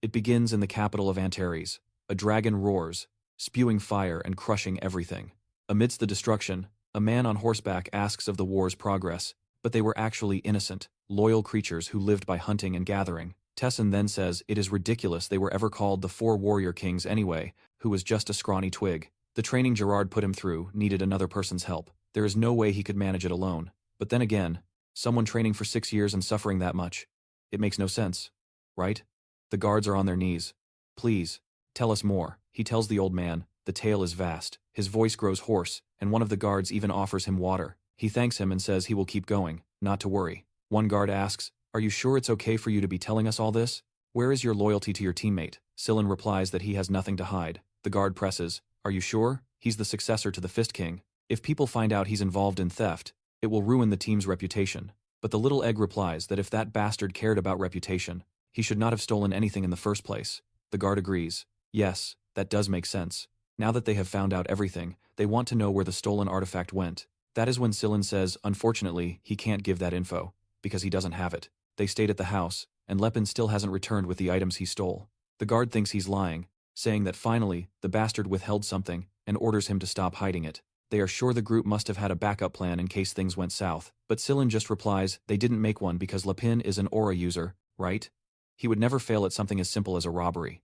It begins in the capital of Antaries. A dragon roars, spewing fire and crushing everything. Amidst the destruction, a man on horseback asks of the war's progress, but they were actually innocent, loyal creatures who lived by hunting and gathering. Tessin then says it is ridiculous they were ever called the Four Warrior Kings anyway, who was just a scrawny twig. The training Gerard put him through needed another person's help. There is no way he could manage it alone. But then again, someone training for 6 years and suffering that much. It makes no sense. Right? The guards are on their knees. Please, tell us more, he tells the old man. The tale is vast. His voice grows hoarse, and one of the guards even offers him water. He thanks him and says he will keep going, not to worry. One guard asks, "Are you sure it's okay for you to be telling us all this? Where is your loyalty to your teammate?" Sillin replies that he has nothing to hide. The guard presses, "Are you sure? He's the successor to the Fist King. If people find out he's involved in theft, it will ruin the team's reputation." But the little egg replies that if that bastard cared about reputation, he should not have stolen anything in the first place. The guard agrees. Yes, that does make sense. Now that they have found out everything, they want to know where the stolen artifact went. That is when Sillin says, unfortunately, he can't give that info, because he doesn't have it. They stayed at the house, and Lepin still hasn't returned with the items he stole. The guard thinks he's lying, saying that finally, the bastard withheld something, and orders him to stop hiding it. They are sure the group must have had a backup plan in case things went south, but Sillin just replies they didn't make one because Lepin is an aura user, right? He would never fail at something as simple as a robbery.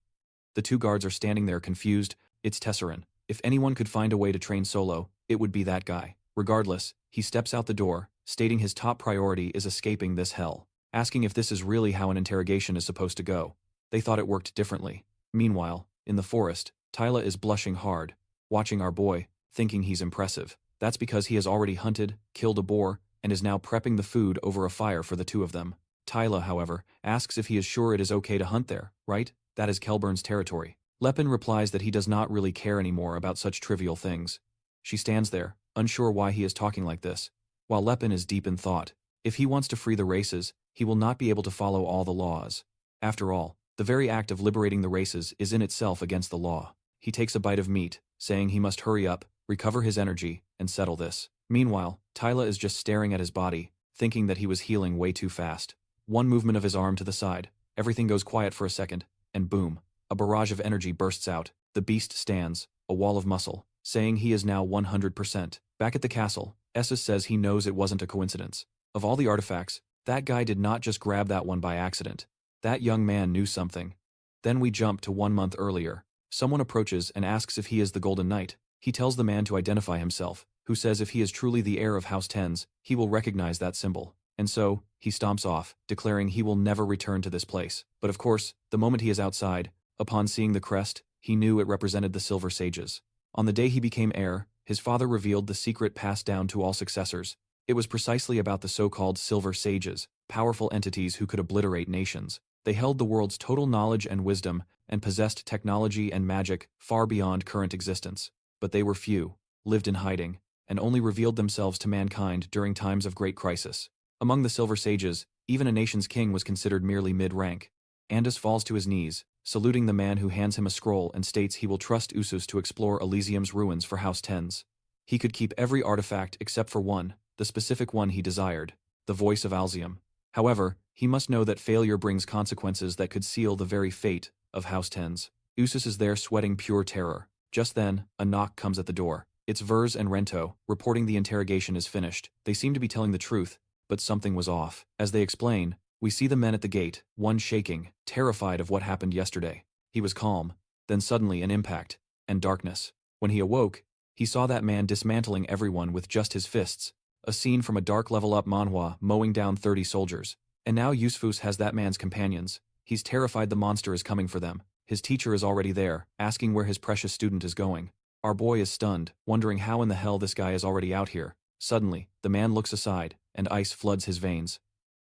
The two guards are standing there confused. It's Tessin. If anyone could find a way to train solo, it would be that guy. Regardless, he steps out the door, stating his top priority is escaping this hell, asking if this is really how an interrogation is supposed to go. They thought it worked differently. Meanwhile, in the forest, Tyla is blushing hard, watching our boy, thinking he's impressive. That's because he has already hunted, killed a boar, and is now prepping the food over a fire for the two of them. Tyla, however, asks if he is sure it is okay to hunt there, right? That is Kelburn's territory. Lepin replies that he does not really care anymore about such trivial things. She stands there, unsure why he is talking like this, while Lepin is deep in thought. If he wants to free the races, he will not be able to follow all the laws. After all, the very act of liberating the races is in itself against the law. He takes a bite of meat, saying he must hurry up, recover his energy, and settle this. Meanwhile, Tyla is just staring at his body, thinking that he was healing way too fast. One movement of his arm to the side, everything goes quiet for a second, and boom, a barrage of energy bursts out. The beast stands, a wall of muscle, saying he is now 100%. Back at the castle, Essus says he knows it wasn't a coincidence. Of all the artifacts, that guy did not just grab that one by accident. That young man knew something. Then we jump to 1 month earlier. Someone approaches and asks if he is the Golden Knight. He tells the man to identify himself, who says if he is truly the heir of House Tens, he will recognize that symbol. And so, he stomps off, declaring he will never return to this place. But of course, the moment he is outside, upon seeing the crest, he knew it represented the Silver Sages. On the day he became heir, his father revealed the secret passed down to all successors. It was precisely about the so-called Silver Sages, powerful entities who could obliterate nations. They held the world's total knowledge and wisdom, and possessed technology and magic far beyond current existence. But they were few, lived in hiding, and only revealed themselves to mankind during times of great crisis. Among the Silver Sages, even a nation's king was considered merely mid-rank. Andus falls to his knees, saluting the man who hands him a scroll and states he will trust Usus to explore Elysium's ruins for House Tens. He could keep every artifact except for one, the specific one he desired, the voice of Alzium. However, he must know that failure brings consequences that could seal the very fate of House Tens. Usus is there sweating pure terror. Just then, a knock comes at the door. It's Vers and Rento, reporting the interrogation is finished. They seem to be telling the truth, but something was off. As they explain, we see the men at the gate, one shaking, terrified of what happened yesterday. He was calm, then suddenly an impact, and darkness. When he awoke, he saw that man dismantling everyone with just his fists, a scene from a dark level-up Manhwa mowing down 30 soldiers. And now Yusufus has that man's companions. He's terrified the monster is coming for them. His teacher is already there, asking where his precious student is going. Our boy is stunned, wondering how in the hell this guy is already out here. Suddenly, the man looks aside, and ice floods his veins.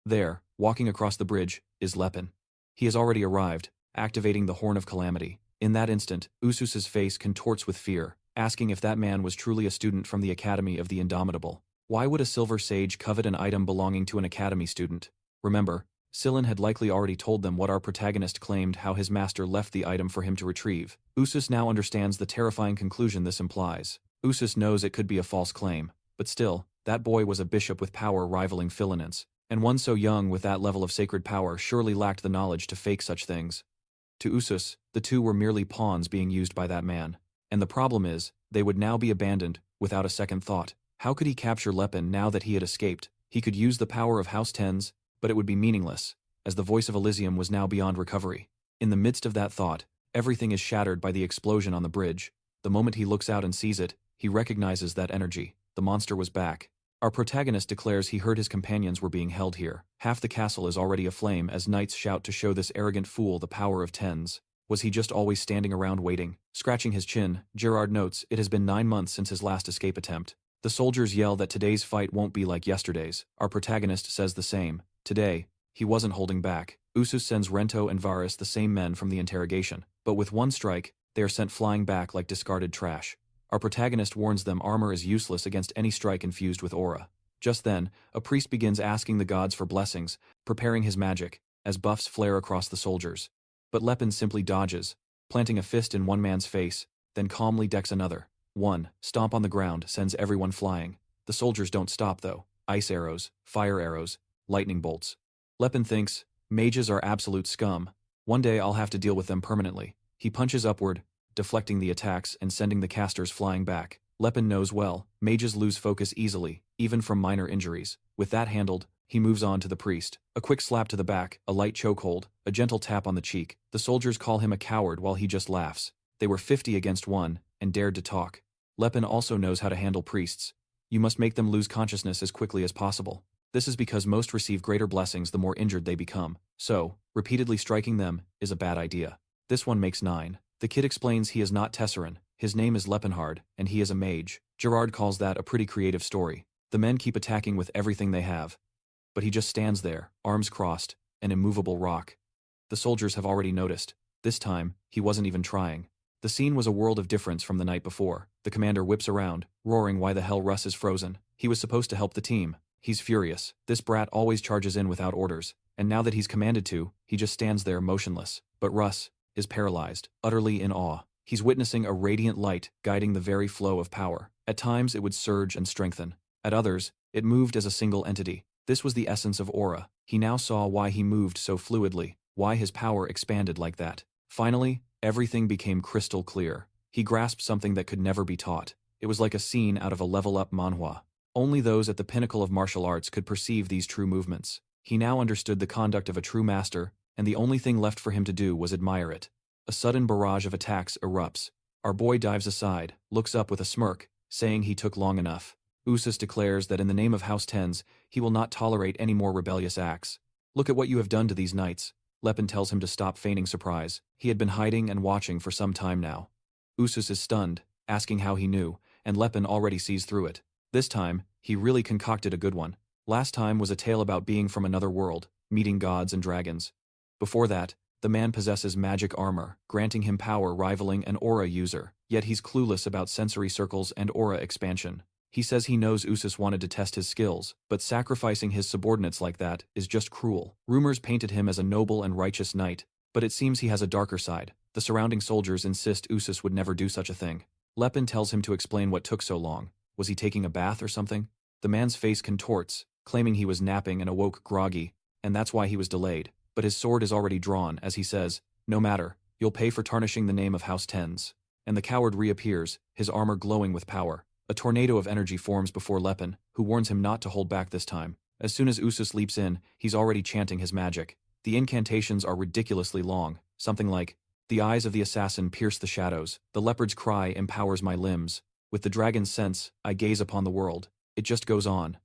There, walking across the bridge, is Lepin. He has already arrived, activating the Horn of Calamity. In that instant, Usus's face contorts with fear, asking if that man was truly a student from the Academy of the Indomitable. Why would a Silver Sage covet an item belonging to an Academy student? Remember, Sillin had likely already told them what our protagonist claimed how his master left the item for him to retrieve. Usus now understands the terrifying conclusion this implies. Usus knows it could be a false claim, but still, that boy was a bishop with power rivaling Philinance, and one so young with that level of sacred power surely lacked the knowledge to fake such things. To Usus, the two were merely pawns being used by that man. And the problem is, they would now be abandoned, without a second thought. How could he capture Lepin now that he had escaped? He could use the power of House Tens, but it would be meaningless, as the voice of Elysium was now beyond recovery. In the midst of that thought, everything is shattered by the explosion on the bridge. The moment he looks out and sees it, he recognizes that energy. The monster was back. Our protagonist declares he heard his companions were being held here. Half the castle is already aflame as knights shout to show this arrogant fool the power of tens. Was he just always standing around waiting? Scratching his chin, Gerard notes it has been 9 months since his last escape attempt. The soldiers yell that today's fight won't be like yesterday's. Our protagonist says the same. Today, he wasn't holding back. Usus sends Rento and Varus, the same men from the interrogation. But with one strike, they are sent flying back like discarded trash. Our protagonist warns them armor is useless against any strike infused with aura. Just then, a priest begins asking the gods for blessings, preparing his magic, as buffs flare across the soldiers. But Lepin simply dodges, planting a fist in one man's face, then calmly decks another. One stomp on the ground sends everyone flying. The soldiers don't stop though. Ice arrows, fire arrows, lightning bolts. Lepin thinks, mages are absolute scum. One day I'll have to deal with them permanently. He punches upward, deflecting the attacks and sending the casters flying back. Lepin knows well, mages lose focus easily, even from minor injuries. With that handled, he moves on to the priest. A quick slap to the back, a light chokehold, a gentle tap on the cheek. The soldiers call him a coward while he just laughs. They were 50 against 1, and dared to talk. Lepin also knows how to handle priests. You must make them lose consciousness as quickly as possible. This is because most receive greater blessings the more injured they become. So, repeatedly striking them is a bad idea. This one makes 9. The kid explains he is not Tessin, his name is Lepenheart, and he is a mage. Gerard calls that a pretty creative story. The men keep attacking with everything they have. But he just stands there, arms crossed, an immovable rock. The soldiers have already noticed. This time, he wasn't even trying. The scene was a world of difference from the night before. The commander whips around, roaring why the hell Russ is frozen. He was supposed to help the team. He's furious. This brat always charges in without orders, and now that he's commanded to, he just stands there motionless. But Russ is paralyzed, utterly in awe. He's witnessing a radiant light guiding the very flow of power. At times it would surge and strengthen. At others, it moved as a single entity. This was the essence of aura. He now saw why he moved so fluidly, why his power expanded like that. Finally, everything became crystal clear. He grasped something that could never be taught. It was like a scene out of a level-up manhwa. Only those at the pinnacle of martial arts could perceive these true movements. He now understood the conduct of a true master, and the only thing left for him to do was admire it. A sudden barrage of attacks erupts. Our boy dives aside, looks up with a smirk, saying he took long enough. Usus declares that in the name of House Tens, he will not tolerate any more rebellious acts. Look at what you have done to these knights. Lepin tells him to stop feigning surprise. He had been hiding and watching for some time now. Usus is stunned, asking how he knew, and Lepin already sees through it. This time, he really concocted a good one. Last time was a tale about being from another world, meeting gods and dragons. Before that, the man possesses magic armor, granting him power rivaling an aura user, yet he's clueless about sensory circles and aura expansion. He says he knows Usus wanted to test his skills, but sacrificing his subordinates like that is just cruel. Rumors painted him as a noble and righteous knight, but it seems he has a darker side. The surrounding soldiers insist Usus would never do such a thing. Lepin tells him to explain what took so long. Was he taking a bath or something? The man's face contorts, claiming he was napping and awoke groggy, and that's why he was delayed. But his sword is already drawn as he says, "No matter, you'll pay for tarnishing the name of House Tens." And the coward reappears, his armor glowing with power. A tornado of energy forms before Lepin, who warns him not to hold back this time. As soon as Usus leaps in, he's already chanting his magic. The incantations are ridiculously long, something like, "The eyes of the assassin pierce the shadows, the leopard's cry empowers my limbs. With the dragon's sense, I gaze upon the world." It just goes on.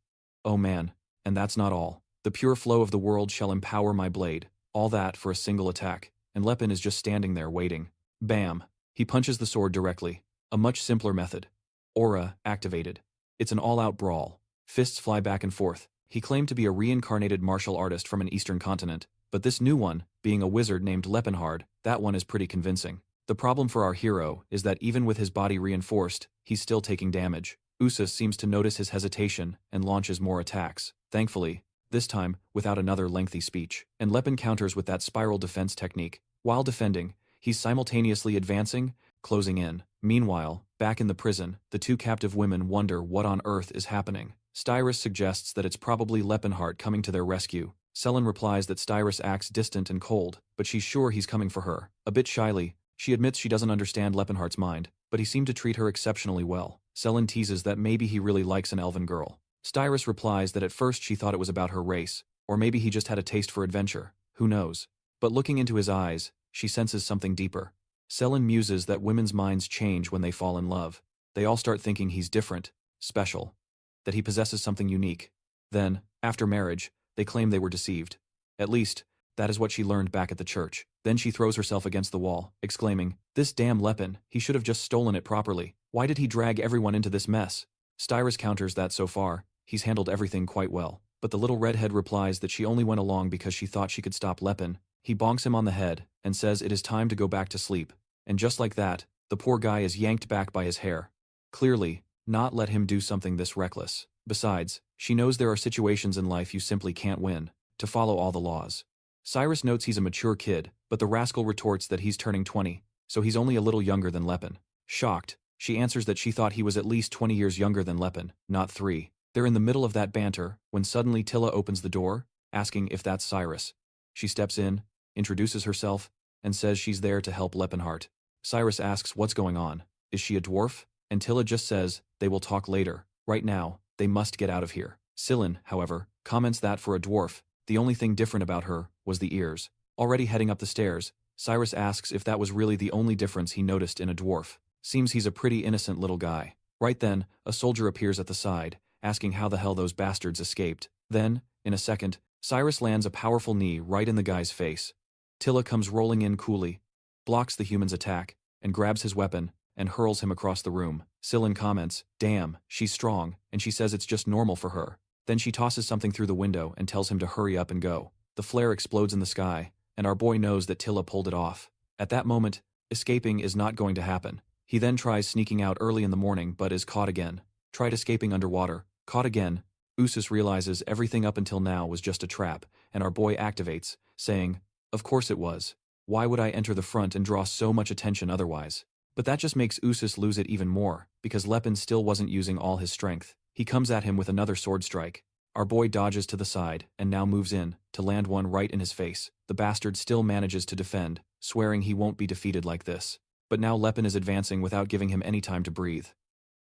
Oh man, and that's not all. "The pure flow of the world shall empower my blade." All that for a single attack, and Lepin is just standing there waiting. Bam! He punches the sword directly. A much simpler method. Aura activated. It's an all-out brawl. Fists fly back and forth. He claimed to be a reincarnated martial artist from an eastern continent, but this new one, being a wizard named Lepenheart, that one is pretty convincing. The problem for our hero is that even with his body reinforced, he's still taking damage. Usus seems to notice his hesitation and launches more attacks. Thankfully, this time without another lengthy speech. And Lepin counters with that spiral defense technique. While defending, he's simultaneously advancing, closing in. Meanwhile, back in the prison, the two captive women wonder what on earth is happening. Styrus suggests that it's probably Lepenheart coming to their rescue, Selin replies that Styrus acts distant and cold, but she's sure he's coming for her. A bit shyly, she admits she doesn't understand Lepenheart's mind, but he seemed to treat her exceptionally well. Selin teases that maybe he really likes an elven girl. Styrus replies that at first she thought it was about her race, or maybe he just had a taste for adventure, who knows. But looking into his eyes, she senses something deeper. Selin muses that women's minds change when they fall in love. They all start thinking he's different, special, that he possesses something unique. Then, after marriage, they claim they were deceived. At least, that is what she learned back at the church. Then she throws herself against the wall, exclaiming, "This damn Lepin, he should have just stolen it properly. Why did he drag everyone into this mess?" Styrus counters that so far, he's handled everything quite well. But the little redhead replies that she only went along because she thought she could stop Lepin. He bonks him on the head, and says it is time to go back to sleep. And just like that, the poor guy is yanked back by his hair. Clearly, not let him do something this reckless. Besides, she knows there are situations in life you simply can't win, to follow all the laws. Cyrus notes he's a mature kid, but the rascal retorts that he's turning 20, so he's only a little younger than Lepin. Shocked, she answers that she thought he was at least 20 years younger than Lepin, not 3. They're in the middle of that banter, when suddenly Tilla opens the door, asking if that's Cyrus. She steps in, introduces herself, and says she's there to help Lepenheart. Cyrus asks what's going on. Is she a dwarf? And Tilla just says, they will talk later. Right now, they must get out of here. Selin, however, comments that for a dwarf, the only thing different about her was the ears. Already heading up the stairs, Cyrus asks if that was really the only difference he noticed in a dwarf. Seems he's a pretty innocent little guy. Right then, a soldier appears at the side, asking how the hell those bastards escaped. Then, in a second, Cyrus lands a powerful knee right in the guy's face. Tilla comes rolling in coolly, blocks the human's attack, and grabs his weapon, and hurls him across the room. Selin comments, "Damn, she's strong," and she says it's just normal for her. Then she tosses something through the window and tells him to hurry up and go. The flare explodes in the sky, and our boy knows that Tilla pulled it off. At that moment, escaping is not going to happen. He then tries sneaking out early in the morning but is caught again. Tried escaping underwater, caught again. Usus realizes everything up until now was just a trap, and our boy activates, saying, "Of course it was. Why would I enter the front and draw so much attention otherwise?" But that just makes Usus lose it even more, because Lepin still wasn't using all his strength. He comes at him with another sword strike. Our boy dodges to the side, and now moves in, to land one right in his face. The bastard still manages to defend, swearing he won't be defeated like this. But now Lepin is advancing without giving him any time to breathe.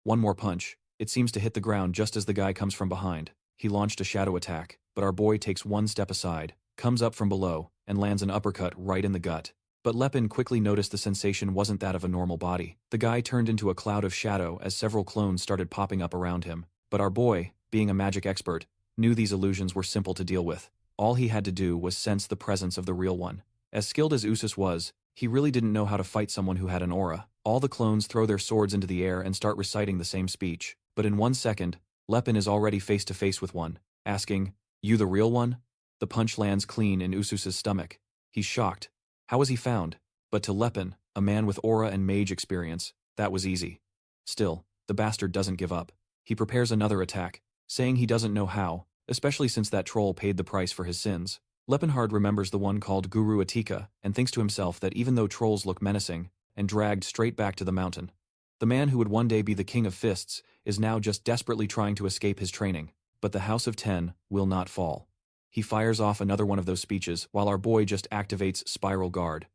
One more punch. It seems to hit the ground just as the guy comes from behind. He launched a shadow attack, but our boy takes one step aside, comes up from below, and lands an uppercut right in the gut. But Lepin quickly noticed the sensation wasn't that of a normal body. The guy turned into a cloud of shadow as several clones started popping up around him. But our boy, being a magic expert, knew these illusions were simple to deal with. All he had to do was sense the presence of the real one. As skilled as Usus was, he really didn't know how to fight someone who had an aura. All the clones throw their swords into the air and start reciting the same speech. But in 1 second, Lepin is already face to face with one, asking, "You the real one?" The punch lands clean in Usus's stomach. He's shocked. How was he found? But to Lepin, a man with aura and mage experience, that was easy. Still, the bastard doesn't give up. He prepares another attack, saying he doesn't know how, especially since that troll paid the price for his sins. Lepenheart remembers the one called Guru Atika and thinks to himself that even though trolls look menacing, and dragged straight back to the mountain, the man who would one day be the king of fists is now just desperately trying to escape his training. But the House of 10 will not fall. He fires off another one of those speeches while our boy just activates Spiral Guard.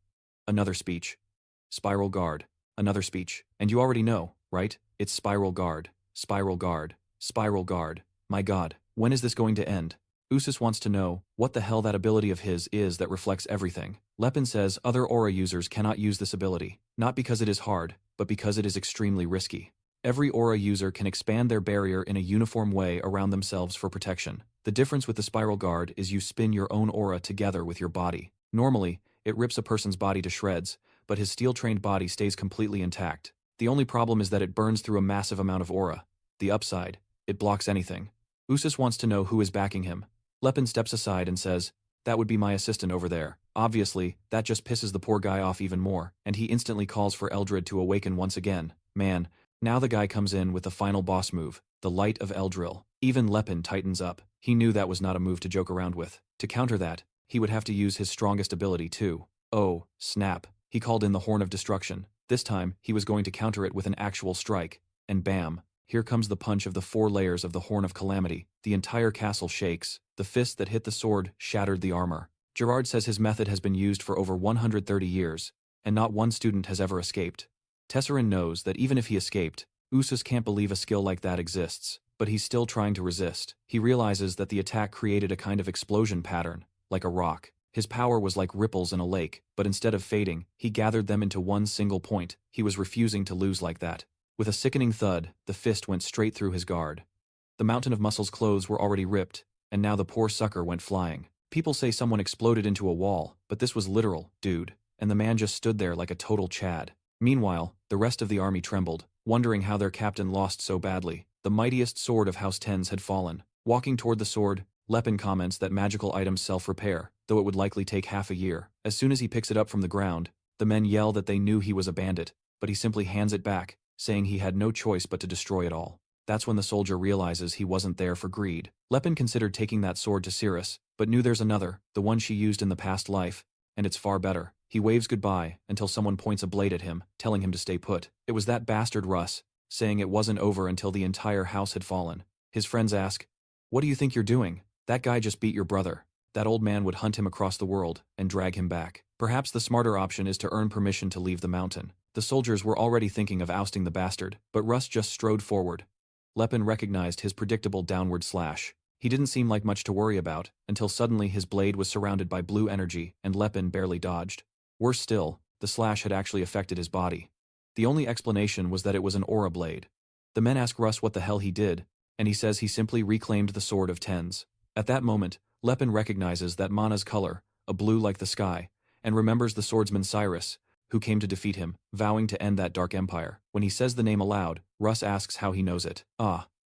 Another speech. Spiral Guard. Another speech. And you already know, right? It's Spiral Guard. Spiral Guard. Spiral Guard. My god, when is this going to end? Usus wants to know what the hell that ability of his is that reflects everything. Lepin says other aura users cannot use this ability, not because it is hard, but because it is extremely risky. Every aura user can expand their barrier in a uniform way around themselves for protection. The difference with the Spiral Guard is you spin your own aura together with your body. Normally, it rips a person's body to shreds, but his steel-trained body stays completely intact. The only problem is that it burns through a massive amount of aura. The upside, it blocks anything. Usus wants to know who is backing him. Lepin steps aside and says, "That would be my assistant over there." Obviously, that just pisses the poor guy off even more, and he instantly calls for Eldred to awaken once again. Man, now the guy comes in with the final boss move, the Light of Eldril. Even Lepin tightens up. He knew that was not a move to joke around with. To counter that, he would have to use his strongest ability too. Oh, snap. He called in the Horn of Destruction. This time, he was going to counter it with an actual strike. And bam, here comes the punch of the 4 layers of the Horn of Calamity. The entire castle shakes. The fist that hit the sword shattered the armor. Gerard says his method has been used for over 130 years, and not one student has ever escaped. Tessin knows that even if he escaped, Usus can't believe a skill like that exists, but he's still trying to resist. He realizes that the attack created a kind of explosion pattern, like a rock. His power was like ripples in a lake, but instead of fading, he gathered them into one single point. He was refusing to lose like that. With a sickening thud, the fist went straight through his guard. The mountain of muscles clothes were already ripped, and now the poor sucker went flying. People say someone exploded into a wall, but this was literal, dude, and the man just stood there like a total Chad. Meanwhile, the rest of the army trembled, wondering how their captain lost so badly. The mightiest sword of House Tens had fallen. Walking toward the sword, Lepin comments that magical items self-repair, though it would likely take half a year. As soon as he picks it up from the ground, the men yell that they knew he was a bandit, but he simply hands it back, saying he had no choice but to destroy it all. That's when the soldier realizes he wasn't there for greed. Lepin considered taking that sword to Cirrus, but knew there's another, the one she used in the past life, and it's far better. He waves goodbye until someone points a blade at him, telling him to stay put. It was that bastard Russ, saying it wasn't over until the entire house had fallen. His friends ask, "What do you think you're doing? That guy just beat your brother." That old man would hunt him across the world and drag him back. Perhaps the smarter option is to earn permission to leave the mountain. The soldiers were already thinking of ousting the bastard, but Russ just strode forward. Lepin recognized his predictable downward slash. He didn't seem like much to worry about, until suddenly his blade was surrounded by blue energy and Lepin barely dodged. Worse still, the slash had actually affected his body. The only explanation was that it was an aura blade. The men ask Russ what the hell he did, and he says he simply reclaimed the sword of Tens. At that moment, Lepin recognizes that Mana's color, a blue like the sky, and remembers the swordsman Cyrus, who came to defeat him, vowing to end that dark empire. When he says the name aloud, Russ asks how he knows it.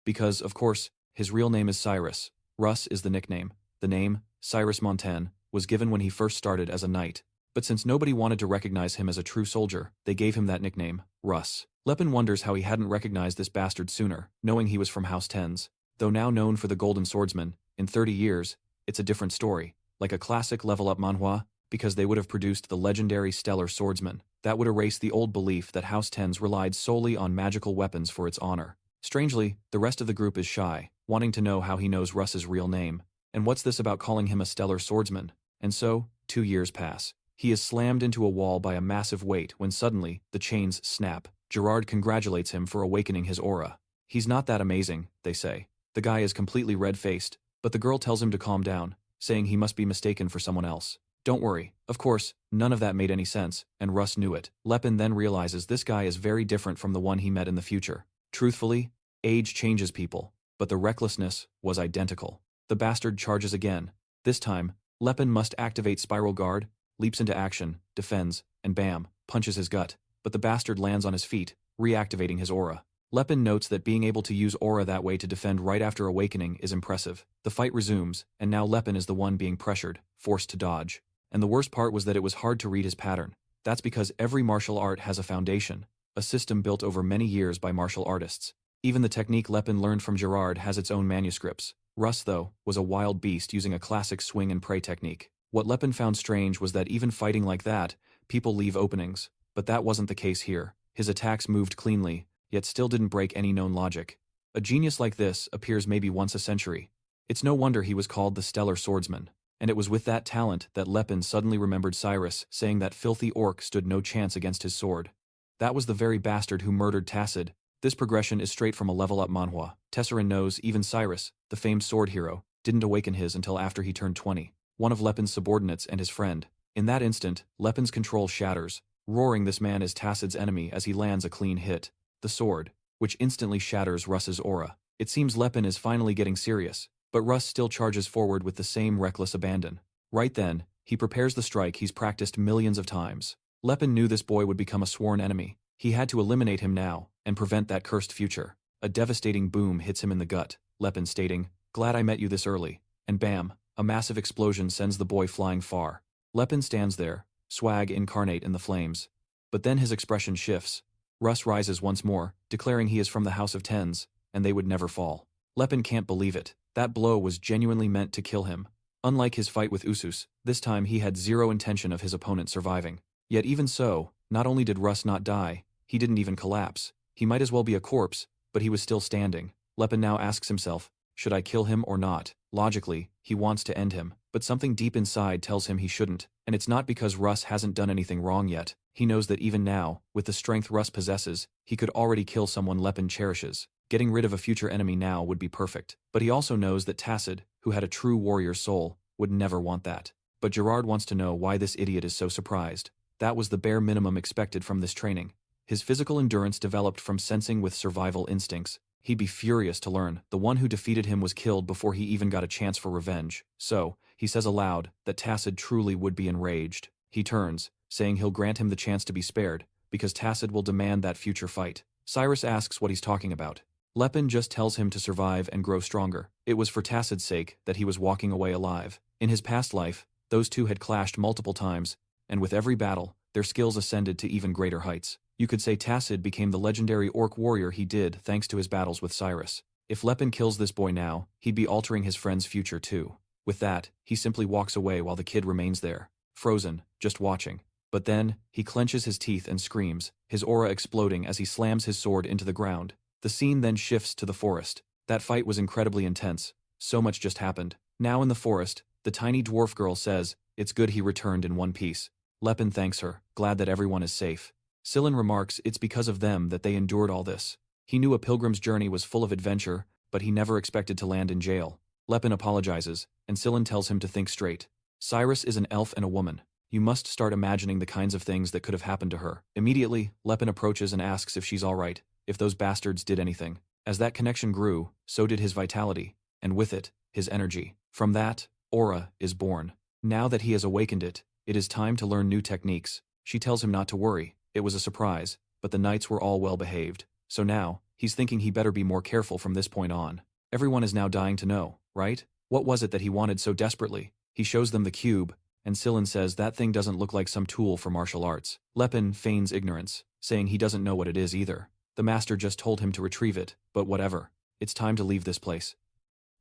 Because, of course, his real name is Cyrus. Russ is the nickname. The name, Cyrus Montaigne, was given when he first started as a knight. But since nobody wanted to recognize him as a true soldier, they gave him that nickname, Russ. Lepin wonders how he hadn't recognized this bastard sooner, knowing he was from House Tens. Though now known for the Golden Swordsman, in 30 years, it's a different story. Like a classic level-up manhwa, because they would have produced the legendary Stellar Swordsman. That would erase the old belief that House Tens relied solely on magical weapons for its honor. Strangely, the rest of the group is shy, wanting to know how he knows Russ's real name. And what's this about calling him a Stellar Swordsman? And so, 2 years pass. He is slammed into a wall by a massive weight when suddenly, the chains snap. Gerard congratulates him for awakening his aura. He's not that amazing, they say. The guy is completely red-faced, but the girl tells him to calm down, saying he must be mistaken for someone else. Don't worry. Of course, none of that made any sense, and Russ knew it. Lepin then realizes this guy is very different from the one he met in the future. Truthfully, age changes people, but the recklessness was identical. The bastard charges again. This time, Lepin must activate Spiral Guard, leaps into action, defends, and bam, punches his gut. But the bastard lands on his feet, reactivating his aura. Lepin notes that being able to use aura that way to defend right after awakening is impressive. The fight resumes, and now Lepin is the one being pressured, forced to dodge. And the worst part was that it was hard to read his pattern. That's because every martial art has a foundation, a system built over many years by martial artists. Even the technique Lepin learned from Gerard has its own manuscripts. Russ, though, was a wild beast using a classic swing and pray technique. What Lepin found strange was that even fighting like that, people leave openings. But that wasn't the case here. His attacks moved cleanly, yet still didn't break any known logic. A genius like this appears maybe once a century. It's no wonder he was called the Stellar Swordsman. And it was with that talent that Lepin suddenly remembered Cyrus saying that filthy orc stood no chance against his sword. That was the very bastard who murdered Tessin. This progression is straight from a level-up manhwa. Tessin knows even Cyrus, the famed sword hero, didn't awaken his until after he turned 20. One of Lepin's subordinates and his friend. In that instant, Lepin's control shatters, roaring this man is Tassid's enemy as he lands a clean hit. The sword, which instantly shatters Russ's aura. It seems Lepin is finally getting serious, but Russ still charges forward with the same reckless abandon. Right then, he prepares the strike he's practiced millions of times. Lepin knew this boy would become a sworn enemy. He had to eliminate him now, and prevent that cursed future. A devastating boom hits him in the gut, Lepin stating, "Glad I met you this early." And bam, a massive explosion sends the boy flying far. Lepin stands there, swag incarnate in the flames. But then his expression shifts. Russ rises once more, declaring he is from the House of Tens, and they would never fall. Lepin can't believe it. That blow was genuinely meant to kill him. Unlike his fight with Usus, this time he had zero intention of his opponent surviving. Yet even so, not only did Russ not die, he didn't even collapse. He might as well be a corpse, but he was still standing. Lepin now asks himself, Should I kill him or not? Logically, he wants to end him, but something deep inside tells him he shouldn't, and it's not because Russ hasn't done anything wrong yet. He knows that even now, with the strength Russ possesses, he could already kill someone Lepin cherishes. Getting rid of a future enemy now would be perfect. But he also knows that Tessin, who had a true warrior's soul, would never want that. But Gerard wants to know why this idiot is so surprised. That was the bare minimum expected from this training. His physical endurance developed from sensing with survival instincts. He'd be furious to learn the one who defeated him was killed before he even got a chance for revenge. So, he says aloud that Tessin truly would be enraged. He turns, saying he'll grant him the chance to be spared, because Tessin will demand that future fight. Cyrus asks what he's talking about. Lepin just tells him to survive and grow stronger. It was for Tessin's sake that he was walking away alive. In his past life, those two had clashed multiple times, and with every battle, their skills ascended to even greater heights. You could say Tessin became the legendary orc warrior he did thanks to his battles with Cyrus. If Lepin kills this boy now, he'd be altering his friend's future too. With that, he simply walks away while the kid remains there, frozen, just watching. But then, he clenches his teeth and screams, his aura exploding as he slams his sword into the ground. The scene then shifts to the forest. That fight was incredibly intense. So much just happened. Now in the forest, the tiny dwarf girl says, "It's good he returned in one piece." Lepin thanks her, glad that everyone is safe. Sillin remarks it's because of them that they endured all this. He knew a pilgrim's journey was full of adventure, but he never expected to land in jail. Lepin apologizes, and Sillin tells him to think straight. Cyrus is an elf and a woman. You must start imagining the kinds of things that could have happened to her. Immediately, Lepin approaches and asks if she's alright, if those bastards did anything. As that connection grew, so did his vitality, and with it, his energy. From that, aura is born. Now that he has awakened it, it is time to learn new techniques. She tells him not to worry. It was a surprise, but the knights were all well behaved. So now, he's thinking he better be more careful from this point on. Everyone is now dying to know, right? What was it that he wanted so desperately? He shows them the cube, and Sillin says that thing doesn't look like some tool for martial arts. Lepin feigns ignorance, saying he doesn't know what it is either. The master just told him to retrieve it, but whatever. It's time to leave this place.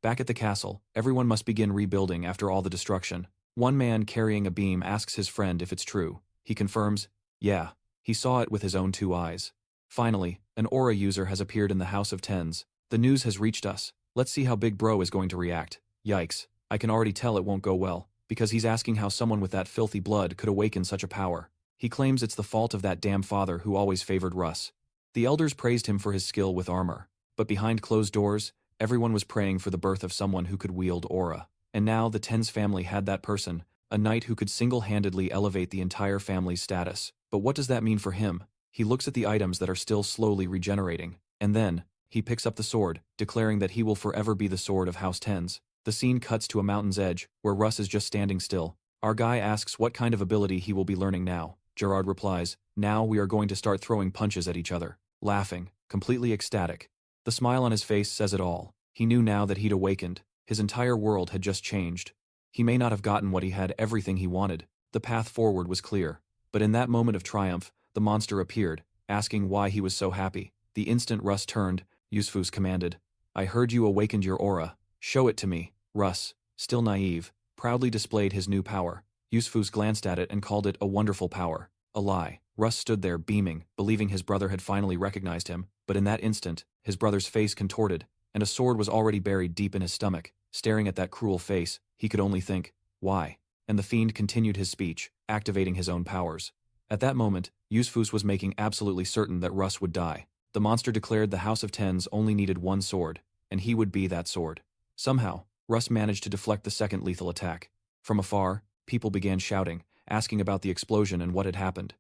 Back at the castle, everyone must begin rebuilding after all the destruction. One man carrying a beam asks his friend if it's true. He confirms, yeah. He saw it with his own 2 eyes. Finally, an aura user has appeared in the House of Tens. The news has reached us. Let's see how Big Bro is going to react. Yikes. I can already tell it won't go well, because he's asking how someone with that filthy blood could awaken such a power. He claims it's the fault of that damn father who always favored Russ. The elders praised him for his skill with armor, but behind closed doors, everyone was praying for the birth of someone who could wield aura. And now the Tens family had that person, a knight who could single-handedly elevate the entire family's status. But what does that mean for him? He looks at the items that are still slowly regenerating, and then, he picks up the sword, declaring that he will forever be the sword of House Tens. The scene cuts to a mountain's edge, where Russ is just standing still. Our guy asks what kind of ability he will be learning now. Gerard replies, "Now we are going to start throwing punches at each other." Laughing, completely ecstatic. The smile on his face says it all. He knew now that he'd awakened. His entire world had just changed. He may not have gotten what he had everything he wanted. The path forward was clear. But in that moment of triumph, the monster appeared, asking why he was so happy. The instant Russ turned, Yusufus commanded, "I heard you awakened your aura. Show it to me." Russ, still naive, proudly displayed his new power. Yusufus glanced at it and called it a wonderful power. A lie. Russ stood there beaming, believing his brother had finally recognized him, but in that instant, his brother's face contorted, and a sword was already buried deep in his stomach. Staring at that cruel face, he could only think, why? And the fiend continued his speech, activating his own powers. At that moment, Yusufus was making absolutely certain that Russ would die. The monster declared the House of Tens only needed one sword, and he would be that sword. Somehow, Russ managed to deflect the second lethal attack. From afar, people began shouting, asking about the explosion and what had happened.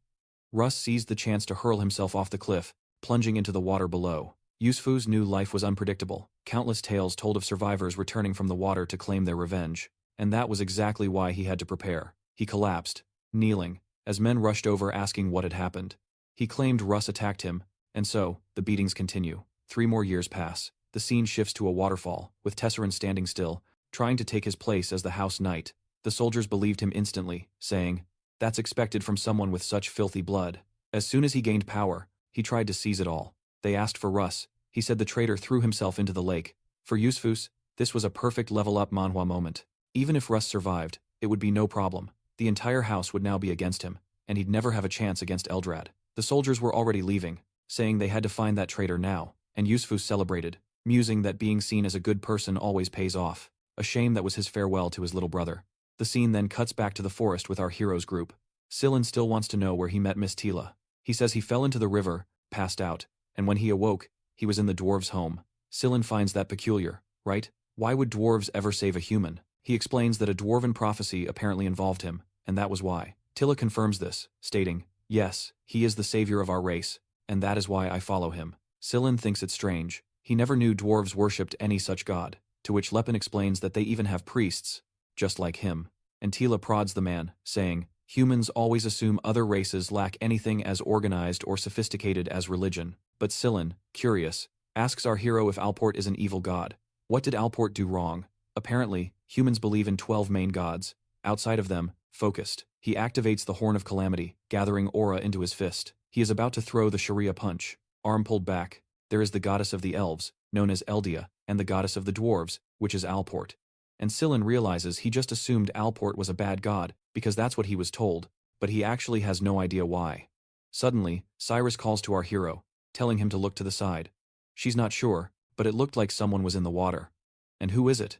Russ seized the chance to hurl himself off the cliff, plunging into the water below. Yusufus knew life was unpredictable. Countless tales told of survivors returning from the water to claim their revenge, and that was exactly why he had to prepare. He collapsed, kneeling, as men rushed over asking what had happened. He claimed Russ attacked him, and so, the beatings continue. 3 more years pass. The scene shifts to a waterfall, with Tessin standing still, trying to take his place as the house knight. The soldiers believed him instantly, saying, "That's expected from someone with such filthy blood." As soon as he gained power, he tried to seize it all. They asked for Russ. He said the traitor threw himself into the lake. For Yusufus, this was a perfect level-up Manhwa moment. Even if Russ survived, it would be no problem. The entire house would now be against him, and he'd never have a chance against Eldrad. The soldiers were already leaving, saying they had to find that traitor now, and Yusufus celebrated. musing that being seen as a good person always pays off. A shame that was his farewell to his little brother. The scene then cuts back to the forest with our hero's group. Sillin still wants to know where he met Miss Tila. He says he fell into the river, passed out, and when he awoke, he was in the dwarves' home. Sillin finds that peculiar, right? Why would dwarves ever save a human? He explains that a dwarven prophecy apparently involved him, and that was why. Tila confirms this, stating, "Yes, he is the savior of our race, and that is why I follow him." Sillin thinks it strange. He never knew dwarves worshipped any such god, to which Lepin explains that they even have priests, just like him. And Tila prods the man, saying, "Humans always assume other races lack anything as organized or sophisticated as religion." But Sillin, curious, asks our hero if Alport is an evil god. What did Alport do wrong? Apparently, humans believe in 12 main gods. Outside of them, focused. He activates the Horn of Calamity, gathering aura into his fist. He is about to throw the Sharia punch. Arm pulled back. There is the goddess of the elves, known as Eldia, and the goddess of the dwarves, which is Alport. And Sillin realizes he just assumed Alport was a bad god, because that's what he was told, but he actually has no idea why. Suddenly, Cyrus calls to our hero, telling him to look to the side. She's not sure, but it looked like someone was in the water. And who is it?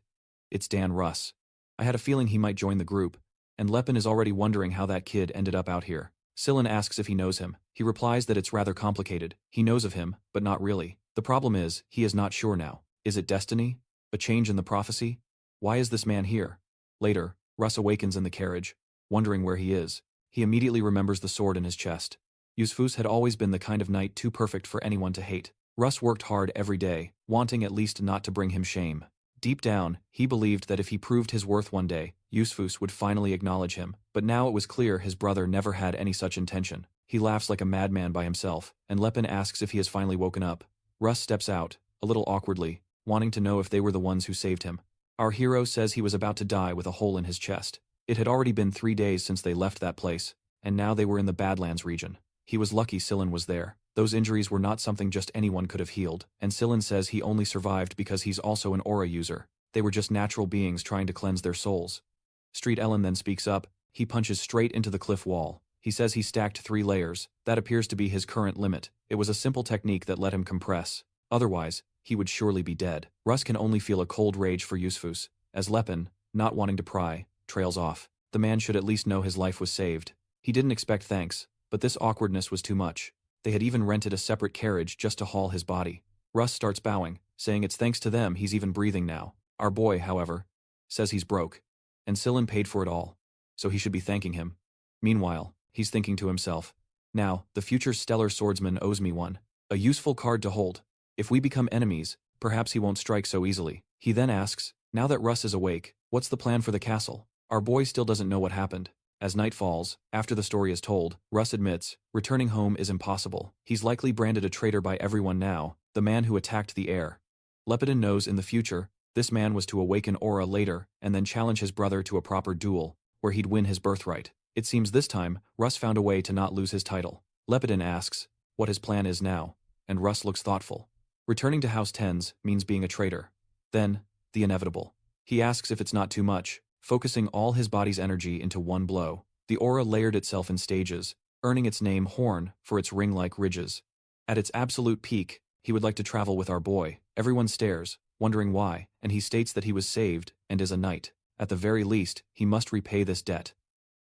It's Dan Russ. I had a feeling he might join the group, and Lepin is already wondering how that kid ended up out here. Sillin asks if he knows him. He replies that it's rather complicated. He knows of him, but not really. The problem is, he is not sure now. Is it destiny? A change in the prophecy? Why is this man here? Later, Russ awakens in the carriage, wondering where he is. He immediately remembers the sword in his chest. Yusufus had always been the kind of knight too perfect for anyone to hate. Russ worked hard every day, wanting at least not to bring him shame. Deep down, he believed that if he proved his worth one day, Yusufus would finally acknowledge him, but now it was clear his brother never had any such intention. He laughs like a madman by himself, and Lepin asks if he has finally woken up. Russ steps out, a little awkwardly, wanting to know if they were the ones who saved him. Our hero says he was about to die with a hole in his chest. It had already been 3 days since they left that place, and now they were in the Badlands region. He was lucky Sillin was there. Those injuries were not something just anyone could have healed, and Sillin says he only survived because he's also an aura user. They were just natural beings trying to cleanse their souls. Street Ellen then speaks up. He punches straight into the cliff wall. He says he stacked 3 layers. That appears to be his current limit. It was a simple technique that let him compress. Otherwise, he would surely be dead. Russ can only feel a cold rage for Yusufus, as Lepin, not wanting to pry, trails off. The man should at least know his life was saved. He didn't expect thanks, but this awkwardness was too much. They had even rented a separate carriage just to haul his body. Russ starts bowing, saying it's thanks to them he's even breathing now. Our boy, however, says he's broke, and Sillin paid for it all, so he should be thanking him. Meanwhile, he's thinking to himself, now, the future stellar swordsman owes me one. A useful card to hold. If we become enemies, perhaps he won't strike so easily. He then asks, now that Russ is awake, what's the plan for the castle? Our boy still doesn't know what happened. As night falls, after the story is told, Russ admits, returning home is impossible. He's likely branded a traitor by everyone now, the man who attacked the heir. Lepedin knows in the future, this man was to awaken Aura later and then challenge his brother to a proper duel, where he'd win his birthright. It seems this time, Russ found a way to not lose his title. Lepedin asks what his plan is now, and Russ looks thoughtful. Returning to House Tens means being a traitor. Then, the inevitable. He asks if it's not too much, focusing all his body's energy into one blow. The aura layered itself in stages, earning its name Horn for its ring-like ridges. At its absolute peak, he would like to travel with our boy. Everyone stares, wondering why, and he states that he was saved and is a knight. At the very least, he must repay this debt.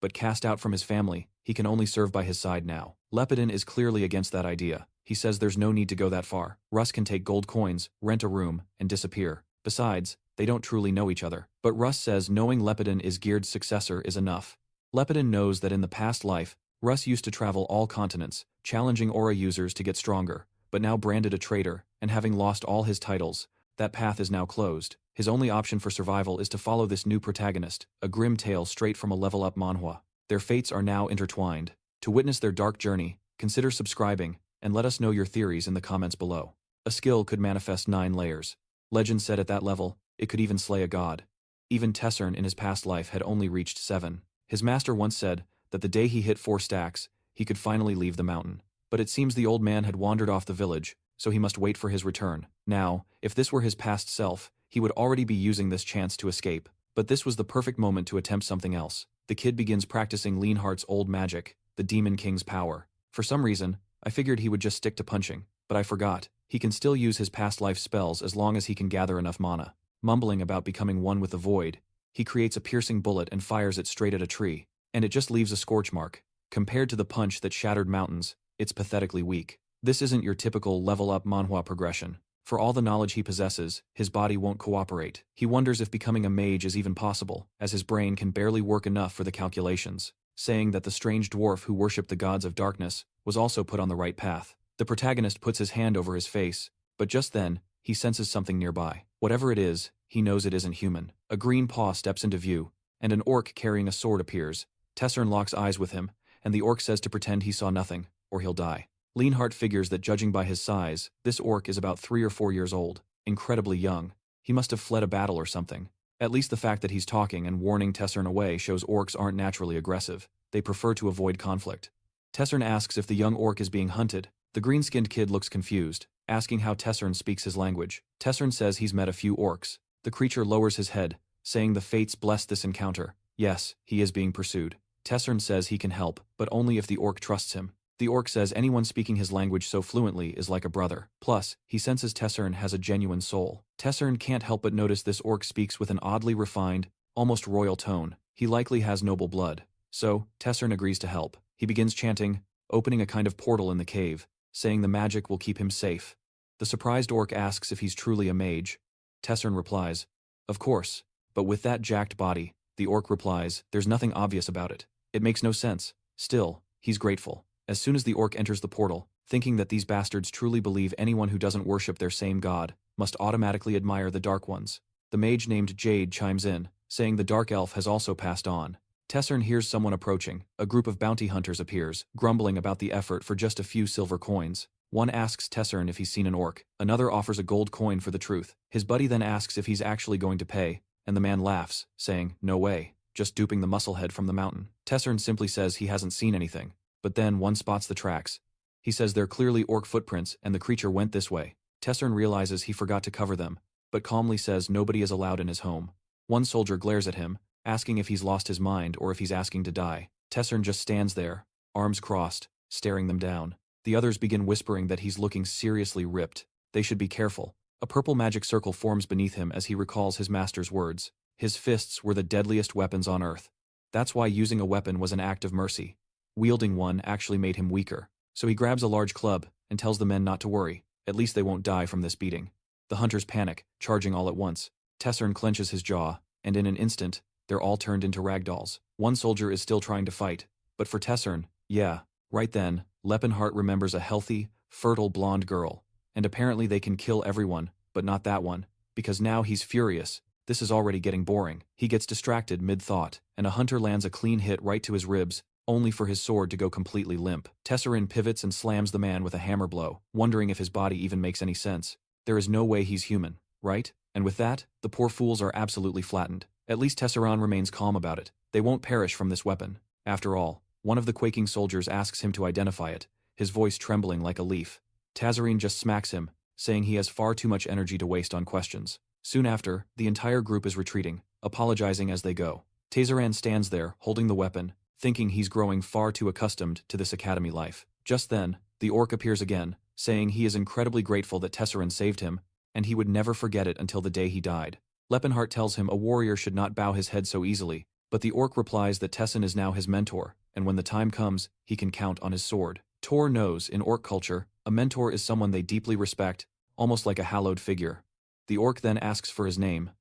But cast out from his family, he can only serve by his side now. Lepedin is clearly against that idea. He says there's no need to go that far. Russ can take gold coins, rent a room, and disappear. Besides, they don't truly know each other. But Russ says knowing Lepedin is Geared's successor is enough. Lepedin knows that in the past life, Russ used to travel all continents, challenging aura users to get stronger, but now branded a traitor, and having lost all his titles, that path is now closed. His only option for survival is to follow this new protagonist, a grim tale straight from a level-up manhwa. Their fates are now intertwined. To witness their dark journey, consider subscribing, and let us know your theories in the comments below. A skill could manifest 9 layers. Legend said at that level, it could even slay a god. Even Tessin in his past life had only reached 7. His master once said that the day he hit 4 stacks, he could finally leave the mountain. But it seems the old man had wandered off the village, so he must wait for his return. Now, if this were his past self, he would already be using this chance to escape. But this was the perfect moment to attempt something else. The kid begins practicing Lepenheart's old magic, the Demon King's power. For some reason, I figured he would just stick to punching, but I forgot. He can still use his past life spells as long as he can gather enough mana. Mumbling about becoming one with the void, he creates a piercing bullet and fires it straight at a tree, and it just leaves a scorch mark. Compared to the punch that shattered mountains, it's pathetically weak. This isn't your typical level-up Manhwa progression. For all the knowledge he possesses, his body won't cooperate. He wonders if becoming a mage is even possible, as his brain can barely work enough for the calculations, saying that the strange dwarf who worshipped the gods of darkness was also put on the right path. The protagonist puts his hand over his face, but just then, he senses something nearby. Whatever it is, he knows it isn't human. A green paw steps into view, and an orc carrying a sword appears. Tessin locks eyes with him, and the orc says to pretend he saw nothing, or he'll die. Lepenheart figures that judging by his size, this orc is about 3 or 4 years old, incredibly young. He must have fled a battle or something. At least the fact that he's talking and warning Tessin away shows orcs aren't naturally aggressive. They prefer to avoid conflict. Tessin asks if the young orc is being hunted. The green-skinned kid looks confused, asking how Tessin speaks his language. Tessin says he's met a few orcs. The creature lowers his head, saying the fates blessed this encounter. Yes, he is being pursued. Tessin says he can help, but only if the orc trusts him. The orc says anyone speaking his language so fluently is like a brother. Plus, he senses Tessin has a genuine soul. Tessin can't help but notice this orc speaks with an oddly refined, almost royal tone. He likely has noble blood. So, Tessin agrees to help. He begins chanting, opening a kind of portal in the cave, saying the magic will keep him safe. The surprised orc asks if he's truly a mage. Tessin replies, "Of course, but with that jacked body." The orc replies, "There's nothing obvious about it. It makes no sense." Still, he's grateful. As soon as the orc enters the portal, thinking that these bastards truly believe anyone who doesn't worship their same god must automatically admire the Dark Ones, the mage named Jade chimes in, saying the Dark Elf has also passed on. Tessin hears someone approaching. A group of bounty hunters appears, grumbling about the effort for just a few silver coins. One asks Tessin if he's seen an orc. Another offers a gold coin for the truth. His buddy then asks if he's actually going to pay, and the man laughs, saying, "No way, just duping the musclehead from the mountain." Tessin simply says he hasn't seen anything. But then one spots the tracks. He says they're clearly orc footprints and the creature went this way. Tessin realizes he forgot to cover them, but calmly says nobody is allowed in his home. One soldier glares at him, asking if he's lost his mind or if he's asking to die. Tessin just stands there, arms crossed, staring them down. The others begin whispering that he's looking seriously ripped. They should be careful. A purple magic circle forms beneath him as he recalls his master's words. His fists were the deadliest weapons on earth. That's why using a weapon was an act of mercy. Wielding one actually made him weaker. So he grabs a large club and tells the men not to worry. At least they won't die from this beating. The hunters panic, charging all at once. Tessin clenches his jaw, and in an instant, they're all turned into ragdolls. One soldier is still trying to fight, but for Tessin, yeah, right then, Lepenheart remembers a healthy, fertile blonde girl, and apparently they can kill everyone, but not that one, because now he's furious. This is already getting boring. He gets distracted mid-thought, and a hunter lands a clean hit right to his ribs, only for his sword to go completely limp. Tessin pivots and slams the man with a hammer blow, wondering if his body even makes any sense. There is no way he's human, right? And with that, the poor fools are absolutely flattened. At least Tessin remains calm about it. They won't perish from this weapon. After all, one of the quaking soldiers asks him to identify it, his voice trembling like a leaf. Tessin just smacks him, saying he has far too much energy to waste on questions. Soon after, the entire group is retreating, apologizing as they go. Tessin stands there, holding the weapon, thinking he's growing far too accustomed to this academy life. Just then, the orc appears again, saying he is incredibly grateful that Tessin saved him, and he would never forget it until the day he died. Lepenheart tells him a warrior should not bow his head so easily, but the orc replies that Tessin is now his mentor, and when the time comes, he can count on his sword. Tor knows, in orc culture, a mentor is someone they deeply respect, almost like a hallowed figure. The orc then asks for his name.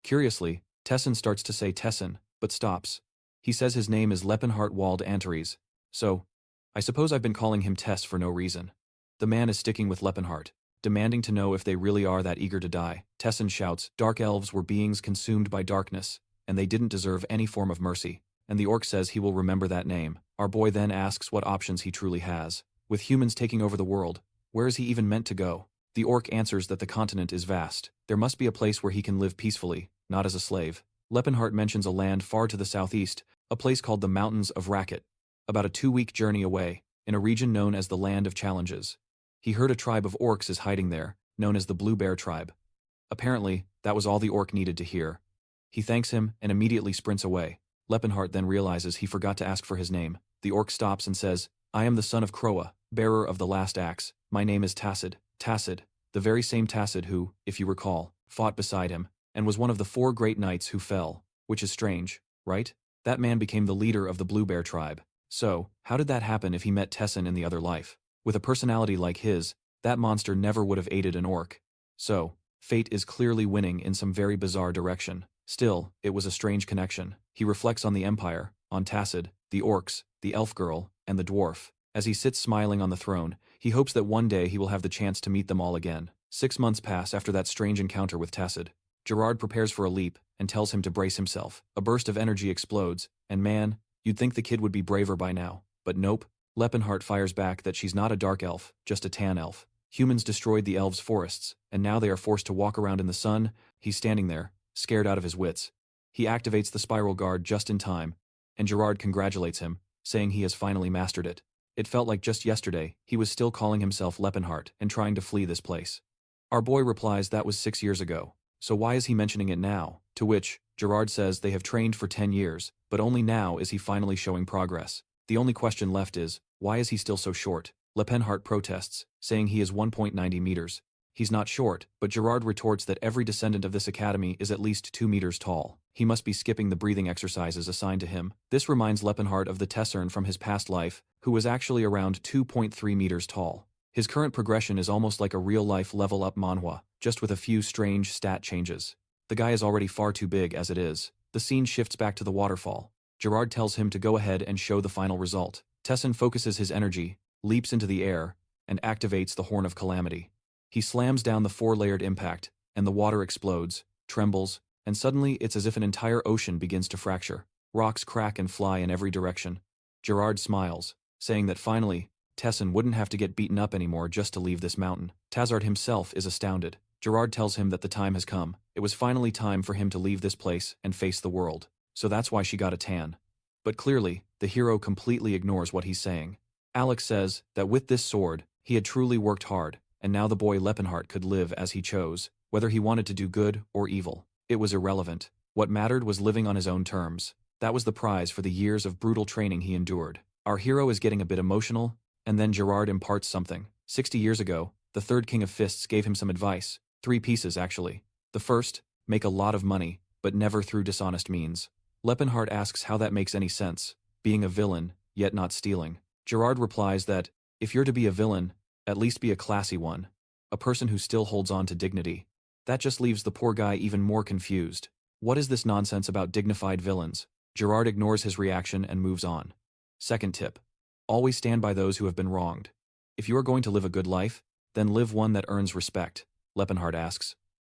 Curiously, Tessin starts to say Tessin, but stops. He says his name is Lepenheart Walled Antaries. So, I suppose I've been calling him Tess for no reason. The man is sticking with Lepenheart, demanding to know if they really are that eager to die. Tessin shouts, dark elves were beings consumed by darkness, and they didn't deserve any form of mercy. And the orc says he will remember that name. Our boy then asks what options he truly has. With humans taking over the world, where is he even meant to go? The orc answers that the continent is vast. There must be a place where he can live peacefully, not as a slave. Lepenheart mentions a land far to the southeast, a place called the Mountains of Racket, about a 2-week journey away, in a region known as the Land of Challenges. He heard a tribe of orcs is hiding there, known as the Blue Bear Tribe. Apparently, that was all the orc needed to hear. He thanks him and immediately sprints away. Lepenheart then realizes he forgot to ask for his name. The orc stops and says, I am the son of Croa, bearer of the last axe. My name is Tacid. Tacid. the very same Tassin who, if you recall, fought beside him, and was one of the 4 great knights who fell, which is strange, right? That man became the leader of the Blue Bear tribe. So, how did that happen if he met Tessin in the other life? With a personality like his, that monster never would have aided an orc. So, fate is clearly winning in some very bizarre direction. Still, it was a strange connection. He reflects on the Empire, on Tassin, the orcs, the elf girl, and the dwarf. As he sits smiling on the throne, he hopes that one day he will have the chance to meet them all again. 6 months pass after that strange encounter with Tassin. Gerard prepares for a leap and tells him to brace himself. A burst of energy explodes, and man, you'd think the kid would be braver by now. But nope. Lepenheart fires back that she's not a dark elf, just a tan elf. Humans destroyed the elves' forests, and now they are forced to walk around in the sun. He's standing there, scared out of his wits. He activates the spiral guard just in time, and Gerard congratulates him, saying he has finally mastered it. It felt like just yesterday, he was still calling himself Lepenheart and trying to flee this place. Our boy replies that was 6 years ago, so why is he mentioning it now? To which, Gerard says they have trained for 10 years, but only now is he finally showing progress. The only question left is, why is he still so short? Lepenheart protests, saying he is 1.90 meters. He's not short, but Gerard retorts that every descendant of this academy is at least 2 meters tall. He must be skipping the breathing exercises assigned to him. This reminds Lepenheart of the Tessin from his past life, who was actually around 2.3 meters tall. His current progression is almost like a real-life level-up Manhwa, just with a few strange stat changes. The guy is already far too big as it is. The scene shifts back to the waterfall. Gerard tells him to go ahead and show the final result. Tessin focuses his energy, leaps into the air, and activates the Horn of Calamity. He slams down the 4-layered impact, and the water explodes, trembles, and suddenly it's as if an entire ocean begins to fracture. Rocks crack and fly in every direction. Gerard smiles, saying that finally, Tessin wouldn't have to get beaten up anymore just to leave this mountain. Tazard himself is astounded. Gerard tells him that the time has come. It was finally time for him to leave this place and face the world. So that's why she got a tan. But clearly, the hero completely ignores what he's saying. Alex says that with this sword, he had truly worked hard, and now the boy Lepenheart could live as he chose, whether he wanted to do good or evil. It was irrelevant. What mattered was living on his own terms. That was the prize for the years of brutal training he endured. Our hero is getting a bit emotional, and then Gerard imparts something. 60 years ago, the third King of Fists gave him some advice. 3 pieces, actually. The first, make a lot of money, but never through dishonest means. Lepenheart asks how that makes any sense, being a villain, yet not stealing. Gerard replies that, if you're to be a villain, at least be a classy one. A person who still holds on to dignity. That just leaves the poor guy even more confused. What is this nonsense about dignified villains? Gerard ignores his reaction and moves on. Second tip. Always stand by those who have been wronged. If you are going to live a good life, then live one that earns respect. Lepenheart asks.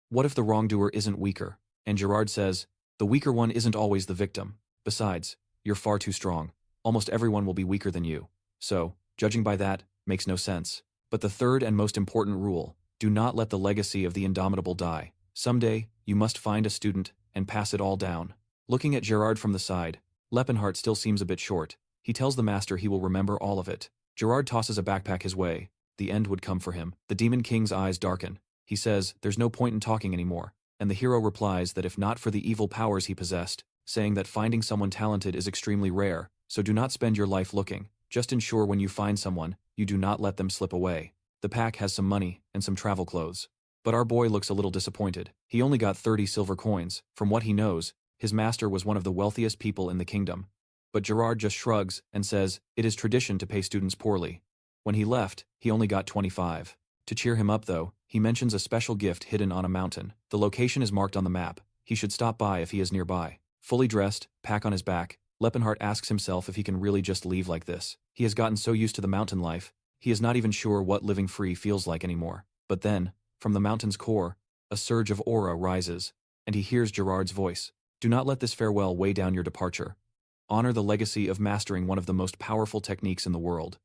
What if the wrongdoer isn't weaker? And Gerard says, the weaker one isn't always the victim. Besides, you're far too strong. Almost everyone will be weaker than you. So, judging by that, makes no sense. But the third and most important rule, do not let the legacy of the indomitable die. Someday, you must find a student and pass it all down. Looking at Gerard from the side, Lepenheart still seems a bit short. He tells the master he will remember all of it. Gerard tosses a backpack his way. The end would come for him. The Demon King's eyes darken. He says, there's no point in talking anymore. And the hero replies that if not for the evil powers he possessed, saying that finding someone talented is extremely rare, so do not spend your life looking. Just ensure when you find someone, you do not let them slip away. The pack has some money and some travel clothes. But our boy looks a little disappointed. He only got 30 silver coins. From what he knows, his master was one of the wealthiest people in the kingdom. But Gerard just shrugs and says, it is tradition to pay students poorly. When he left, he only got 25. To cheer him up though, he mentions a special gift hidden on a mountain. The location is marked on the map. He should stop by if he is nearby. Fully dressed, pack on his back, Lepenheart asks himself if he can really just leave like this. He has gotten so used to the mountain life, he is not even sure what living free feels like anymore. But then, from the mountain's core, a surge of aura rises, and he hears Gerard's voice. Do not let this farewell weigh down your departure. Honor the legacy of mastering one of the most powerful techniques in the world.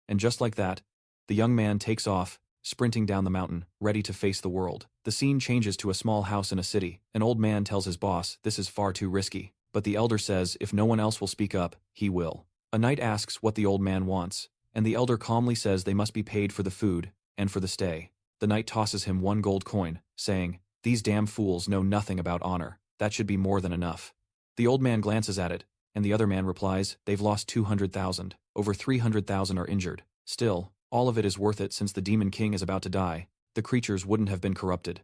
And just like that, the young man takes off, sprinting down the mountain, ready to face the world. The scene changes to a small house in a city. An old man tells his boss this is far too risky, but the elder says if no one else will speak up, he will. A knight asks what the old man wants, and the elder calmly says they must be paid for the food and for the stay. The knight tosses him 1 gold coin, saying, these damn fools know nothing about honor. That should be more than enough. The old man glances at it, and the other man replies, they've lost 200,000. Over 300,000 are injured. Still, all of it is worth it since the Demon King is about to die. the creatures wouldn't have been corrupted.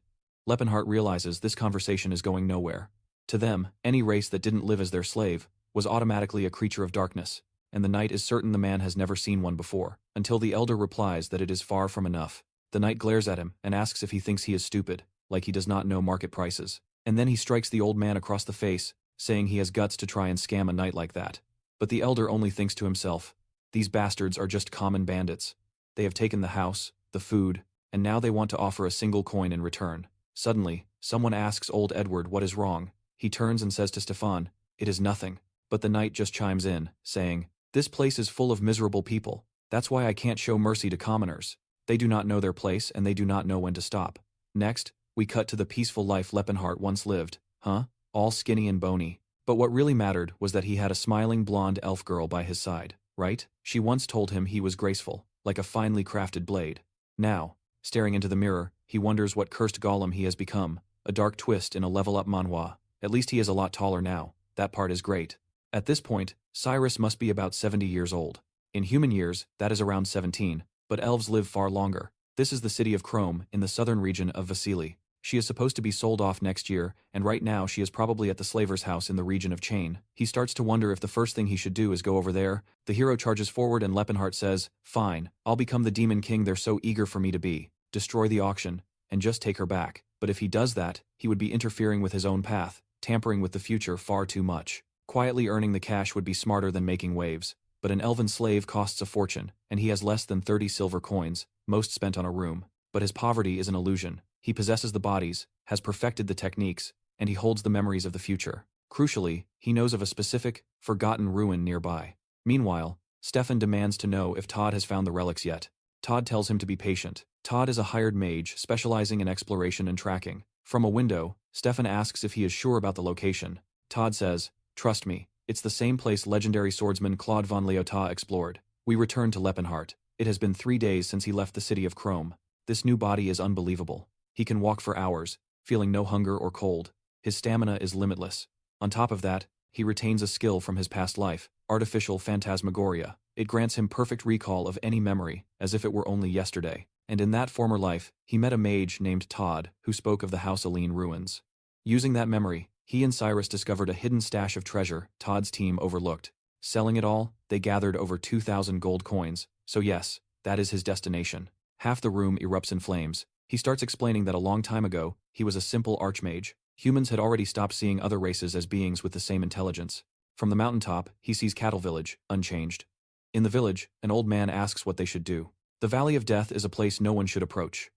Lepenheart realizes this conversation is going nowhere. To them, any race that didn't live as their slave was automatically a creature of darkness, and the knight is certain the man has never seen one before, until the elder replies that it is far from enough. The knight glares at him and asks if he thinks he is stupid, like he does not know market prices. And then he strikes the old man across the face, saying he has guts to try and scam a knight like that. But the elder only thinks to himself, these bastards are just common bandits. They have taken the house, the food, and now they want to offer a single coin in return. Suddenly, someone asks old Edward what is wrong. He turns and says to Stefan, it is nothing. But the knight just chimes in, saying, this place is full of miserable people. That's why I can't show mercy to commoners. They do not know their place and they do not know when to stop. Next, we cut to the peaceful life Lepenheart once lived. All skinny and bony. But what really mattered was that he had a smiling blonde elf girl by his side, right? She once told him he was graceful, like a finely crafted blade. Now, staring into the mirror, he wonders what cursed golem he has become, a dark twist in a level-up manhwa. At least he is a lot taller now. That part is great. At this point, Cyrus must be about 70 years old. In human years, that is around 17, but elves live far longer. This is the city of Chrome, in the southern region of Vasily. She is supposed to be sold off next year, and right now she is probably at the slaver's house in the region of Chain. He starts to wonder if the first thing he should do is go over there. The hero charges forward and Lepenheart says, fine, I'll become the demon king they're so eager for me to be, destroy the auction, and just take her back. But if he does that, he would be interfering with his own path, tampering with the future far too much. Quietly earning the cash would be smarter than making waves, but an elven slave costs a fortune, and he has less than 30 silver coins, most spent on a room. But his poverty is an illusion. He possesses the bodies, has perfected the techniques, and he holds the memories of the future. Crucially, he knows of a specific, forgotten ruin nearby. Meanwhile, Stefan demands to know if Todd has found the relics yet. Todd tells him to be patient. Todd is a hired mage specializing in exploration and tracking. From a window, Stefan asks if he is sure about the location. Todd says, trust me, it's the same place legendary swordsman Claude von Leota explored. We return to Lepenheart. It has been 3 days since he left the city of Chrome. This new body is unbelievable. He can walk for hours, feeling no hunger or cold. His stamina is limitless. On top of that, he retains a skill from his past life, artificial phantasmagoria. It grants him perfect recall of any memory, as if it were only yesterday. And in that former life, he met a mage named Todd, who spoke of the House Aline ruins. Using that memory, he and Cyrus discovered a hidden stash of treasure Todd's team overlooked. Selling it all, they gathered over 2,000 gold coins. So yes, that is his destination. Half the room erupts in flames. He starts explaining that a long time ago, he was a simple archmage. Humans had already stopped seeing other races as beings with the same intelligence. From the mountaintop, he sees Cattle Village, unchanged. In the village, an old man asks what they should do. The Valley of Death is a place no one should approach.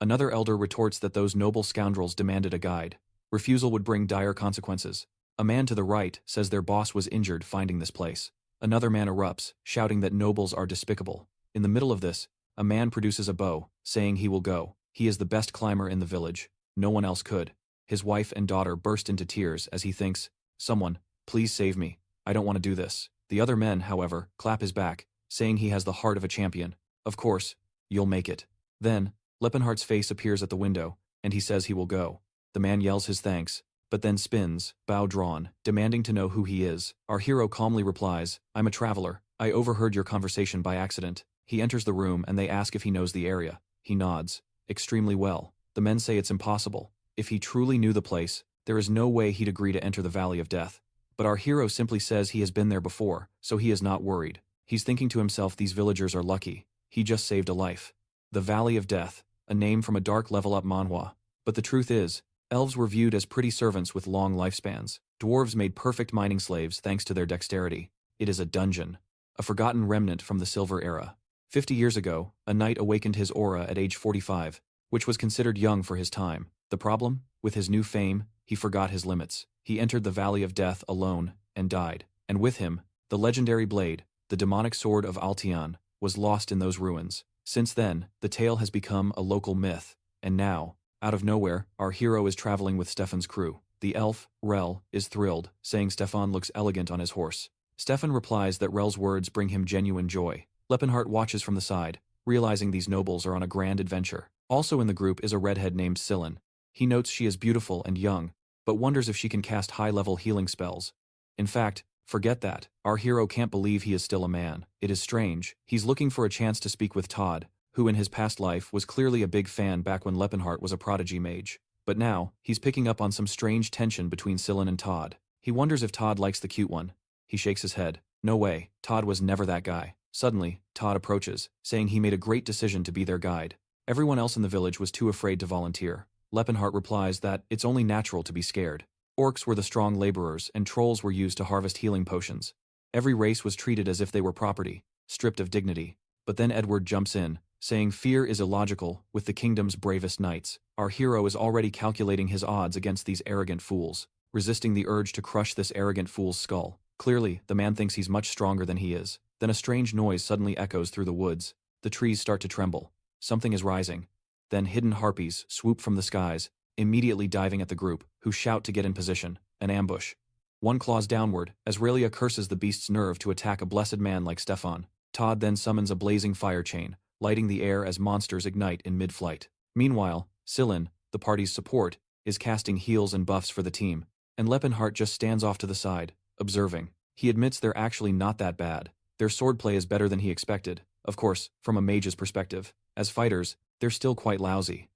Another elder retorts that those noble scoundrels demanded a guide. Refusal would bring dire consequences. A man to the right says their boss was injured finding this place. Another man erupts, shouting that nobles are despicable. In the middle of this, a man produces a bow, saying he will go. He is the best climber in the village. No one else could. His wife and daughter burst into tears as he thinks, someone, please save me. I don't want to do this. The other men, however, clap his back, saying he has the heart of a champion. Of course, you'll make it. Then, Lepenheart's face appears at the window, and he says he will go. The man yells his thanks, but then spins, bow drawn, demanding to know who he is. Our hero calmly replies, I'm a traveler. I overheard your conversation by accident. He enters the room and they ask if he knows the area. He nods. Extremely well. The men say it's impossible. If he truly knew the place, there is no way he'd agree to enter the Valley of Death. But our hero simply says he has been there before, so he is not worried. He's thinking to himself these villagers are lucky. He just saved a life. The Valley of Death, a name from a dark level-up manhwa. But the truth is, elves were viewed as pretty servants with long lifespans. Dwarves made perfect mining slaves thanks to their dexterity. It is a dungeon. A forgotten remnant from the Silver Era. 50 years ago, a knight awakened his aura at age 45, which was considered young for his time. The problem? With his new fame, he forgot his limits. He entered the Valley of Death alone, and died. And with him, the legendary blade, the demonic sword of Altion, was lost in those ruins. Since then, the tale has become a local myth. And now, out of nowhere, our hero is traveling with Stefan's crew. The elf, Rel, is thrilled, saying Stefan looks elegant on his horse. Stefan replies that Rel's words bring him genuine joy. Lepenheart watches from the side, realizing these nobles are on a grand adventure. Also in the group is a redhead named Sillin. He notes she is beautiful and young, but wonders if she can cast high-level healing spells. In fact, forget that. Our hero can't believe he is still a man. It is strange. He's looking for a chance to speak with Todd, who in his past life was clearly a big fan back when Lepenheart was a prodigy mage. But now, he's picking up on some strange tension between Scylla and Todd. He wonders if Todd likes the cute one. He shakes his head. No way, Todd was never that guy. Suddenly, Todd approaches, saying he made a great decision to be their guide. Everyone else in the village was too afraid to volunteer. Lepenheart replies that it's only natural to be scared. Orcs were the strong laborers and trolls were used to harvest healing potions. Every race was treated as if they were property, stripped of dignity. But then Edward jumps in, saying fear is illogical with the kingdom's bravest knights. Our hero is already calculating his odds against these arrogant fools, resisting the urge to crush this arrogant fool's skull. Clearly, the man thinks he's much stronger than he is. Then a strange noise suddenly echoes through the woods. The trees start to tremble. Something is rising. Then hidden harpies swoop from the skies, immediately diving at the group, who shout to get in position. An ambush. One claws downward, as Relia curses the beast's nerve to attack a blessed man like Stefan. Todd then summons a blazing fire chain, lighting the air as monsters ignite in mid-flight. Meanwhile, Scylla, the party's support, is casting heals and buffs for the team, and Lepenheart just stands off to the side, observing. He admits they're actually not that bad. Their swordplay is better than he expected, of course, from a mage's perspective. As fighters, they're still quite lousy.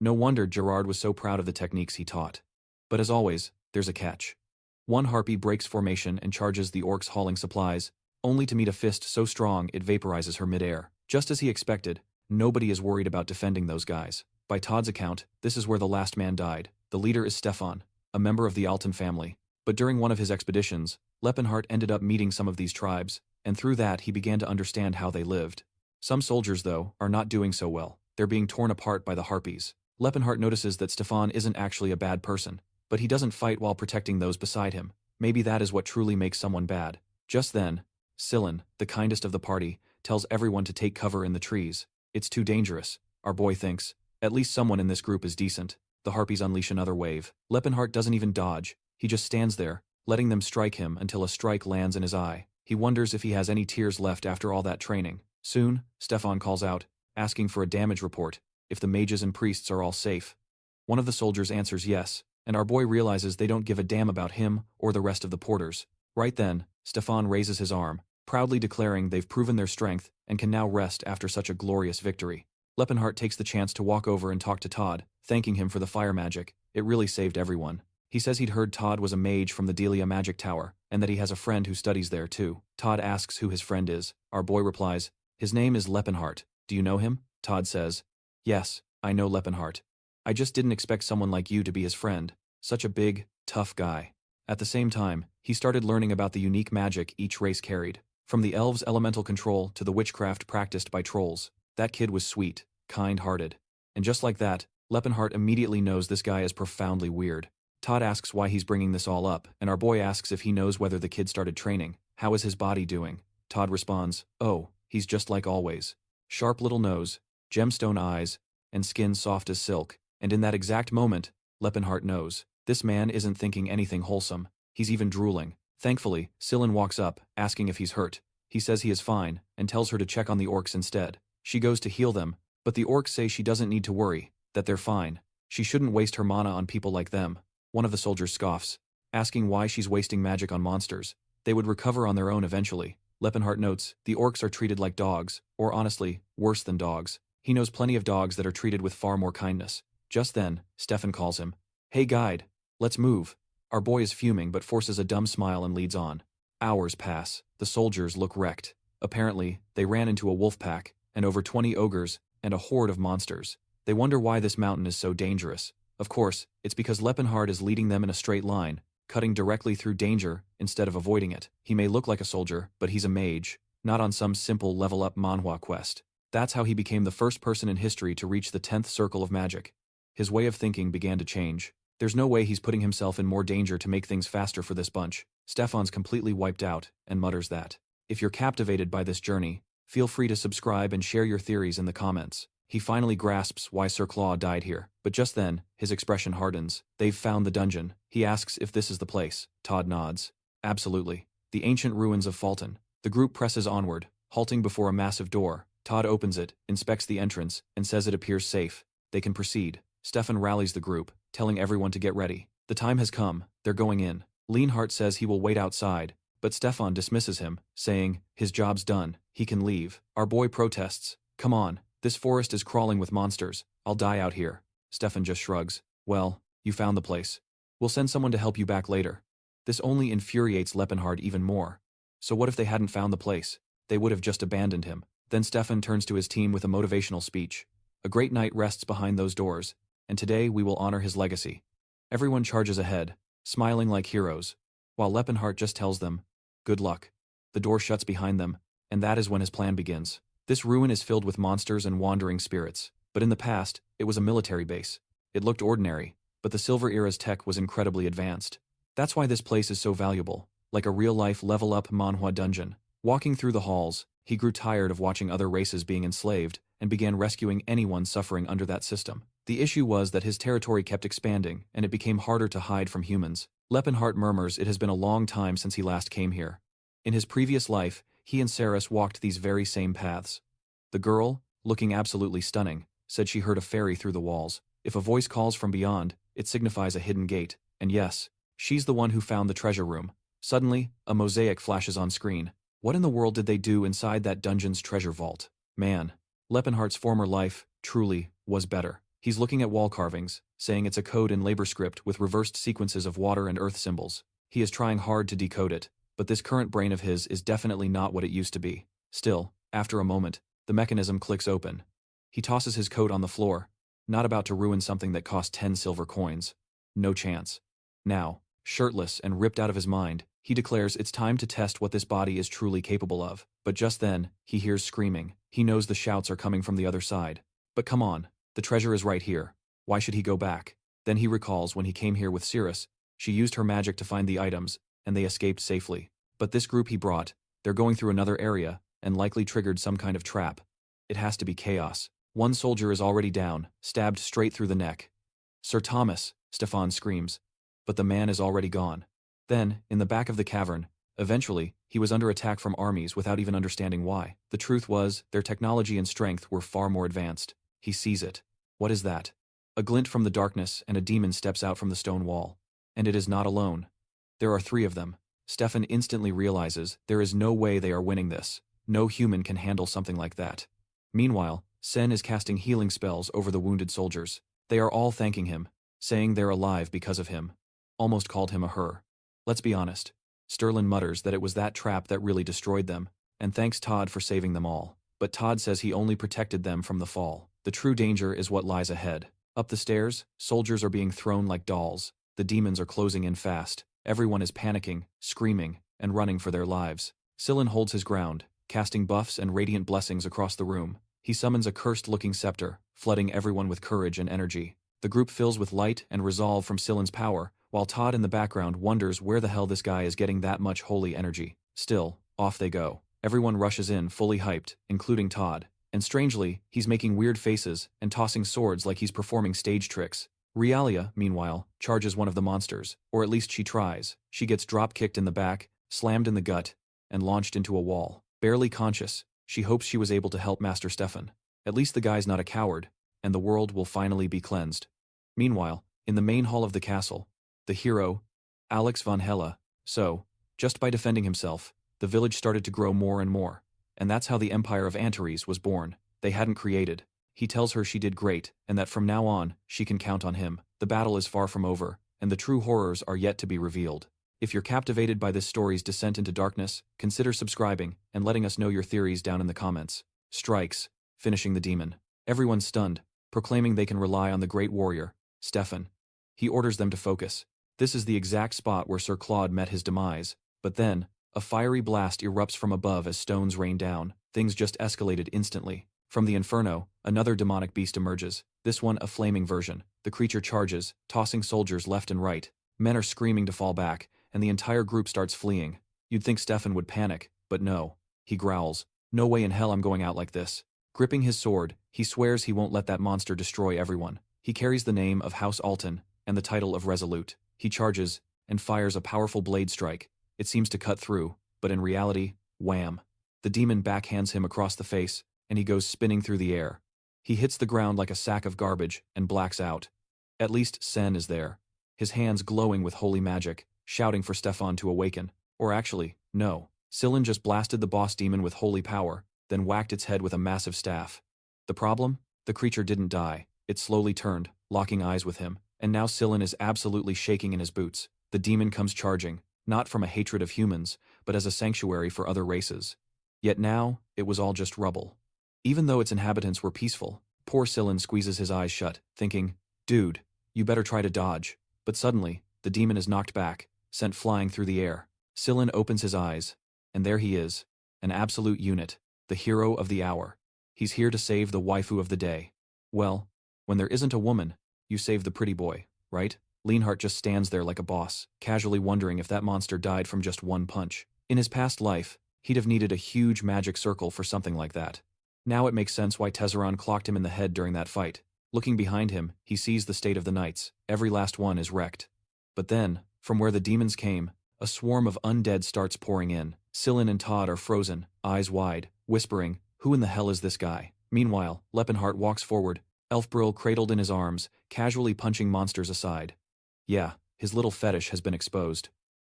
No wonder Gerard was so proud of the techniques he taught. But as always, there's a catch. One harpy breaks formation and charges the orcs hauling supplies, only to meet a fist so strong it vaporizes her midair. Just as he expected, nobody is worried about defending those guys. By Todd's account, this is where the last man died. The leader is Stefan, a member of the Alton family. But during one of his expeditions, Lepenheart ended up meeting some of these tribes, and through that he began to understand how they lived. Some soldiers, though, are not doing so well. They're being torn apart by the harpies. Lepenheart notices that Stefan isn't actually a bad person, but he doesn't fight while protecting those beside him. Maybe that is what truly makes someone bad. Just then, Scylla, the kindest of the party, tells everyone to take cover in the trees. It's too dangerous, our boy thinks. At least someone in this group is decent. The harpies unleash another wave. Lepenheart doesn't even dodge. He just stands there, letting them strike him until a strike lands in his eye. He wonders if he has any tears left after all that training. Soon, Stefan calls out, asking for a damage report, if the mages and priests are all safe. One of the soldiers answers yes, and our boy realizes they don't give a damn about him or the rest of the porters. Right then, Stefan raises his arm, proudly declaring they've proven their strength and can now rest after such a glorious victory. Lepenheart takes the chance to walk over and talk to Todd, thanking him for the fire magic. It really saved everyone. He says he'd heard Todd was a mage from the Delia Magic Tower, and that he has a friend who studies there too. Todd asks who his friend is. Our boy replies, his name is Lepenheart. Do you know him? Todd says, yes, I know Lepenheart. I just didn't expect someone like you to be his friend. Such a big, tough guy. At the same time, he started learning about the unique magic each race carried. From the elves' elemental control to the witchcraft practiced by trolls. That kid was sweet, kind-hearted. And just like that, Lepenheart immediately knows this guy is profoundly weird. Todd asks why he's bringing this all up, and our boy asks if he knows whether the kid started training. How is his body doing? Todd responds, oh, he's just like always. Sharp little nose, gemstone eyes, and skin soft as silk. And in that exact moment, Lepenheart knows. This man isn't thinking anything wholesome. He's even drooling. Thankfully, Scylla walks up, asking if he's hurt. He says he is fine, and tells her to check on the orcs instead. She goes to heal them, but the orcs say she doesn't need to worry, that they're fine. She shouldn't waste her mana on people like them. One of the soldiers scoffs, asking why she's wasting magic on monsters. They would recover on their own eventually. Lepenheart notes, the orcs are treated like dogs, or honestly, worse than dogs. He knows plenty of dogs that are treated with far more kindness. Just then, Stefan calls him. Hey guide, let's move. Our boy is fuming but forces a dumb smile and leads on. Hours pass. The soldiers look wrecked. Apparently, they ran into a wolf pack, and over 20 ogres, and a horde of monsters. They wonder why this mountain is so dangerous. Of course, it's because Lepenheart is leading them in a straight line, cutting directly through danger instead of avoiding it. He may look like a soldier, but he's a mage, not on some simple level-up Manhwa quest. That's how he became the first person in history to reach the 10th circle of magic. His way of thinking began to change. There's no way he's putting himself in more danger to make things faster for this bunch. Stefan's completely wiped out, and mutters that. If you're captivated by this journey, feel free to subscribe and share your theories in the comments. He finally grasps why Sir Claw died here, but just then, his expression hardens. They've found the dungeon. He asks if this is the place. Todd nods. Absolutely. The ancient ruins of Fulton. The group presses onward, halting before a massive door. Todd opens it, inspects the entrance, and says it appears safe. They can proceed. Stefan rallies the group, telling everyone to get ready. The time has come. They're going in. Lepenheart says he will wait outside, but Stefan dismisses him, saying, his job's done. He can leave. Our boy protests. Come on. This forest is crawling with monsters. I'll die out here. Stefan just shrugs. Well, you found the place. We'll send someone to help you back later. This only infuriates Lepenheart even more. So what if they hadn't found the place? They would have just abandoned him. Then Stefan turns to his team with a motivational speech. A great knight rests behind those doors, and today we will honor his legacy. Everyone charges ahead, smiling like heroes, while Lepenheart just tells them, good luck. The door shuts behind them, and that is when his plan begins. This ruin is filled with monsters and wandering spirits, but in the past, it was a military base. It looked ordinary, but the Silver Era's tech was incredibly advanced. That's why this place is so valuable, like a real-life level-up Manhwa dungeon. Walking through the halls, he grew tired of watching other races being enslaved, and began rescuing anyone suffering under that system. The issue was that his territory kept expanding, and it became harder to hide from humans. Lepenheart murmurs it has been a long time since he last came here. In his previous life, he and Saris walked these very same paths. The girl, looking absolutely stunning, said she heard a fairy through the walls. If a voice calls from beyond, it signifies a hidden gate, and yes, she's the one who found the treasure room. Suddenly, a mosaic flashes on screen. What in the world did they do inside that dungeon's treasure vault? Man, Lepenheart's former life, truly, was better. He's looking at wall carvings, saying it's a code in labor script with reversed sequences of water and earth symbols. He is trying hard to decode it, but this current brain of his is definitely not what it used to be. Still, after a moment, the mechanism clicks open. He tosses his coat on the floor, not about to ruin something that cost 10 silver coins. No chance. Now, shirtless and ripped out of his mind, he declares it's time to test what this body is truly capable of. But just then, he hears screaming. He knows the shouts are coming from the other side. But come on, the treasure is right here. Why should he go back? Then he recalls when he came here with Cirrus, she used her magic to find the items, and they escaped safely. But this group he brought, they're going through another area, and likely triggered some kind of trap. It has to be chaos. One soldier is already down, stabbed straight through the neck. Sir Thomas, Stefan screams. But the man is already gone. Then, in the back of the cavern, eventually, he was under attack from armies without even understanding why. The truth was, their technology and strength were far more advanced. He sees it. What is that? A glint from the darkness and a demon steps out from the stone wall. And it is not alone. There are 3 of them. Stefan instantly realizes there is no way they are winning this. No human can handle something like that. Meanwhile, Sen is casting healing spells over the wounded soldiers. They are all thanking him, saying they're alive because of him. Almost called him a her. Let's be honest. Sterlin mutters that it was that trap that really destroyed them, and thanks Todd for saving them all. But Todd says he only protected them from the fall. The true danger is what lies ahead. Up the stairs, soldiers are being thrown like dolls. The demons are closing in fast. Everyone is panicking, screaming, and running for their lives. Sillin holds his ground, casting buffs and radiant blessings across the room. He summons a cursed-looking scepter, flooding everyone with courage and energy. The group fills with light and resolve from Sillin's power, while Todd in the background wonders where the hell this guy is getting that much holy energy. Still, off they go. Everyone rushes in fully hyped, including Todd. And strangely, he's making weird faces and tossing swords like he's performing stage tricks. Realia, meanwhile, charges one of the monsters, or at least she tries. She gets drop-kicked in the back, slammed in the gut, and launched into a wall. Barely conscious, she hopes she was able to help Master Stefan. At least the guy's not a coward, and the world will finally be cleansed. Meanwhile, in the main hall of the castle, the hero, Alex von Hela, just by defending himself, the village started to grow more and more. And that's how the Empire of Antaries was born. They hadn't created. He tells her she did great, and that from now on, she can count on him. The battle is far from over, and the true horrors are yet to be revealed. If you're captivated by this story's descent into darkness, consider subscribing and letting us know your theories down in the comments. Strikes, finishing the demon. Everyone's stunned, proclaiming they can rely on the great warrior, Stefan. He orders them to focus. This is the exact spot where Sir Claude met his demise, but then, a fiery blast erupts from above as stones rain down. Things just escalated instantly. From the inferno, another demonic beast emerges, this one a flaming version. The creature charges, tossing soldiers left and right. Men are screaming to fall back, and the entire group starts fleeing. You'd think Stefan would panic, but no. He growls, "No way in hell I'm going out like this." Gripping his sword, he swears he won't let that monster destroy everyone. He carries the name of House Alton, and the title of Resolute. He charges, and fires a powerful blade strike. It seems to cut through, but in reality, wham. The demon backhands him across the face, and he goes spinning through the air. He hits the ground like a sack of garbage, and blacks out. At least Sen is there, his hands glowing with holy magic, shouting for Stefan to awaken. Or actually, no. Sillin just blasted the boss demon with holy power, then whacked its head with a massive staff. The problem? The creature didn't die. It slowly turned, locking eyes with him, and now Sillin is absolutely shaking in his boots. The demon comes charging, not from a hatred of humans, but as a sanctuary for other races. Yet now, it was all just rubble. Even though its inhabitants were peaceful, poor Sillin squeezes his eyes shut, thinking, dude, you better try to dodge. But suddenly, the demon is knocked back, sent flying through the air. Sillin opens his eyes, and there he is, an absolute unit, the hero of the hour. He's here to save the waifu of the day. Well, when there isn't a woman, you save the pretty boy, right? Lepenheart just stands there like a boss, casually wondering if that monster died from just one punch. In his past life, he'd have needed a huge magic circle for something like that. Now it makes sense why Tessin clocked him in the head during that fight. Looking behind him, he sees the state of the knights. Every last one is wrecked. But then, from where the demons came, a swarm of undead starts pouring in. Sillin and Todd are frozen, eyes wide, whispering, who in the hell is this guy? Meanwhile, Lepenheart walks forward, Elfbrill cradled in his arms, casually punching monsters aside. Yeah, his little fetish has been exposed.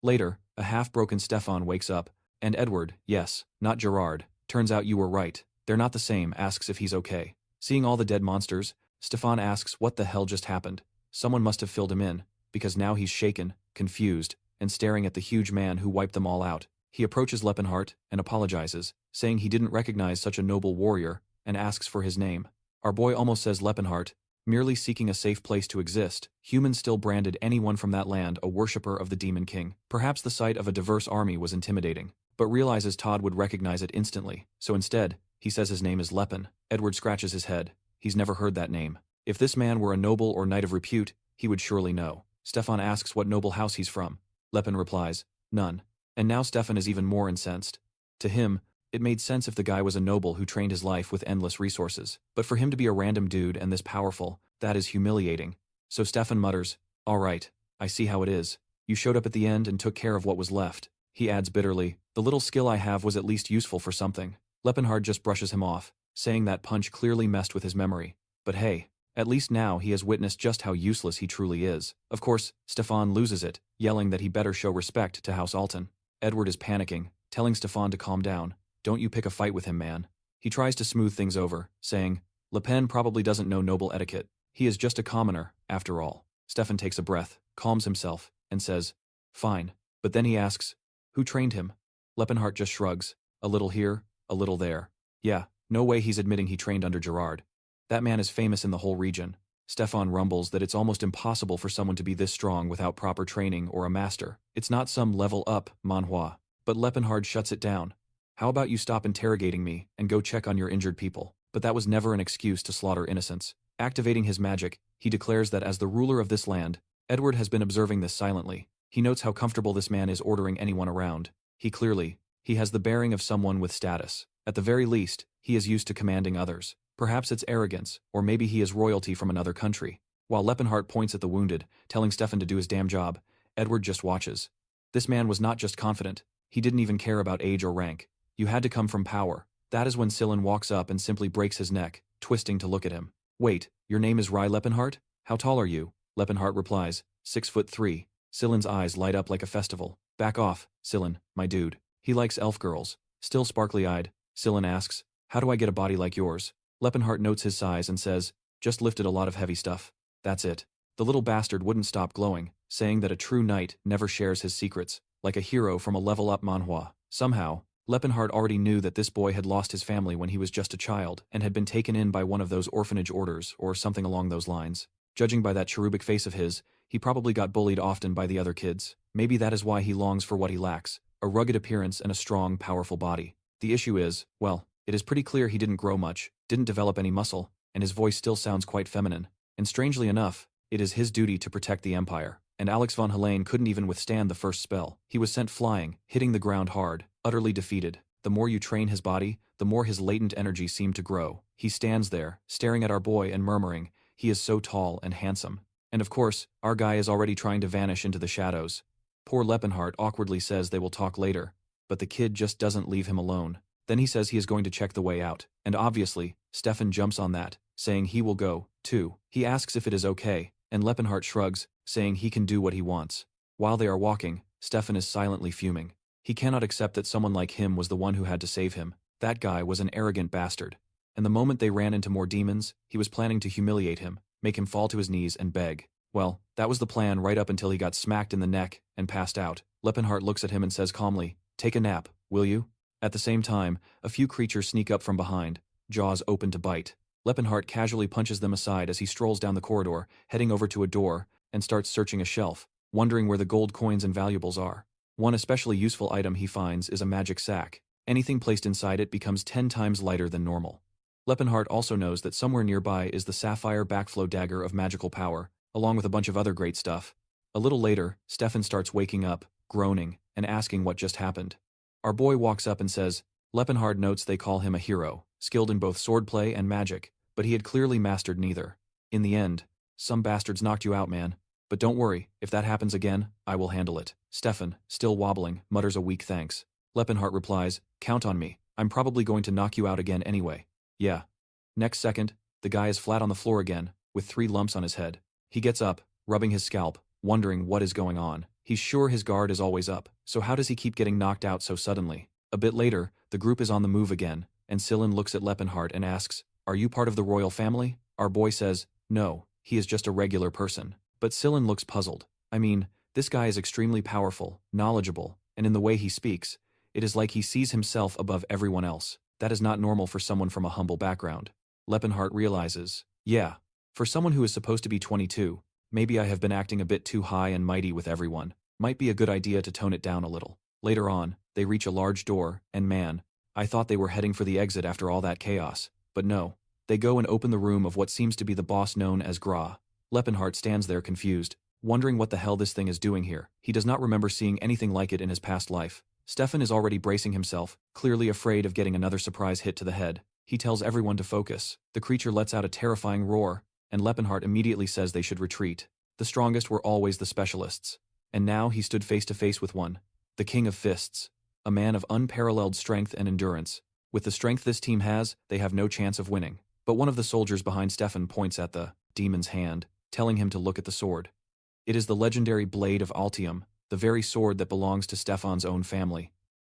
Later, a half-broken Stefan wakes up, and Edward, yes, not Gerard, turns out you were right, they're not the same, asks if he's okay. Seeing all the dead monsters, Stefan asks what the hell just happened. Someone must have filled him in, because now he's shaken, confused, and staring at the huge man who wiped them all out. He approaches Lepenheart and apologizes, saying he didn't recognize such a noble warrior, and asks for his name. Our boy almost says Lepenheart, merely seeking a safe place to exist. Humans still branded anyone from that land a worshipper of the Demon King. Perhaps the sight of a diverse army was intimidating, but realizes Todd would recognize it instantly, so instead, he says his name is Lepin. Edward scratches his head. He's never heard that name. If this man were a noble or knight of repute, he would surely know. Stefan asks what noble house he's from. Lepin replies, none. And now Stefan is even more incensed. To him, it made sense if the guy was a noble who trained his life with endless resources. But for him to be a random dude and this powerful, that is humiliating. So Stefan mutters, all right, I see how it is. You showed up at the end and took care of what was left. He adds bitterly, the little skill I have was at least useful for something. Lepenheart just brushes him off, saying that punch clearly messed with his memory. But hey, at least now he has witnessed just how useless he truly is. Of course, Stefan loses it, yelling that he better show respect to House Alton. Edward is panicking, telling Stefan to calm down. Don't you pick a fight with him, man. He tries to smooth things over, saying, Lepin probably doesn't know noble etiquette. He is just a commoner, after all. Stefan takes a breath, calms himself, and says, fine. But then he asks, who trained him? Lepenheart just shrugs, a little here, a little there. Yeah, no way he's admitting he trained under Gerard. That man is famous in the whole region. Stefan rumbles that it's almost impossible for someone to be this strong without proper training or a master. It's not some level up, Manhwa. But Lepenheart shuts it down. How about you stop interrogating me and go check on your injured people? But that was never an excuse to slaughter innocents. Activating his magic, he declares that as the ruler of this land, Edward has been observing this silently. He notes how comfortable this man is ordering anyone around. He has the bearing of someone with status. At the very least, he is used to commanding others. Perhaps it's arrogance, or maybe he is royalty from another country. While Lepenheart points at the wounded, telling Stefan to do his damn job, Edward just watches. This man was not just confident, he didn't even care about age or rank. You had to come from power. That is when Sillin walks up and simply breaks his neck, twisting to look at him. Wait, your name is Lepenheart? How tall are you? Lepenheart replies, 6'3". Sillin's eyes light up like a festival. Back off, Sillin, my dude. He likes elf girls. Still sparkly-eyed, Sillin asks, how do I get a body like yours? Lepenheart notes his size and says, just lifted a lot of heavy stuff. That's it. The little bastard wouldn't stop glowing, saying that a true knight never shares his secrets, like a hero from a level-up manhwa. Somehow, Lepenheart already knew that this boy had lost his family when he was just a child and had been taken in by one of those orphanage orders or something along those lines. Judging by that cherubic face of his, he probably got bullied often by the other kids. Maybe that is why he longs for what he lacks, a rugged appearance and a strong, powerful body. The issue is, well, it is pretty clear he didn't grow much, didn't develop any muscle, and his voice still sounds quite feminine. And strangely enough, it is his duty to protect the Empire. And Alex von Hela couldn't even withstand the first spell. He was sent flying, hitting the ground hard, utterly defeated. The more you train his body, the more his latent energy seemed to grow. He stands there, staring at our boy and murmuring, he is so tall and handsome. And of course, our guy is already trying to vanish into the shadows. Poor Lepenheart awkwardly says they will talk later, but the kid just doesn't leave him alone. Then he says he is going to check the way out, and obviously, Stefan jumps on that, saying he will go, too. He asks if it is okay, and Lepenheart shrugs, saying he can do what he wants. While they are walking, Stefan is silently fuming. He cannot accept that someone like him was the one who had to save him. That guy was an arrogant bastard. and the moment they ran into more demons, he was planning to humiliate him, make him fall to his knees and beg. Well, that was the plan right up until he got smacked in the neck and passed out. Lepenheart looks at him and says calmly, "Take a nap, will you?" At the same time, a few creatures sneak up from behind, jaws open to bite. Lepenheart casually punches them aside as he strolls down the corridor, heading over to a door, and starts searching a shelf, wondering where the gold coins and valuables are. One especially useful item he finds is a magic sack. Anything placed inside it becomes 10 times lighter than normal. Lepenheart also knows that somewhere nearby is the sapphire backflow dagger of magical power, along with a bunch of other great stuff. A little later, Stefan starts waking up, groaning, and asking what just happened. Our boy walks up and says, Lepenheart notes they call him a hero, skilled in both swordplay and magic, but he had clearly mastered neither. In the end, some bastards knocked you out, man. But don't worry, if that happens again, I will handle it. Stefan, still wobbling, mutters a weak thanks. Lepenheart replies, count on me, I'm probably going to knock you out again anyway. Yeah. Next second, the guy is flat on the floor again, with 3 lumps on his head. He gets up, rubbing his scalp, wondering what is going on. He's sure his guard is always up, so how does he keep getting knocked out so suddenly? A bit later, the group is on the move again, and Sillin looks at Lepenheart and asks, are you part of the royal family? Our boy says, no, he is just a regular person. But Sillin looks puzzled. I mean, this guy is extremely powerful, knowledgeable, and in the way he speaks, it is like he sees himself above everyone else. That is not normal for someone from a humble background. Lepenheart realizes, yeah, for someone who is supposed to be 22, maybe I have been acting a bit too high and mighty with everyone. Might be a good idea to tone it down a little. Later on, they reach a large door, and man, I thought they were heading for the exit after all that chaos. But no, they go and open the room of what seems to be the boss known as Gra. Lepenheart stands there confused, wondering what the hell this thing is doing here. He does not remember seeing anything like it in his past life. Stefan is already bracing himself, clearly afraid of getting another surprise hit to the head. He tells everyone to focus. The creature lets out a terrifying roar, and Lepenheart immediately says they should retreat. The strongest were always the specialists. And now he stood face to face with one, the King of Fists, a man of unparalleled strength and endurance. With the strength this team has, they have no chance of winning. But one of the soldiers behind Stefan points at the demon's hand, telling him to look at the sword. It is the legendary Blade of Altium, the very sword that belongs to Stefan's own family.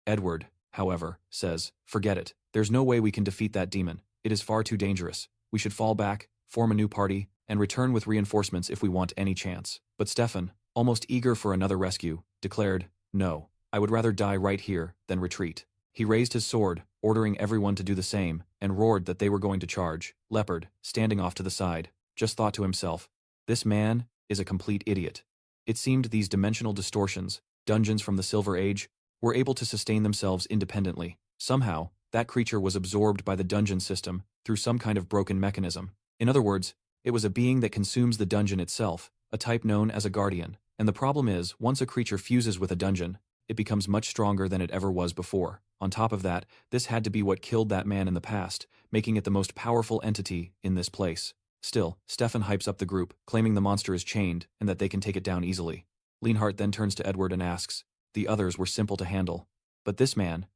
Edward, however, says, forget it. There's no way we can defeat that demon. It is far too dangerous. We should fall back, form a new party, and return with reinforcements if we want any chance. But Stefan, almost eager for another rescue, declared, no, I would rather die right here than retreat. He raised his sword, ordering everyone to do the same, and roared that they were going to charge. Leopard, standing off to the side, just thought to himself, this man is a complete idiot. It seemed these dimensional distortions, dungeons from the Silver Age, were able to sustain themselves independently. Somehow, that creature was absorbed by the dungeon system through some kind of broken mechanism. In other words, it was a being that consumes the dungeon itself, a type known as a guardian. And the problem is, once a creature fuses with a dungeon, it becomes much stronger than it ever was before. On top of that, this had to be what killed that man in the past, making it the most powerful entity in this place. Still, Stefan hypes up the group, claiming the monster is chained and that they can take it down easily. Lepenheart then turns to Edward and asks, the others were simple to handle. But this man,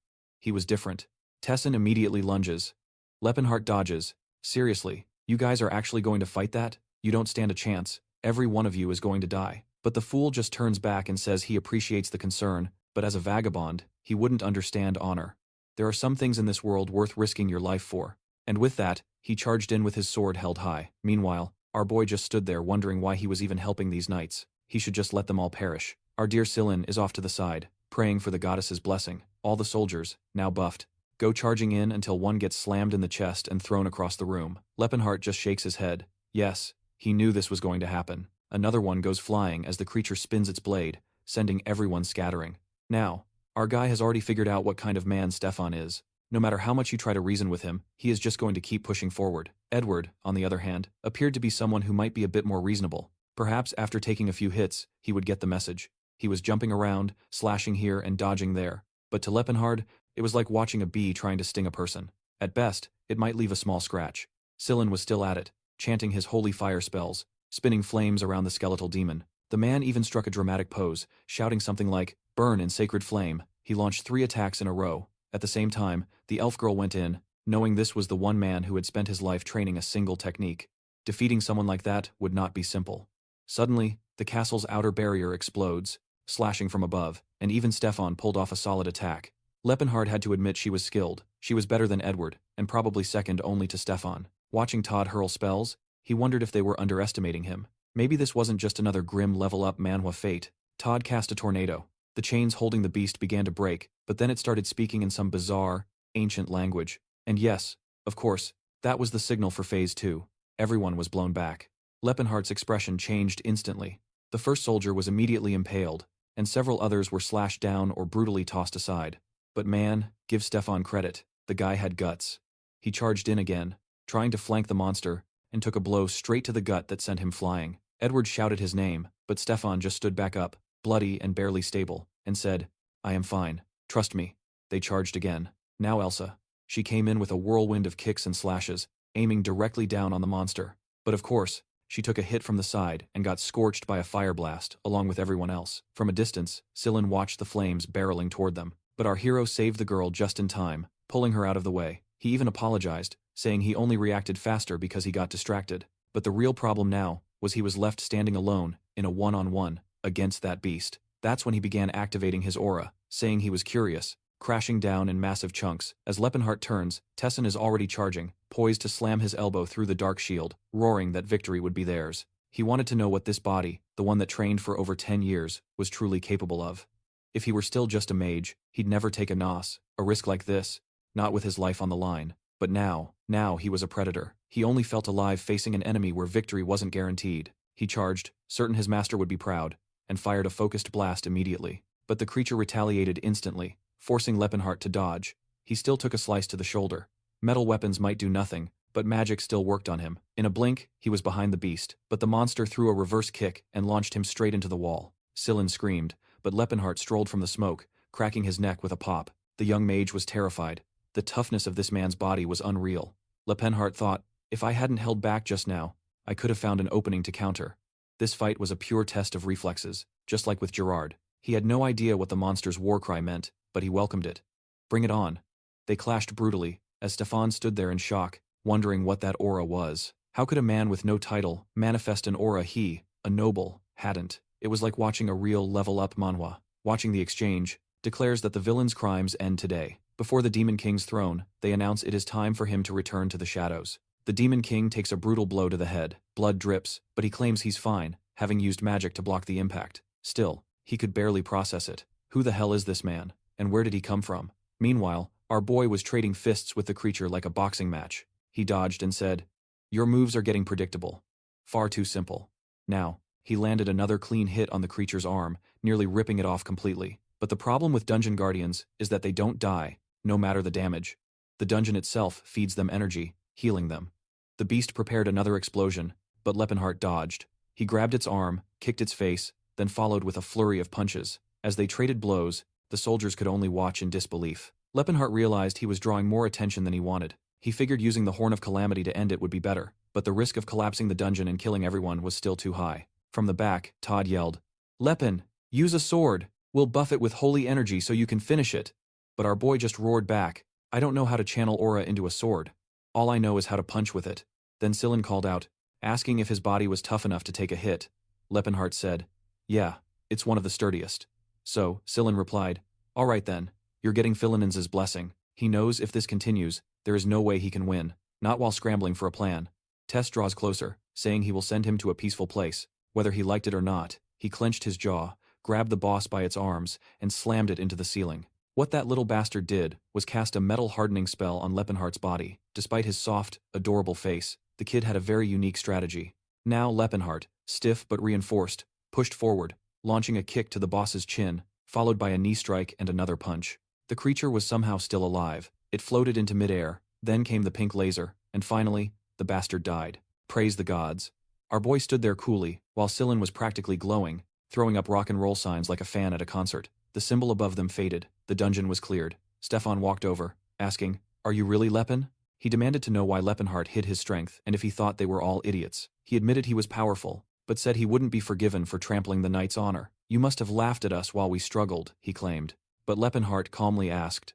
he was different. Tessin immediately lunges. Lepenheart dodges. Seriously, you guys are actually going to fight that? You don't stand a chance. Every one of you is going to die. But the fool just turns back and says he appreciates the concern, but as a vagabond, he wouldn't understand honor. There are some things in this world worth risking your life for. And with that, he charged in with his sword held high. Meanwhile, our boy just stood there wondering why he was even helping these knights. He should just let them all perish. Our dear Sillin is off to the side, praying for the goddess's blessing. All the soldiers, now buffed, go charging in until one gets slammed in the chest and thrown across the room. Lepenheart just shakes his head. Yes, he knew this was going to happen. Another one goes flying as the creature spins its blade, sending everyone scattering. Now, our guy has already figured out what kind of man Stefan is. No matter how much you try to reason with him, he is just going to keep pushing forward. Edward, on the other hand, appeared to be someone who might be a bit more reasonable. Perhaps after taking a few hits, he would get the message. He was jumping around, slashing here and dodging there. But to Lepenheart, it was like watching a bee trying to sting a person. At best, it might leave a small scratch. Sillin was still at it, chanting his holy fire spells, spinning flames around the skeletal demon. The man even struck a dramatic pose, shouting something like, burn in sacred flame. He launched 3 attacks in a row. At the same time, the elf girl went in, knowing this was the one man who had spent his life training a single technique. Defeating someone like that would not be simple. Suddenly, the castle's outer barrier explodes, slashing from above, and even Stefan pulled off a solid attack. Lepenheart had to admit she was skilled. She was better than Edward, and probably second only to Stefan. Watching Todd hurl spells, he wondered if they were underestimating him. Maybe this wasn't just another grim level-up Manhwa fate. Todd cast a tornado. The chains holding the beast began to break, but then it started speaking in some bizarre, ancient language. And yes, of course, that was the signal for Phase 2. Everyone was blown back. Lepenheart's expression changed instantly. The first soldier was immediately impaled, and several others were slashed down or brutally tossed aside. But man, give Stefan credit, the guy had guts. He charged in again, trying to flank the monster, and took a blow straight to the gut that sent him flying. Edward shouted his name, but Stefan just stood back up, bloody and barely stable, and said, "I am fine. Trust me." They charged again. Now Elsa. She came in with a whirlwind of kicks and slashes, aiming directly down on the monster. But of course, she took a hit from the side and got scorched by a fire blast, along with everyone else. From a distance, Scylla watched the flames barreling toward them. But our hero saved the girl just in time, pulling her out of the way. He even apologized, saying he only reacted faster because he got distracted. But the real problem now was he was left standing alone, in a one-on-one, against that beast. That's when he began activating his aura, saying he was curious, crashing down in massive chunks. As Lepenheart turns, Tessin is already charging, poised to slam his elbow through the dark shield, roaring that victory would be theirs. He wanted to know what this body, the one that trained for over 10 years, was truly capable of. If he were still just a mage, he'd never take a risk like this, not with his life on the line. But now he was a predator. He only felt alive facing an enemy where victory wasn't guaranteed. He charged, certain his master would be proud, and fired a focused blast immediately. But the creature retaliated instantly, forcing Lepenheart to dodge. He still took a slice to the shoulder. Metal weapons might do nothing, but magic still worked on him. In a blink, he was behind the beast, but the monster threw a reverse kick and launched him straight into the wall. Scylla screamed, but Lepenheart strolled from the smoke, cracking his neck with a pop. The young mage was terrified. The toughness of this man's body was unreal. Lepenheart thought, if I hadn't held back just now, I could have found an opening to counter. This fight was a pure test of reflexes, just like with Gerard. He had no idea what the monster's war cry meant, but he welcomed it. Bring it on. They clashed brutally, as Stefan stood there in shock, wondering what that aura was. How could a man with no title manifest an aura he, a noble, hadn't? It was like watching a real level-up manhwa. Watching the exchange, declares that the villain's crimes end today. Before the Demon King's throne, they announce it is time for him to return to the shadows. The Demon King takes a brutal blow to the head. Blood drips, but he claims he's fine, having used magic to block the impact. Still, he could barely process it. Who the hell is this man, and where did he come from? Meanwhile, our boy was trading fists with the creature like a boxing match. He dodged and said, "Your moves are getting predictable. Far too simple." Now, he landed another clean hit on the creature's arm, nearly ripping it off completely. But the problem with dungeon guardians is that they don't die, no matter the damage. The dungeon itself feeds them energy, healing them. The beast prepared another explosion, but Lepenheart dodged. He grabbed its arm, kicked its face, then followed with a flurry of punches. As they traded blows, the soldiers could only watch in disbelief. Lepenheart realized he was drawing more attention than he wanted. He figured using the Horn of Calamity to end it would be better, but the risk of collapsing the dungeon and killing everyone was still too high. From the back, Todd yelled, "Lepin, use a sword! We'll buff it with holy energy so you can finish it." But our boy just roared back, "I don't know how to channel aura into a sword. All I know is how to punch with it." Then Scylla called out, asking if his body was tough enough to take a hit. Lepenheart said, "Yeah, it's one of the sturdiest." So, Scylla replied, "All right then, you're getting Philinen's blessing. He knows if this continues, there is no way he can win, not while scrambling for a plan." Tess draws closer, saying he will send him to a peaceful place. Whether he liked it or not, he clenched his jaw, grabbed the boss by its arms, and slammed it into the ceiling. What that little bastard did was cast a metal-hardening spell on Lepenheart's body. Despite his soft, adorable face, the kid had a very unique strategy. Now Lepenheart, stiff but reinforced, pushed forward, launching a kick to the boss's chin, followed by a knee strike and another punch. The creature was somehow still alive. It floated into midair, then came the pink laser, and finally, the bastard died. Praise the gods. Our boy stood there coolly, while Scylla was practically glowing, throwing up rock and roll signs like a fan at a concert. The symbol above them faded. The dungeon was cleared. Stefan walked over, asking, "Are you really Lepin?" He demanded to know why Lepenheart hid his strength and if he thought they were all idiots. He admitted he was powerful, but said he wouldn't be forgiven for trampling the knight's honor. "You must have laughed at us while we struggled," he claimed. But Lepenheart calmly asked,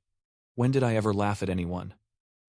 "When did I ever laugh at anyone?"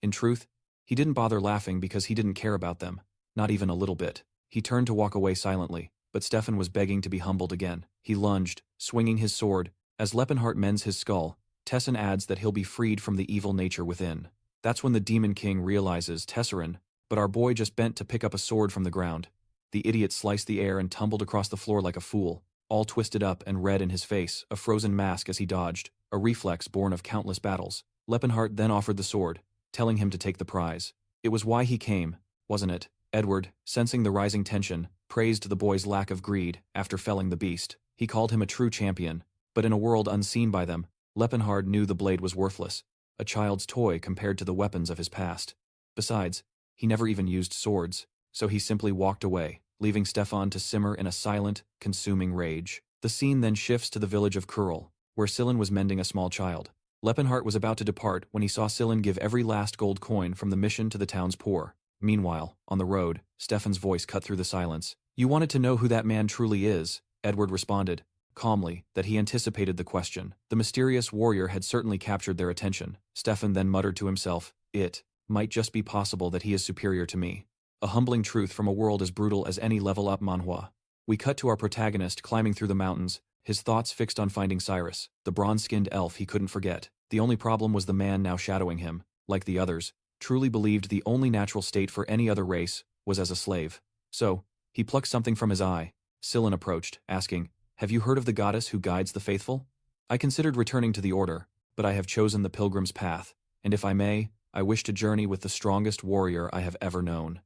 In truth, he didn't bother laughing because he didn't care about them, not even a little bit. He turned to walk away silently, but Stefan was begging to be humbled again. He lunged, swinging his sword. As Lepenheart mends his skull, Tessin adds that he'll be freed from the evil nature within. That's when the Demon King realizes Tessin, but our boy just bent to pick up a sword from the ground. The idiot sliced the air and tumbled across the floor like a fool, all twisted up and red in his face, a frozen mask as he dodged, a reflex born of countless battles. Lepenheart then offered the sword, telling him to take the prize. It was why he came, wasn't it? Edward, sensing the rising tension, praised the boy's lack of greed after felling the beast. He called him a true champion, but in a world unseen by them, Lepenheart knew the blade was worthless, a child's toy compared to the weapons of his past. Besides, he never even used swords, so he simply walked away, leaving Stefan to simmer in a silent, consuming rage. The scene then shifts to the village of Kurl, where Silin was mending a small child. Lepenheart was about to depart when he saw Silin give every last gold coin from the mission to the town's poor. Meanwhile, on the road, Stefan's voice cut through the silence. "You wanted to know who that man truly is," Edward responded, calmly, that he anticipated the question. The mysterious warrior had certainly captured their attention. Stefan then muttered to himself, "It might just be possible that he is superior to me." A humbling truth from a world as brutal as any level-up manhwa. We cut to our protagonist climbing through the mountains, his thoughts fixed on finding Cyrus, the bronze-skinned elf he couldn't forget. The only problem was the man now shadowing him, like the others, truly believed the only natural state for any other race was as a slave. So, he plucked something from his eye. Silin approached, asking, "Have you heard of the goddess who guides the faithful?" "I considered returning to the order, but I have chosen the pilgrim's path, and if I may, I wish to journey with the strongest warrior I have ever known."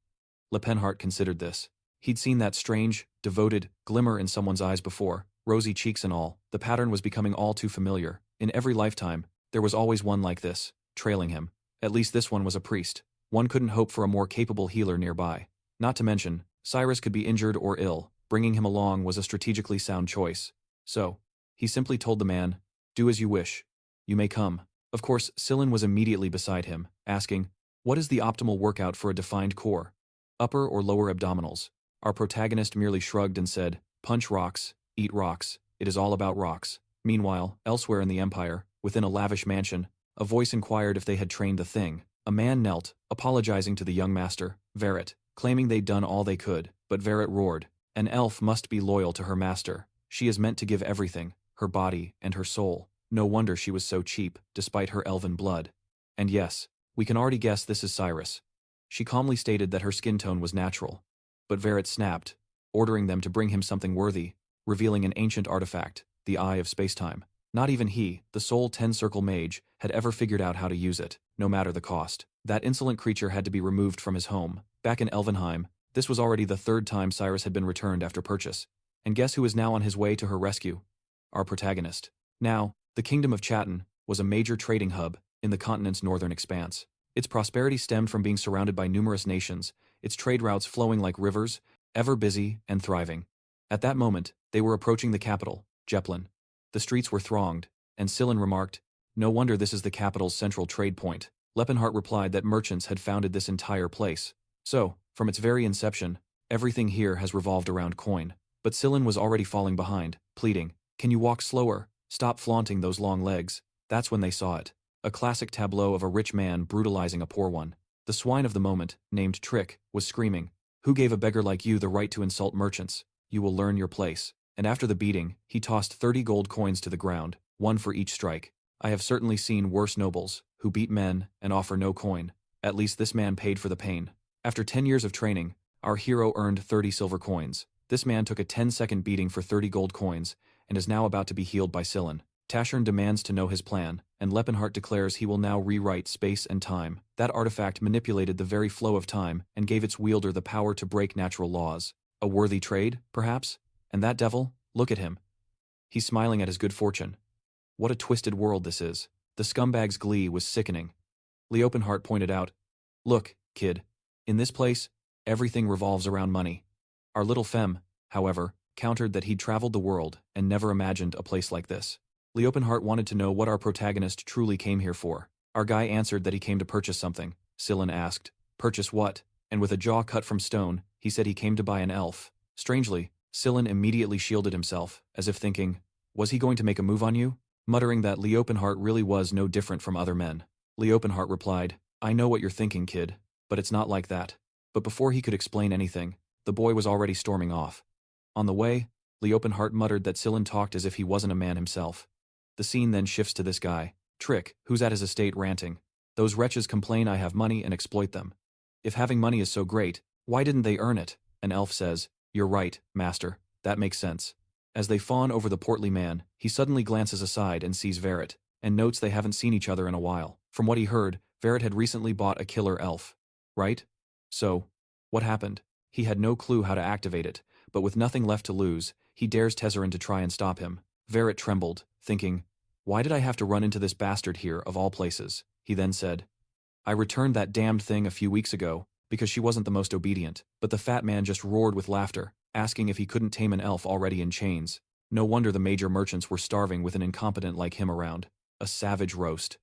Lepenheart considered this. He'd seen that strange, devoted glimmer in someone's eyes before, rosy cheeks and all. The pattern was becoming all too familiar. In every lifetime, there was always one like this, trailing him. At least this one was a priest. One couldn't hope for a more capable healer nearby. Not to mention, Cyrus could be injured or ill. Bringing him along was a strategically sound choice. So, he simply told the man, "Do as you wish. You may come." Of course, Silin was immediately beside him, asking, "What is the optimal workout for a defined core? Upper or lower abdominals?" Our protagonist merely shrugged and said, "Punch rocks, eat rocks, it is all about rocks." Meanwhile, elsewhere in the Empire, within a lavish mansion, a voice inquired if they had trained the thing. A man knelt, apologizing to the young master, Verret, claiming they'd done all they could, but Verret roared, "An elf must be loyal to her master. She is meant to give everything, her body and her soul. No wonder she was so cheap, despite her elven blood. And yes, we can already guess this is Cyrus." She calmly stated that her skin tone was natural. But Verret snapped, ordering them to bring him something worthy, revealing an ancient artifact, the Eye of Spacetime. Not even he, the sole 10-circle mage, had ever figured out how to use it, no matter the cost. That insolent creature had to be removed from his home. Back in Elvenheim, this was already the third time Cyrus had been returned after purchase. And guess who is now on his way to her rescue? Our protagonist. Now, the Kingdom of Chatten was a major trading hub in the continent's northern expanse. Its prosperity stemmed from being surrounded by numerous nations, its trade routes flowing like rivers, ever busy and thriving. At that moment, they were approaching the capital, Jeplin. The streets were thronged, and Silin remarked, "No wonder this is the capital's central trade point." Lepenheart replied that merchants had founded this entire place. So, from its very inception, everything here has revolved around coin. But Silin was already falling behind, pleading, "Can you walk slower? Stop flaunting those long legs." That's when they saw it. A classic tableau of a rich man brutalizing a poor one. The swine of the moment, named Trick, was screaming, "Who gave a beggar like you the right to insult merchants? You will learn your place." And after the beating, he tossed 30 gold coins to the ground, one for each strike. I have certainly seen worse nobles, who beat men and offer no coin. At least this man paid for the pain. After 10 years of training, our hero earned 30 silver coins. This man took a 10-second beating for 30 gold coins, and is now about to be healed by Silin. Taschern demands to know his plan, and Lepenheart declares he will now rewrite space and time. That artifact manipulated the very flow of time and gave its wielder the power to break natural laws. A worthy trade, perhaps? And that devil? Look at him. He's smiling at his good fortune. What a twisted world this is. The scumbag's glee was sickening. Lepenheart pointed out, "Look, kid. In this place, everything revolves around money." Our little femme, however, countered that he'd traveled the world and never imagined a place like this. Lepenheart wanted to know what our protagonist truly came here for. Our guy answered that he came to purchase something. Silin asked, "Purchase what?" And with a jaw cut from stone, he said he came to buy an elf. Strangely, Silin immediately shielded himself, as if thinking, was he going to make a move on you? Muttering that Lepenheart really was no different from other men. Lepenheart replied, "I know what you're thinking, kid, but it's not like that." But before he could explain anything, the boy was already storming off. On the way, Lepenheart muttered that Silin talked as if he wasn't a man himself. The scene then shifts to this guy, Trick, who's at his estate ranting. Those wretches complain I have money and exploit them. If having money is so great, why didn't they earn it? An elf says, "You're right, master, that makes sense." As they fawn over the portly man, he suddenly glances aside and sees Verret, and notes they haven't seen each other in a while. From what he heard, Verret had recently bought a killer elf. Right? So, what happened? He had no clue how to activate it, but with nothing left to lose, he dares Tessin to try and stop him. Verret trembled, thinking, "Why did I have to run into this bastard here, of all places?" He then said, "I returned that damned thing a few weeks ago, because she wasn't the most obedient." But the fat man just roared with laughter, asking if he couldn't tame an elf already in chains. No wonder the major merchants were starving with an incompetent like him around. A savage roast.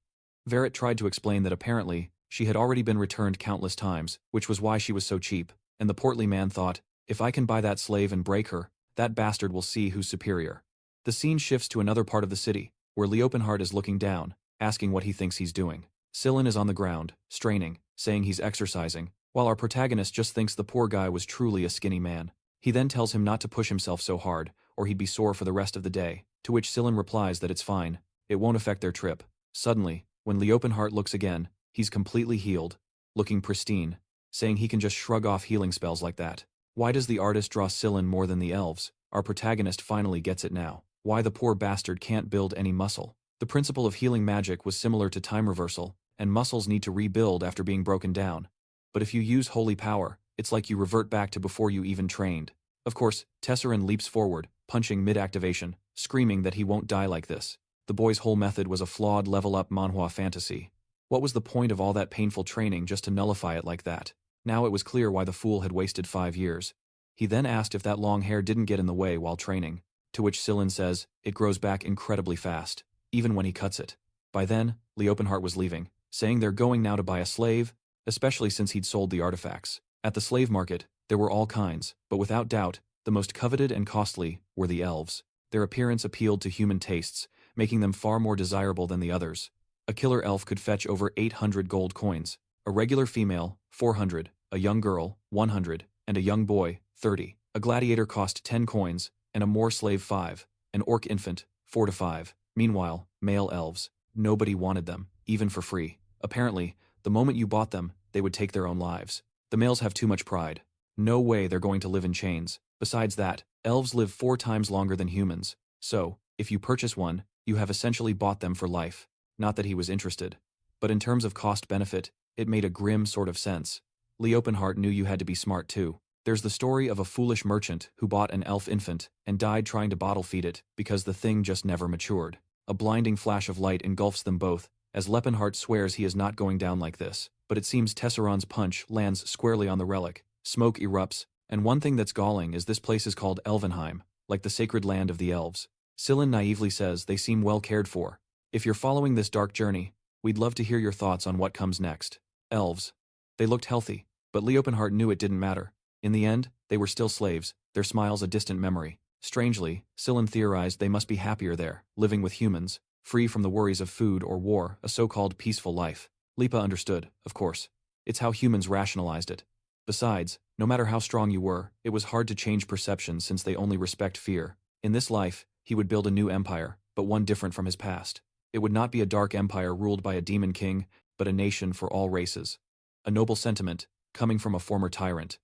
Verret tried to explain that apparently, she had already been returned countless times, which was why she was so cheap, and the portly man thought, if I can buy that slave and break her, that bastard will see who's superior. The scene shifts to another part of the city, where Lepenheart is looking down, asking what he thinks he's doing. Sillin is on the ground, straining, saying he's exercising, while our protagonist just thinks the poor guy was truly a skinny man. He then tells him not to push himself so hard, or he'd be sore for the rest of the day, to which Sillin replies that it's fine, it won't affect their trip. Suddenly, when Lepenheart looks again, he's completely healed, looking pristine, saying he can just shrug off healing spells like that. Why does the artist draw Sillin more than the elves? Our protagonist finally gets it now. Why the poor bastard can't build any muscle. The principle of healing magic was similar to time reversal, and muscles need to rebuild after being broken down. But if you use holy power, it's like you revert back to before you even trained. Of course, Tessin leaps forward, punching mid-activation, screaming that he won't die like this. The boy's whole method was a flawed level-up Manhwa fantasy. What was the point of all that painful training just to nullify it like that? Now it was clear why the fool had wasted 5 years. He then asked if that long hair didn't get in the way while training, to which Sillin says, it grows back incredibly fast, even when he cuts it. By then, Lepenheart was leaving, saying they're going now to buy a slave, especially since he'd sold the artifacts. At the slave market, there were all kinds, but without doubt, the most coveted and costly were the elves. Their appearance appealed to human tastes, making them far more desirable than the others. A killer elf could fetch over 800 gold coins, a regular female, 400, a young girl, 100, and a young boy, 30. A gladiator cost 10 coins, and a Moor slave 5, an orc infant, 4 to 5. Meanwhile, male elves, nobody wanted them, even for free. Apparently, the moment you bought them, they would take their own lives. The males have too much pride. No way they're going to live in chains. Besides that, elves live 4 times longer than humans, so, if you purchase one, you have essentially bought them for life. Not that he was interested. But in terms of cost-benefit, it made a grim sort of sense. Lepenheart knew you had to be smart too. There's the story of a foolish merchant who bought an elf infant and died trying to bottle feed it because the thing just never matured. A blinding flash of light engulfs them both, as Lepenheart swears he is not going down like this, but it seems Tessin's punch lands squarely on the relic. Smoke erupts, and one thing that's galling is this place is called Elvenheim, like the sacred land of the elves. Sillin naively says they seem well cared for. If you're following this dark journey, we'd love to hear your thoughts on what comes next. Elves. They looked healthy, but Lepenheart knew it didn't matter. In the end, they were still slaves, their smiles a distant memory. Strangely, Sillin theorized they must be happier there, living with humans, free from the worries of food or war, a so-called peaceful life. Lepa understood, of course. It's how humans rationalized it. Besides, no matter how strong you were, it was hard to change perception since they only respect fear. In this life, he would build a new empire, but one different from his past. It would not be a dark empire ruled by a demon king, but a nation for all races. A noble sentiment, coming from a former tyrant.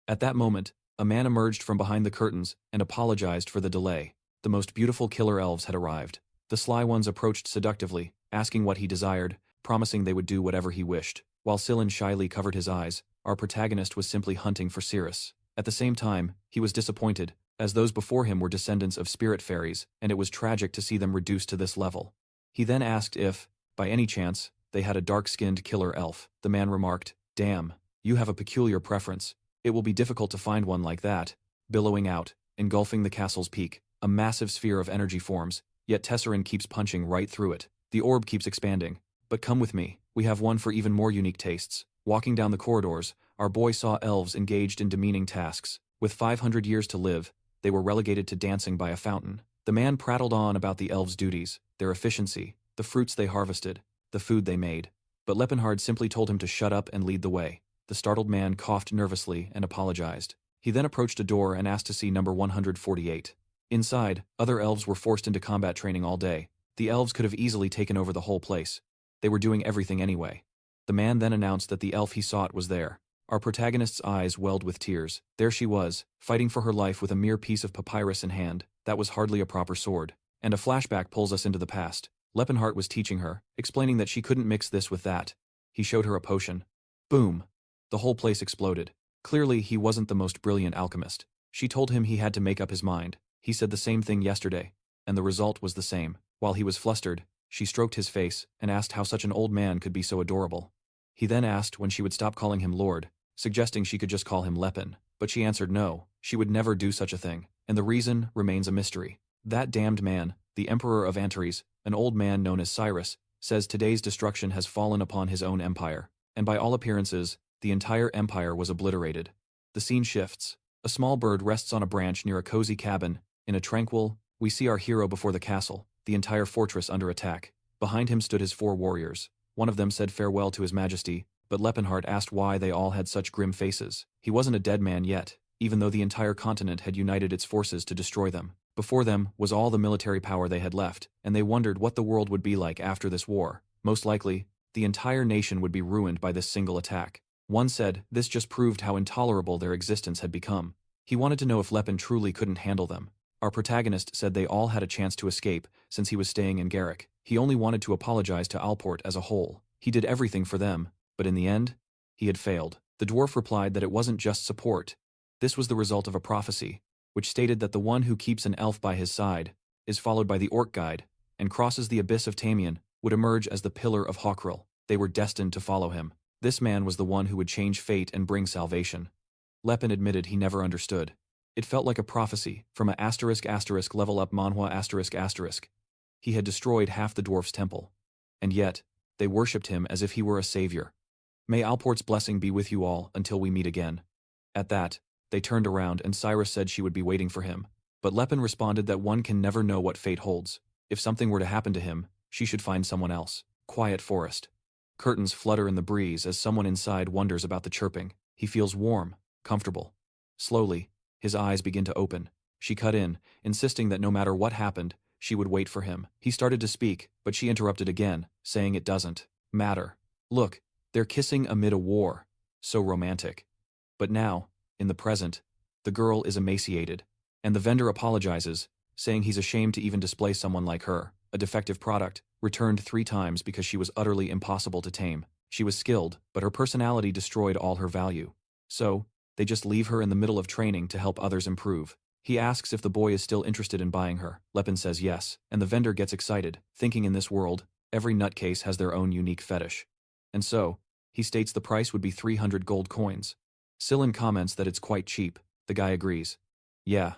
At that moment, a man emerged from behind the curtains and apologized for the delay. The most beautiful killer elves had arrived. The sly ones approached seductively, asking what he desired, promising they would do whatever he wished. While Sillin shyly covered his eyes, our protagonist was simply hunting for Cirrus. At the same time, he was disappointed, as those before him were descendants of spirit fairies, and it was tragic to see them reduced to this level. He then asked if, by any chance, they had a dark-skinned killer elf. The man remarked, "Damn, you have a peculiar preference. It will be difficult to find one like that." Billowing out, engulfing the castle's peak, a massive sphere of energy forms, yet Tessin keeps punching right through it. The orb keeps expanding. But come with me, we have one for even more unique tastes. Walking down the corridors, our boy saw elves engaged in demeaning tasks. With 500 years to live, they were relegated to dancing by a fountain. The man prattled on about the elves' duties, their efficiency, the fruits they harvested, the food they made. But Lepenheart simply told him to shut up and lead the way. The startled man coughed nervously and apologized. He then approached a door and asked to see number 148. Inside, other elves were forced into combat training all day. The elves could have easily taken over the whole place. They were doing everything anyway. The man then announced that the elf he sought was there. Our protagonist's eyes welled with tears. There she was, fighting for her life with a mere piece of papyrus in hand, that was hardly a proper sword. And a flashback pulls us into the past. Lepenheart was teaching her, explaining that she couldn't mix this with that. He showed her a potion. Boom! The whole place exploded. Clearly, he wasn't the most brilliant alchemist. She told him he had to make up his mind. He said the same thing yesterday, and the result was the same. While he was flustered, she stroked his face and asked how such an old man could be so adorable. He then asked when she would stop calling him Lord, suggesting she could just call him Lepin, but she answered no, she would never do such a thing, and the reason remains a mystery. That damned man, the Emperor of Antaries, an old man known as Cyrus, says today's destruction has fallen upon his own empire, and by all appearances, the entire empire was obliterated. The scene shifts. A small bird rests on a branch near a cozy cabin. In a tranquil, we see our hero before the castle, the entire fortress under attack. Behind him stood his 4 warriors. One of them said farewell to his majesty, but Lepenheart asked why they all had such grim faces. He wasn't a dead man yet, even though the entire continent had united its forces to destroy them. Before them was all the military power they had left, and they wondered what the world would be like after this war. Most likely, the entire nation would be ruined by this single attack. One said this just proved how intolerable their existence had become. He wanted to know if Lepin truly couldn't handle them. Our protagonist said they all had a chance to escape since he was staying in Garrick. He only wanted to apologize to Alport as a whole. He did everything for them, but in the end, he had failed. The dwarf replied that it wasn't just support. This was the result of a prophecy, which stated that the one who keeps an elf by his side is followed by the orc guide and crosses the abyss of Tamian would emerge as the Pillar of Hawkril. They were destined to follow him. This man was the one who would change fate and bring salvation. Lepin admitted he never understood. It felt like a prophecy from a *** level up Manhwa ***. He had destroyed half the dwarf's temple. And yet, they worshipped him as if he were a savior. May Alport's blessing be with you all until we meet again. At that, they turned around and Cyrus said she would be waiting for him. But Lepin responded that one can never know what fate holds. If something were to happen to him, she should find someone else. Quiet forest. Curtains flutter in the breeze as someone inside wonders about the chirping. He feels warm, comfortable. Slowly, his eyes begin to open. She cut in, insisting that no matter what happened, she would wait for him. He started to speak, but she interrupted again, saying it doesn't matter. Look, they're kissing amid a war. So romantic. But now, in the present, the girl is emaciated, and the vendor apologizes, saying he's ashamed to even display someone like her, a defective product, returned 3 times because she was utterly impossible to tame. She was skilled, but her personality destroyed all her value. So, they just leave her in the middle of training to help others improve. He asks if the boy is still interested in buying her. Lepin says yes, and the vendor gets excited, thinking in this world, every nutcase has their own unique fetish. And so, he states the price would be 300 gold coins. Sillin comments that it's quite cheap. The guy agrees. Yeah,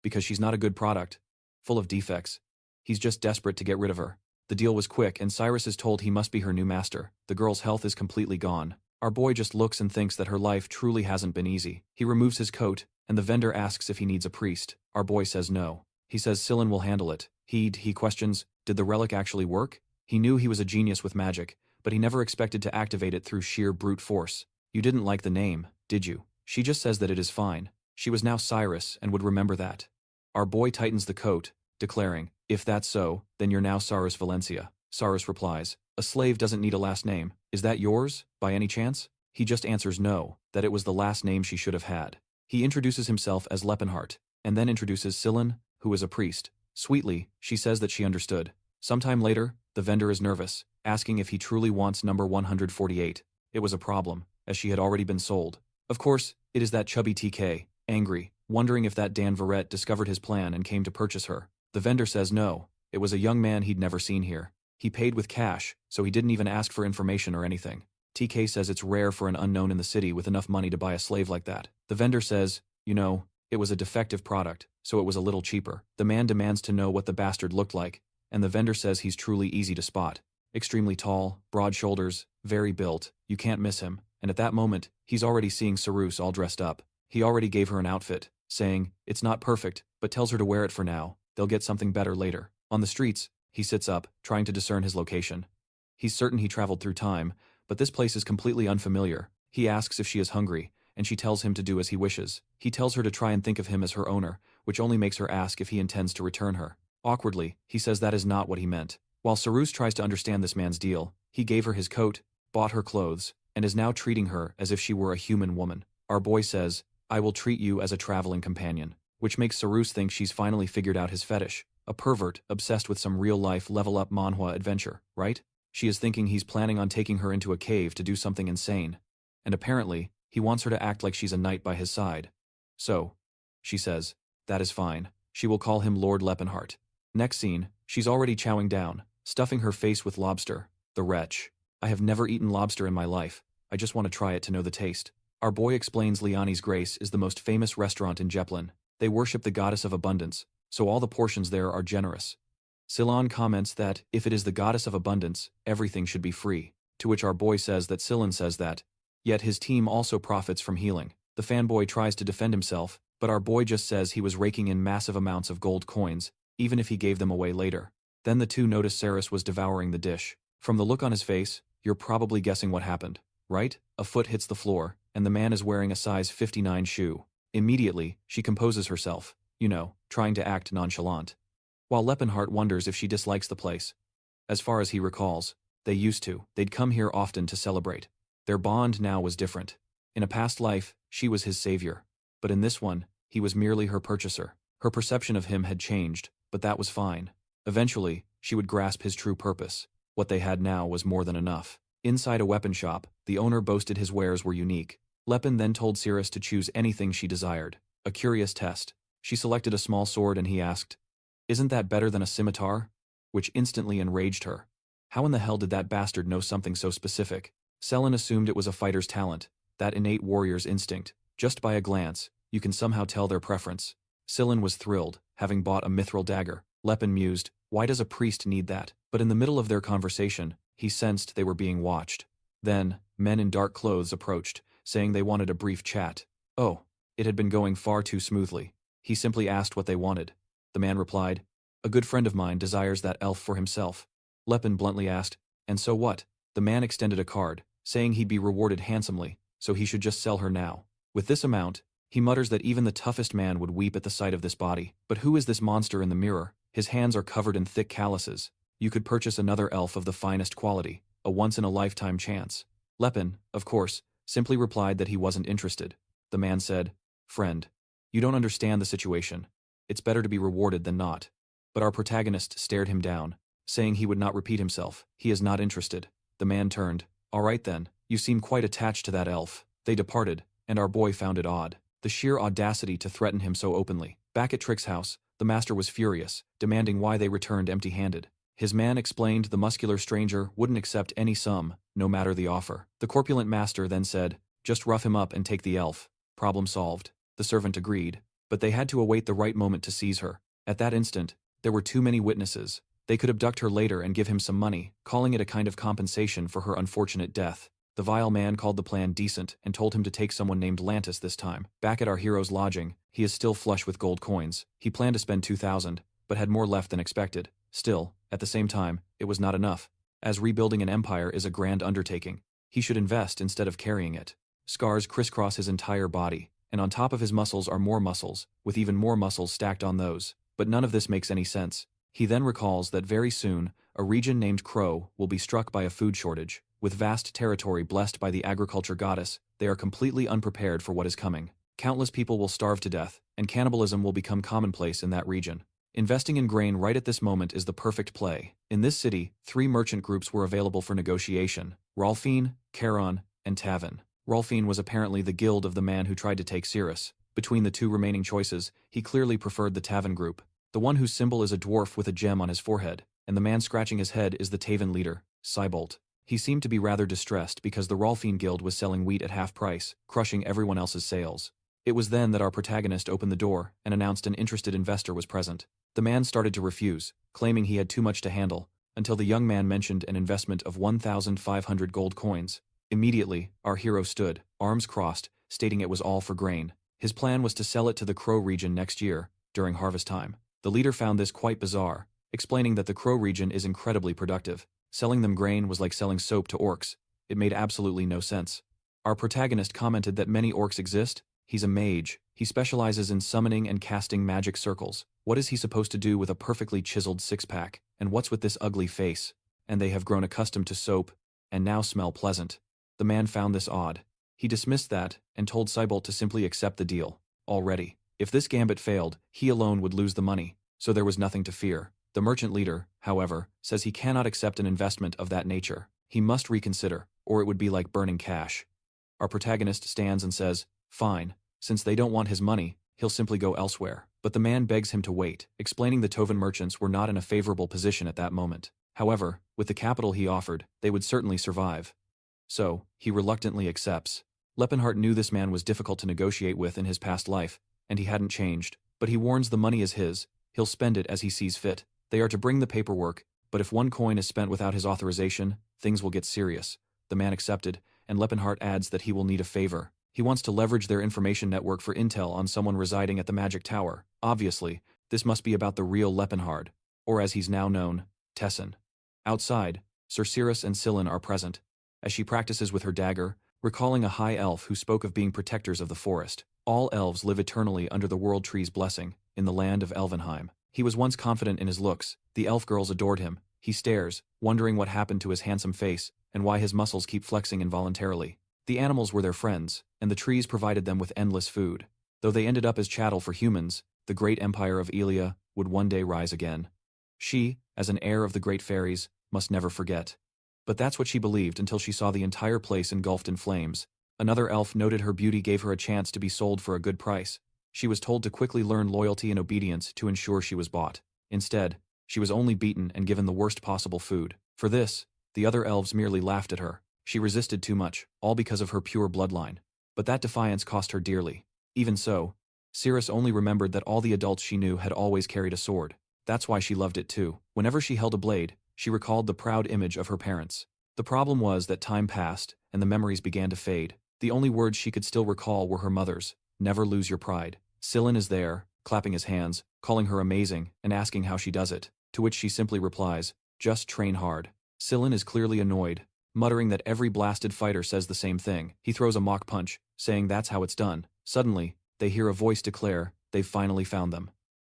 because she's not a good product, full of defects. He's just desperate to get rid of her. The deal was quick and Cyrus is told he must be her new master. The girl's health is completely gone. Our boy just looks and thinks that her life truly hasn't been easy. He removes his coat, and the vendor asks if he needs a priest. Our boy says no. He says Sillin will handle it. He questions, did the relic actually work? He knew he was a genius with magic, but he never expected to activate it through sheer brute force. You didn't like the name, did you? She just says that it is fine. She was now Cyrus and would remember that. Our boy tightens the coat, declaring, if that's so, then you're now Cyrus Valencia. Cyrus replies, a slave doesn't need a last name. Is that yours, by any chance? He just answers no, that it was the last name she should have had. He introduces himself as Lepenheart, and then introduces Sillin, who is a priest. Sweetly, she says that she understood. Sometime later, the vendor is nervous, asking if he truly wants number 148. It was a problem, as she had already been sold. Of course, it is that chubby TK, angry, wondering if that Dan Verrett discovered his plan and came to purchase her. The vendor says no, it was a young man he'd never seen here. He paid with cash, so he didn't even ask for information or anything. TK says it's rare for an unknown in the city with enough money to buy a slave like that. The vendor says, you know, it was a defective product, so it was a little cheaper. The man demands to know what the bastard looked like, and the vendor says he's truly easy to spot. Extremely tall, broad shoulders, very built, you can't miss him. And at that moment, he's already seeing Cyrus all dressed up. He already gave her an outfit, saying, it's not perfect, but tells her to wear it for now. They'll get something better later. On the streets, he sits up, trying to discern his location. He's certain he traveled through time, but this place is completely unfamiliar. He asks if she is hungry, and she tells him to do as he wishes. He tells her to try and think of him as her owner, which only makes her ask if he intends to return her. Awkwardly, he says that is not what he meant. While Cyrus tries to understand this man's deal, he gave her his coat, bought her clothes, and is now treating her as if she were a human woman. Our boy says, "I will treat you as a traveling companion," which makes Sarus think she's finally figured out his fetish, a pervert obsessed with some real-life level-up Manhwa adventure, right? She is thinking he's planning on taking her into a cave to do something insane. And apparently, he wants her to act like she's a knight by his side. So, she says, that is fine. She will call him Lord Lepenheart. Next scene, she's already chowing down, stuffing her face with lobster. The wretch. I have never eaten lobster in my life. I just want to try it to know the taste. Our boy explains Liani's Grace is the most famous restaurant in Jeplin. They worship the goddess of abundance, so all the portions there are generous. Sillon comments that, if it is the goddess of abundance, everything should be free, to which our boy says that Sillon says that. Yet his team also profits from healing. The fanboy tries to defend himself, but our boy just says he was raking in massive amounts of gold coins, even if he gave them away later. Then the two notice Sarus was devouring the dish. From the look on his face, you're probably guessing what happened, right? A foot hits the floor, and the man is wearing a size 59 shoe. Immediately, she composes herself, trying to act nonchalant. While Lepenheart wonders if she dislikes the place. As far as he recalls, they used to. They'd come here often to celebrate. Their bond now was different. In a past life, she was his savior. But in this one, he was merely her purchaser. Her perception of him had changed, but that was fine. Eventually, she would grasp his true purpose. What they had now was more than enough. Inside a weapon shop, the owner boasted his wares were unique. Lepin then told Cirrus to choose anything she desired. A curious test. She selected a small sword and he asked, "Isn't that better than a scimitar?" Which instantly enraged her. How in the hell did that bastard know something so specific? Selin assumed it was a fighter's talent, that innate warrior's instinct. Just by a glance, you can somehow tell their preference. Sillin was thrilled, having bought a mithril dagger. Lepin mused, why does a priest need that? But in the middle of their conversation, he sensed they were being watched. Then, men in dark clothes approached, saying they wanted a brief chat. Oh, it had been going far too smoothly. He simply asked what they wanted. The man replied, "A good friend of mine desires that elf for himself." Lepin bluntly asked, "And so what?" The man extended a card, saying he'd be rewarded handsomely, so he should just sell her now. With this amount, he mutters that even the toughest man would weep at the sight of this body. But who is this monster in the mirror? His hands are covered in thick calluses. You could purchase another elf of the finest quality, a once-in-a-lifetime chance. Lepin, of course, simply replied that he wasn't interested. The man said, "Friend, you don't understand the situation. It's better to be rewarded than not." But our protagonist stared him down, saying he would not repeat himself. He is not interested. The man turned. "All right then, you seem quite attached to that elf." They departed, and our boy found it odd. The sheer audacity to threaten him so openly. Back at Trick's house, the master was furious, demanding why they returned empty-handed. His man explained the muscular stranger wouldn't accept any sum, no matter the offer. The corpulent master then said, "Just rough him up and take the elf." Problem solved. The servant agreed, but they had to await the right moment to seize her. At that instant, there were too many witnesses. They could abduct her later and give him some money, calling it a kind of compensation for her unfortunate death. The vile man called the plan decent and told him to take someone named Lantis this time. Back at our hero's lodging, he is still flush with gold coins. He planned to spend 2,000, but had more left than expected. Still, at the same time, it was not enough. As rebuilding an empire is a grand undertaking, he should invest instead of carrying it. Scars crisscross his entire body, and on top of his muscles are more muscles, with even more muscles stacked on those. But none of this makes any sense. He then recalls that very soon, a region named Crow will be struck by a food shortage. With vast territory blessed by the agriculture goddess, they are completely unprepared for what is coming. Countless people will starve to death, and cannibalism will become commonplace in that region. Investing in grain right at this moment is the perfect play. In this city, 3 merchant groups were available for negotiation: Rolfine, Charon, and Tavin. Rolfine was apparently the guild of the man who tried to take Cirrus. Between the 2 remaining choices, he clearly preferred the Tavin group. The one whose symbol is a dwarf with a gem on his forehead, and the man scratching his head is the Tavin leader, Cybolt. He seemed to be rather distressed because the Rolfine guild was selling wheat at half price, crushing everyone else's sales. It was then that our protagonist opened the door and announced an interested investor was present. The man started to refuse, claiming he had too much to handle, until the young man mentioned an investment of 1,500 gold coins. Immediately, our hero stood, arms crossed, stating it was all for grain. His plan was to sell it to the Crow region next year, during harvest time. The leader found this quite bizarre, explaining that the Crow region is incredibly productive. Selling them grain was like selling soap to orcs. It made absolutely no sense. Our protagonist commented that many orcs exist. He's a mage. He specializes in summoning and casting magic circles. What is he supposed to do with a perfectly chiseled six-pack? And what's with this ugly face? And they have grown accustomed to soap. and now smell pleasant. The man found this odd. He dismissed that, and told Cybolt to simply accept the deal. Already. If this gambit failed, he alone would lose the money, so there was nothing to fear. The merchant leader, however, says he cannot accept an investment of that nature. He must reconsider, or it would be like burning cash. Our protagonist stands and says, fine, since they don't want his money, he'll simply go elsewhere. But the man begs him to wait, explaining the Tovan merchants were not in a favorable position at that moment. However, with the capital he offered, they would certainly survive. So, he reluctantly accepts. Lepenheart knew this man was difficult to negotiate with in his past life, and he hadn't changed, but he warns the money is his, he'll spend it as he sees fit. They are to bring the paperwork, but if one coin is spent without his authorization, things will get serious. The man accepted, and Lepenheart adds that he will need a favor. He wants to leverage their information network for intel on someone residing at the Magic Tower. Obviously, this must be about the real Lepenheart, or as he's now known, Tessin. Outside, Sir Cirrus and Scylla are present, as she practices with her dagger, recalling a high elf who spoke of being protectors of the forest. All elves live eternally under the World Tree's blessing, in the land of Elvenheim. He was once confident in his looks, the elf girls adored him. He stares, wondering what happened to his handsome face, and why his muscles keep flexing involuntarily. The animals were their friends, and the trees provided them with endless food. Though they ended up as chattel for humans, the great Empire of Elia would one day rise again. She, as an heir of the great fairies, must never forget. But that's what she believed until she saw the entire place engulfed in flames. Another elf noted her beauty gave her a chance to be sold for a good price. She was told to quickly learn loyalty and obedience to ensure she was bought. Instead, she was only beaten and given the worst possible food. For this, the other elves merely laughed at her. She resisted too much, all because of her pure bloodline. But that defiance cost her dearly. Even so, Cirrus only remembered that all the adults she knew had always carried a sword. That's why she loved it too. Whenever she held a blade, she recalled the proud image of her parents. The problem was that time passed, and the memories began to fade. The only words she could still recall were her mother's, "Never lose your pride." Scylla is there, clapping his hands, calling her amazing, and asking how she does it, to which she simply replies, "Just train hard." Scylla is clearly annoyed, muttering that every blasted fighter says the same thing. He throws a mock punch, saying that's how it's done. Suddenly, they hear a voice declare, they've finally found them.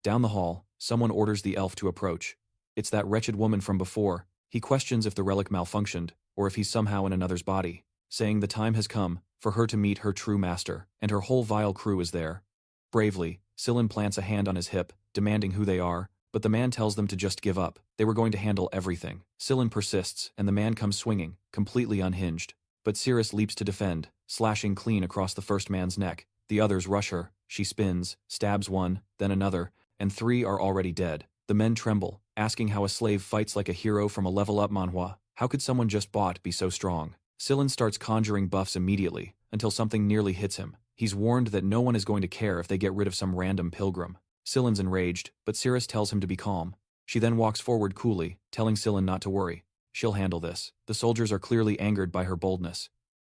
Down the hall, someone orders the elf to approach. It's that wretched woman from before. He questions if the relic malfunctioned, or if he's somehow in another's body, saying the time has come for her to meet her true master, and her whole vile crew is there. Bravely, Scylla plants a hand on his hip, demanding who they are, but the man tells them to just give up. They were going to handle everything. Scylla persists, and the man comes swinging, completely unhinged. But Cirrus leaps to defend, slashing clean across the first man's neck. The others rush her. She spins, stabs one, then another, and 3 are already dead. The men tremble, asking how a slave fights like a hero from a level-up manhwa. How could someone just bought be so strong? Scylla starts conjuring buffs immediately, until something nearly hits him. He's warned that no one is going to care if they get rid of some random pilgrim. Scylla's enraged, but Cirrus tells him to be calm. She then walks forward coolly, telling Scylla not to worry. She'll handle this. The soldiers are clearly angered by her boldness.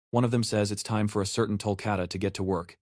One of them says it's time for a certain Tolkata to get to work.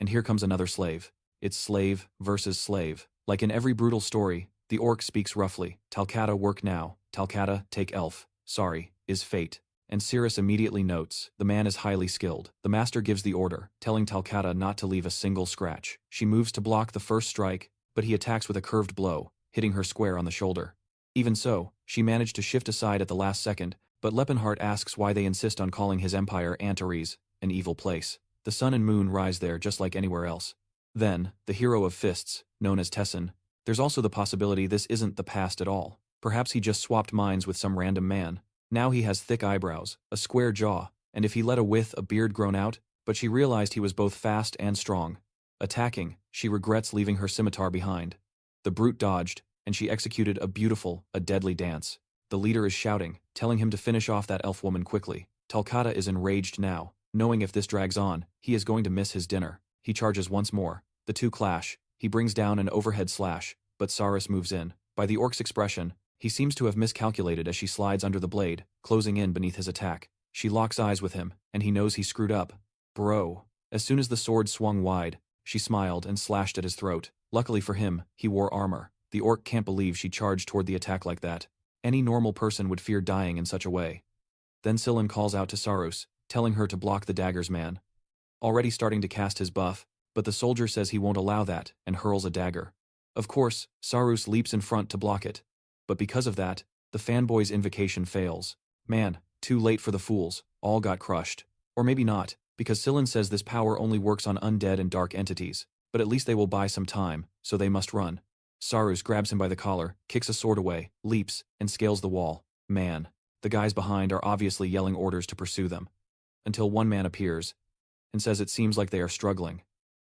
And here comes another slave. It's slave versus slave. Like in every brutal story, the orc speaks roughly. Talcata work now. Talcata take elf. Sorry, is fate. And Cirrus immediately notes, the man is highly skilled. The master gives the order, telling Talcata not to leave a single scratch. She moves to block the first strike, but he attacks with a curved blow, hitting her square on the shoulder. Even so, she managed to shift aside at the last second, but Lepenheart asks why they insist on calling his Empire Antaries, an evil place. The sun and moon rise there just like anywhere else. Then, the hero of fists, known as Tessin, there's also the possibility this isn't the past at all. Perhaps he just swapped minds with some random man. Now he has thick eyebrows, a square jaw, and if he let a beard grown out, but she realized he was both fast and strong. Attacking, she regrets leaving her scimitar behind. The brute dodged, and she executed a deadly dance. The leader is shouting, telling him to finish off that elf woman quickly. Talcata is enraged now, knowing if this drags on, he is going to miss his dinner. He charges once more. The two clash. He brings down an overhead slash, but Sarus moves in. By the orc's expression, he seems to have miscalculated as she slides under the blade, closing in beneath his attack. She locks eyes with him, and he knows he screwed up. Bro. As soon as the sword swung wide, she smiled and slashed at his throat. Luckily for him, he wore armor. The orc can't believe she charged toward the attack like that. Any normal person would fear dying in such a way. Then Scylla calls out to Sarus, telling her to block the dagger's man. Already starting to cast his buff, but the soldier says he won't allow that, and hurls a dagger. Of course, Sarus leaps in front to block it. But because of that, the fanboy's invocation fails. Man, Too late for the fools, all got crushed. Or maybe not, because Silin says this power only works on undead and dark entities, but at least they will buy some time, so they must run. Sarus grabs him by the collar, kicks a sword away, leaps, and scales the wall. Man. The guys behind are obviously yelling orders to pursue them. Until one man appears, and says it seems like they are struggling.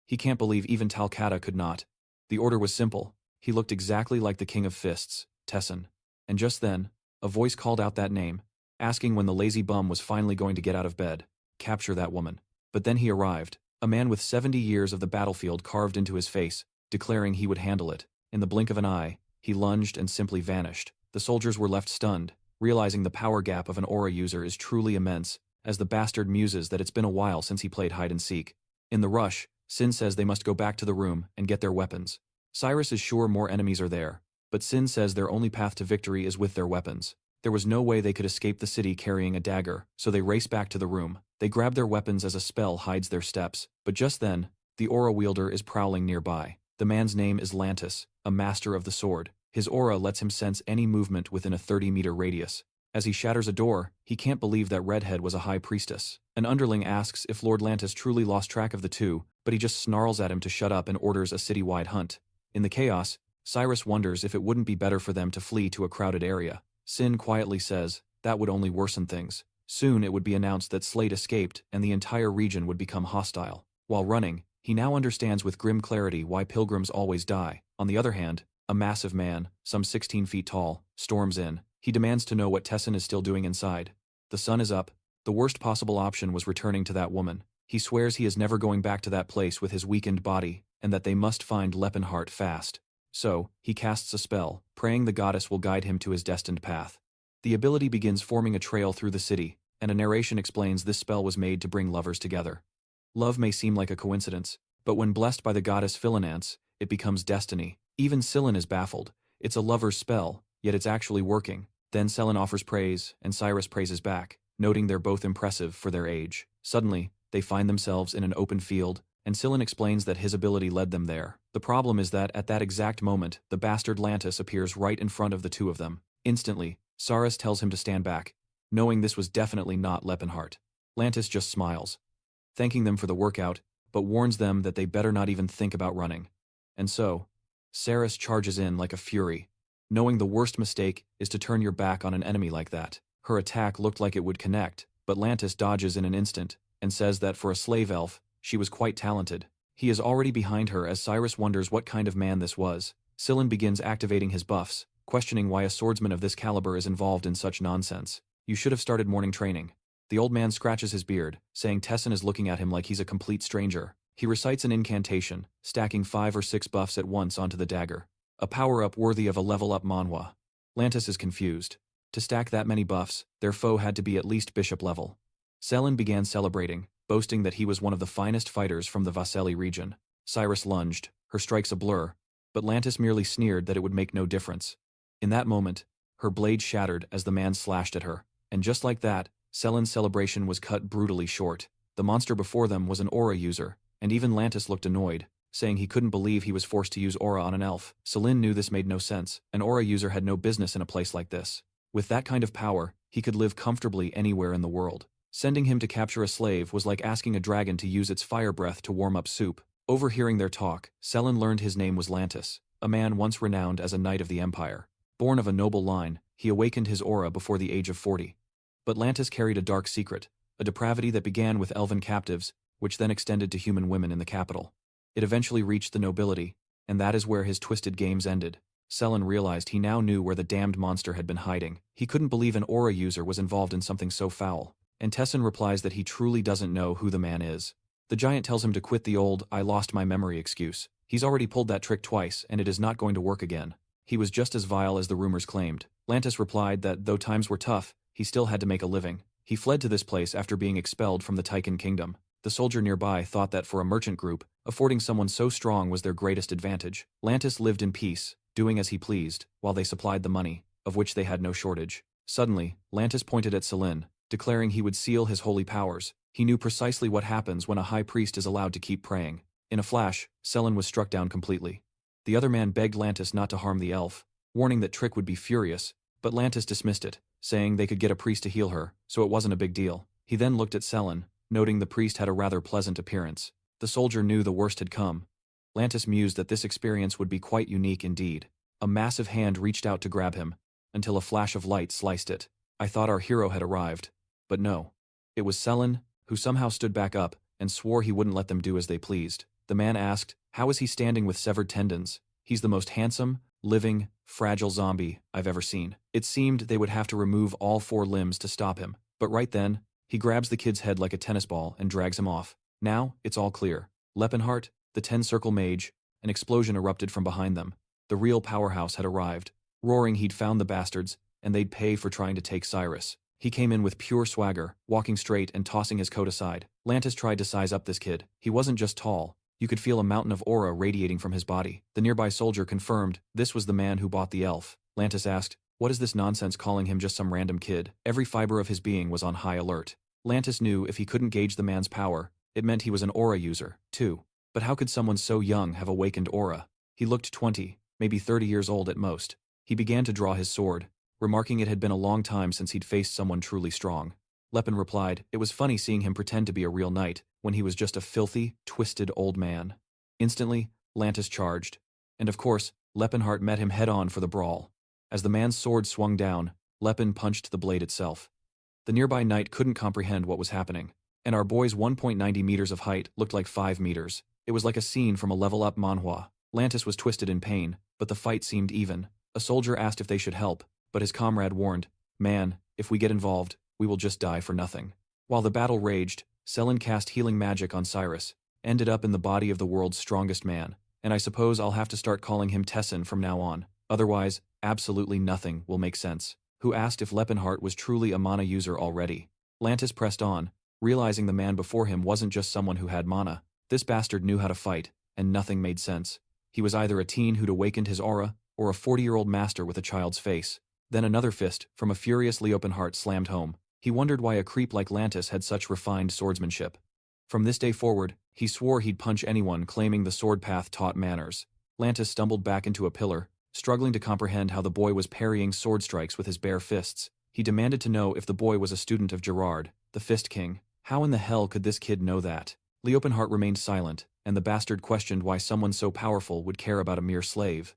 He can't believe even Talcata could not. The order was simple. He looked exactly like the King of Fists, Tessin. And just then, a voice called out that name, asking when the lazy bum was finally going to get out of bed. Capture that woman. But then he arrived, a man with 70 years of the battlefield carved into his face, declaring he would handle it. In the blink of an eye, he lunged and simply vanished. The soldiers were left stunned, realizing the power gap of an aura user is truly immense, as the bastard muses that it's been a while since he played hide-and-seek. In the rush, Sin says they must go back to the room and get their weapons. Cyrus is sure more enemies are there, but Sin says their only path to victory is with their weapons. There was no way they could escape the city carrying a dagger, so they race back to the room. They grab their weapons as a spell hides their steps, but just then, the aura wielder is prowling nearby. The man's name is Lantis, a master of the sword. His aura lets him sense any movement within a 30-meter radius. As he shatters a door, he can't believe that Redhead was a high priestess. An underling asks if Lord Lantis truly lost track of the two, but he just snarls at him to shut up and orders a citywide hunt. In the chaos, Cyrus wonders if it wouldn't be better for them to flee to a crowded area. Sin quietly says that would only worsen things. Soon it would be announced that Slate escaped and the entire region would become hostile. While running, he now understands with grim clarity why pilgrims always die. On the other hand, a massive man, some 16 feet tall, storms in. He demands to know what Tessin is still doing inside. The sun is up. The worst possible option was returning to that woman. He swears he is never going back to that place with his weakened body, and that they must find Lepenheart fast. So, he casts a spell, praying the goddess will guide him to his destined path. The ability begins forming a trail through the city, and a narration explains this spell was made to bring lovers together. Love may seem like a coincidence, but when blessed by the goddess Philinance, it becomes destiny. Even Silin is baffled. It's a lover's spell, yet it's actually working. Then Selin offers praise, and Cyrus praises back, noting they're both impressive for their age. Suddenly, they find themselves in an open field, and Silin explains that his ability led them there. The problem is that at that exact moment, the bastard Lantis appears right in front of the two of them. Instantly, Cyrus tells him to stand back, knowing this was definitely not Lepenheart. Lantis just smiles, thanking them for the workout, but warns them that they better not even think about running. And so, Cyrus charges in like a fury, knowing the worst mistake is to turn your back on an enemy like that. Her attack looked like it would connect, but Lantis dodges in an instant, and says that for a slave elf, she was quite talented. He is already behind her as Cyrus wonders what kind of man this was. Silin begins activating his buffs, questioning why a swordsman of this caliber is involved in such nonsense. You should have started morning training. The old man scratches his beard, saying Tessin is looking at him like he's a complete stranger. He recites an incantation, stacking 5 or 6 buffs at once onto the dagger. A power-up worthy of a level-up Manhwa. Lantis is confused. To stack that many buffs, their foe had to be at least bishop level. Selin began celebrating, boasting that he was one of the finest fighters from the Vaseli region. Cyrus lunged, her strikes a blur, but Lantis merely sneered that it would make no difference. In that moment, her blade shattered as the man slashed at her, and just like that, Selin's celebration was cut brutally short. The monster before them was an aura user, and even Lantis looked annoyed, saying he couldn't believe he was forced to use aura on an elf. Selin knew this made no sense. An aura user had no business in a place like this. With that kind of power, he could live comfortably anywhere in the world. Sending him to capture a slave was like asking a dragon to use its fire breath to warm up soup. Overhearing their talk, Selin learned his name was Lantis, a man once renowned as a knight of the Empire. Born of a noble line, he awakened his aura before the age of 40. But Lantis carried a dark secret, a depravity that began with elven captives, which then extended to human women in the capital. It eventually reached the nobility, and that is where his twisted games ended. Selin realized he now knew where the damned monster had been hiding. He couldn't believe an aura user was involved in something so foul, and Tessin replies that he truly doesn't know who the man is. The giant tells him to quit the old "I lost my memory" excuse. He's already pulled that trick twice, and it is not going to work again. He was just as vile as the rumors claimed. Lantis replied that though times were tough, he still had to make a living. He fled to this place after being expelled from the Tychan kingdom. The soldier nearby thought that for a merchant group, affording someone so strong was their greatest advantage. Lantis lived in peace, doing as he pleased, while they supplied the money, of which they had no shortage. Suddenly, Lantis pointed at Selin, declaring he would seal his holy powers. He knew precisely what happens when a high priest is allowed to keep praying. In a flash, Selin was struck down completely. The other man begged Lantis not to harm the elf, warning that Trick would be furious, but Lantis dismissed it, saying they could get a priest to heal her, so it wasn't a big deal. He then looked at Selin, noting the priest had a rather pleasant appearance. The soldier knew the worst had come. Lantis mused that this experience would be quite unique indeed. A massive hand reached out to grab him, until a flash of light sliced it. I thought our hero had arrived. But no. It was Selin, who somehow stood back up, and swore he wouldn't let them do as they pleased. The man asked, "How is he standing with severed tendons?" "He's the most handsome, living, fragile zombie I've ever seen." It seemed they would have to remove all 4 limbs to stop him. But right then, he grabs the kid's head like a tennis ball and drags him off. Now, it's all clear. Lepenheart, the 10-circle mage, an explosion erupted from behind them. The real powerhouse had arrived. Roaring he'd found the bastards, and they'd pay for trying to take Cyrus. He came in with pure swagger, walking straight and tossing his coat aside. Lantis tried to size up this kid. He wasn't just tall. You could feel a mountain of aura radiating from his body. The nearby soldier confirmed this was the man who bought the elf. Lantis asked, "What is this nonsense calling him just some random kid?" Every fiber of his being was on high alert. Lantis knew if he couldn't gauge the man's power, it meant he was an aura user, too. But how could someone so young have awakened aura? He looked 20, maybe 30 years old at most. He began to draw his sword, remarking it had been a long time since he'd faced someone truly strong. Lepin replied, it was funny seeing him pretend to be a real knight, when he was just a filthy, twisted old man. Instantly, Lantis charged. And of course, Lepenheart met him head-on for the brawl. As the man's sword swung down, Lepin punched the blade itself. The nearby knight couldn't comprehend what was happening, and our boy's 1.90 meters of height looked like 5 meters. It was like a scene from a level-up manhwa. Lantis was twisted in pain, but the fight seemed even. A soldier asked if they should help, but his comrade warned, "Man, if we get involved, we will just die for nothing." While the battle raged, Selin cast healing magic on Cyrus, ended up in the body of the world's strongest man, and I suppose I'll have to start calling him Tessin from now on. Otherwise, absolutely nothing will make sense. Who asked if Lepenheart was truly a mana user already. Lantis pressed on, realizing the man before him wasn't just someone who had mana. This bastard knew how to fight, and nothing made sense. He was either a teen who'd awakened his aura, or a 40-year-old master with a child's face. Then another fist, from a furious Lepenheart, slammed home. He wondered why a creep like Lantis had such refined swordsmanship. From this day forward, he swore he'd punch anyone claiming the sword path taught manners. Lantis stumbled back into a pillar, struggling to comprehend how the boy was parrying sword strikes with his bare fists. He demanded to know if the boy was a student of Gerard, the Fist King. How in the hell could this kid know that? Lepenheart remained silent, and the bastard questioned why someone so powerful would care about a mere slave.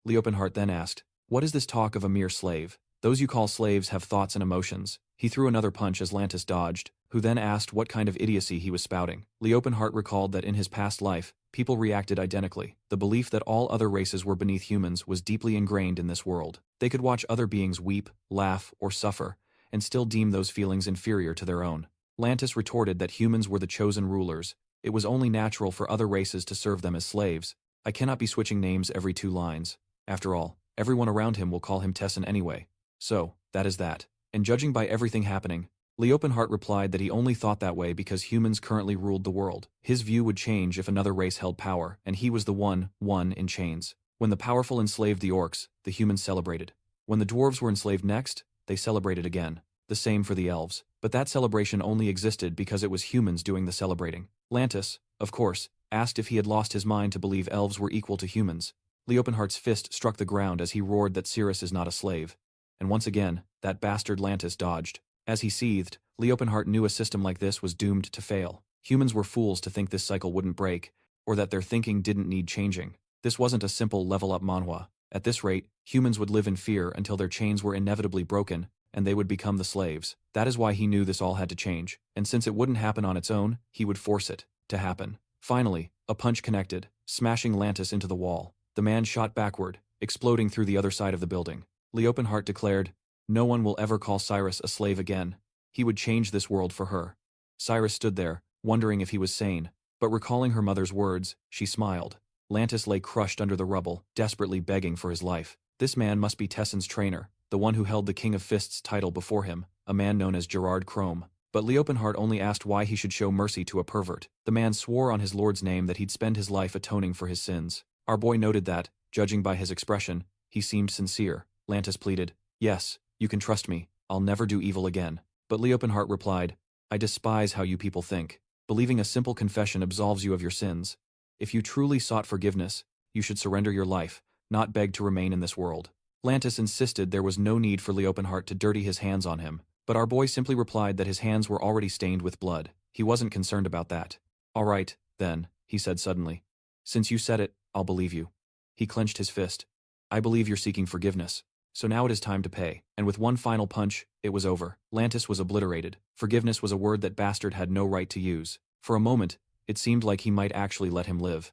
Lepenheart then asked, "What is this talk of a mere slave? Those you call slaves have thoughts and emotions." He threw another punch as Lantis dodged, who then asked what kind of idiocy he was spouting. Lepenheart recalled that in his past life, people reacted identically. The belief that all other races were beneath humans was deeply ingrained in this world. They could watch other beings weep, laugh, or suffer, and still deem those feelings inferior to their own. Lantis retorted that humans were the chosen rulers. It was only natural for other races to serve them as slaves. I cannot be switching names every 2 lines. After all, everyone around him will call him Tessin anyway. So, that is that. And judging by everything happening, Lepenheart replied that he only thought that way because humans currently ruled the world. His view would change if another race held power, and he was the one in chains. When the powerful enslaved the orcs, the humans celebrated. When the dwarves were enslaved next, they celebrated again. The same for the elves. But that celebration only existed because it was humans doing the celebrating. Lantis, of course, asked if he had lost his mind to believe elves were equal to humans. Lepenheart's fist struck the ground as he roared that Cyrus is not a slave. And once again, that bastard Lantis dodged. As he seethed, Lepenheart knew a system like this was doomed to fail. Humans were fools to think this cycle wouldn't break, or that their thinking didn't need changing. This wasn't a simple level-up manhwa. At this rate, humans would live in fear until their chains were inevitably broken, and they would become the slaves. That is why he knew this all had to change, and since it wouldn't happen on its own, he would force it to happen. Finally, a punch connected, smashing Lantis into the wall. The man shot backward, exploding through the other side of the building. Lepenheart declared, "No one will ever call Cyrus a slave again. He would change this world for her." Cyrus stood there, wondering if he was sane, but recalling her mother's words, she smiled. Lantis lay crushed under the rubble, desperately begging for his life. This man must be Tessin's trainer, the one who held the King of Fists title before him, a man known as Gerard Chrome. But Lepenheart only asked why he should show mercy to a pervert. The man swore on his lord's name that he'd spend his life atoning for his sins. Our boy noted that, judging by his expression, he seemed sincere. Lantis pleaded, "Yes, you can trust me, I'll never do evil again." But Lepenheart replied, "I despise how you people think. Believing a simple confession absolves you of your sins. If you truly sought forgiveness, you should surrender your life, not beg to remain in this world." Lantis insisted there was no need for Lepenheart to dirty his hands on him, but our boy simply replied that his hands were already stained with blood. He wasn't concerned about that. "All right, then," he said suddenly. "Since you said it, I'll believe you." He clenched his fist. "I believe you're seeking forgiveness. So now it is time to pay." And with one final punch, it was over. Lantis was obliterated. Forgiveness was a word that Bastard had no right to use. For a moment, it seemed like he might actually let him live.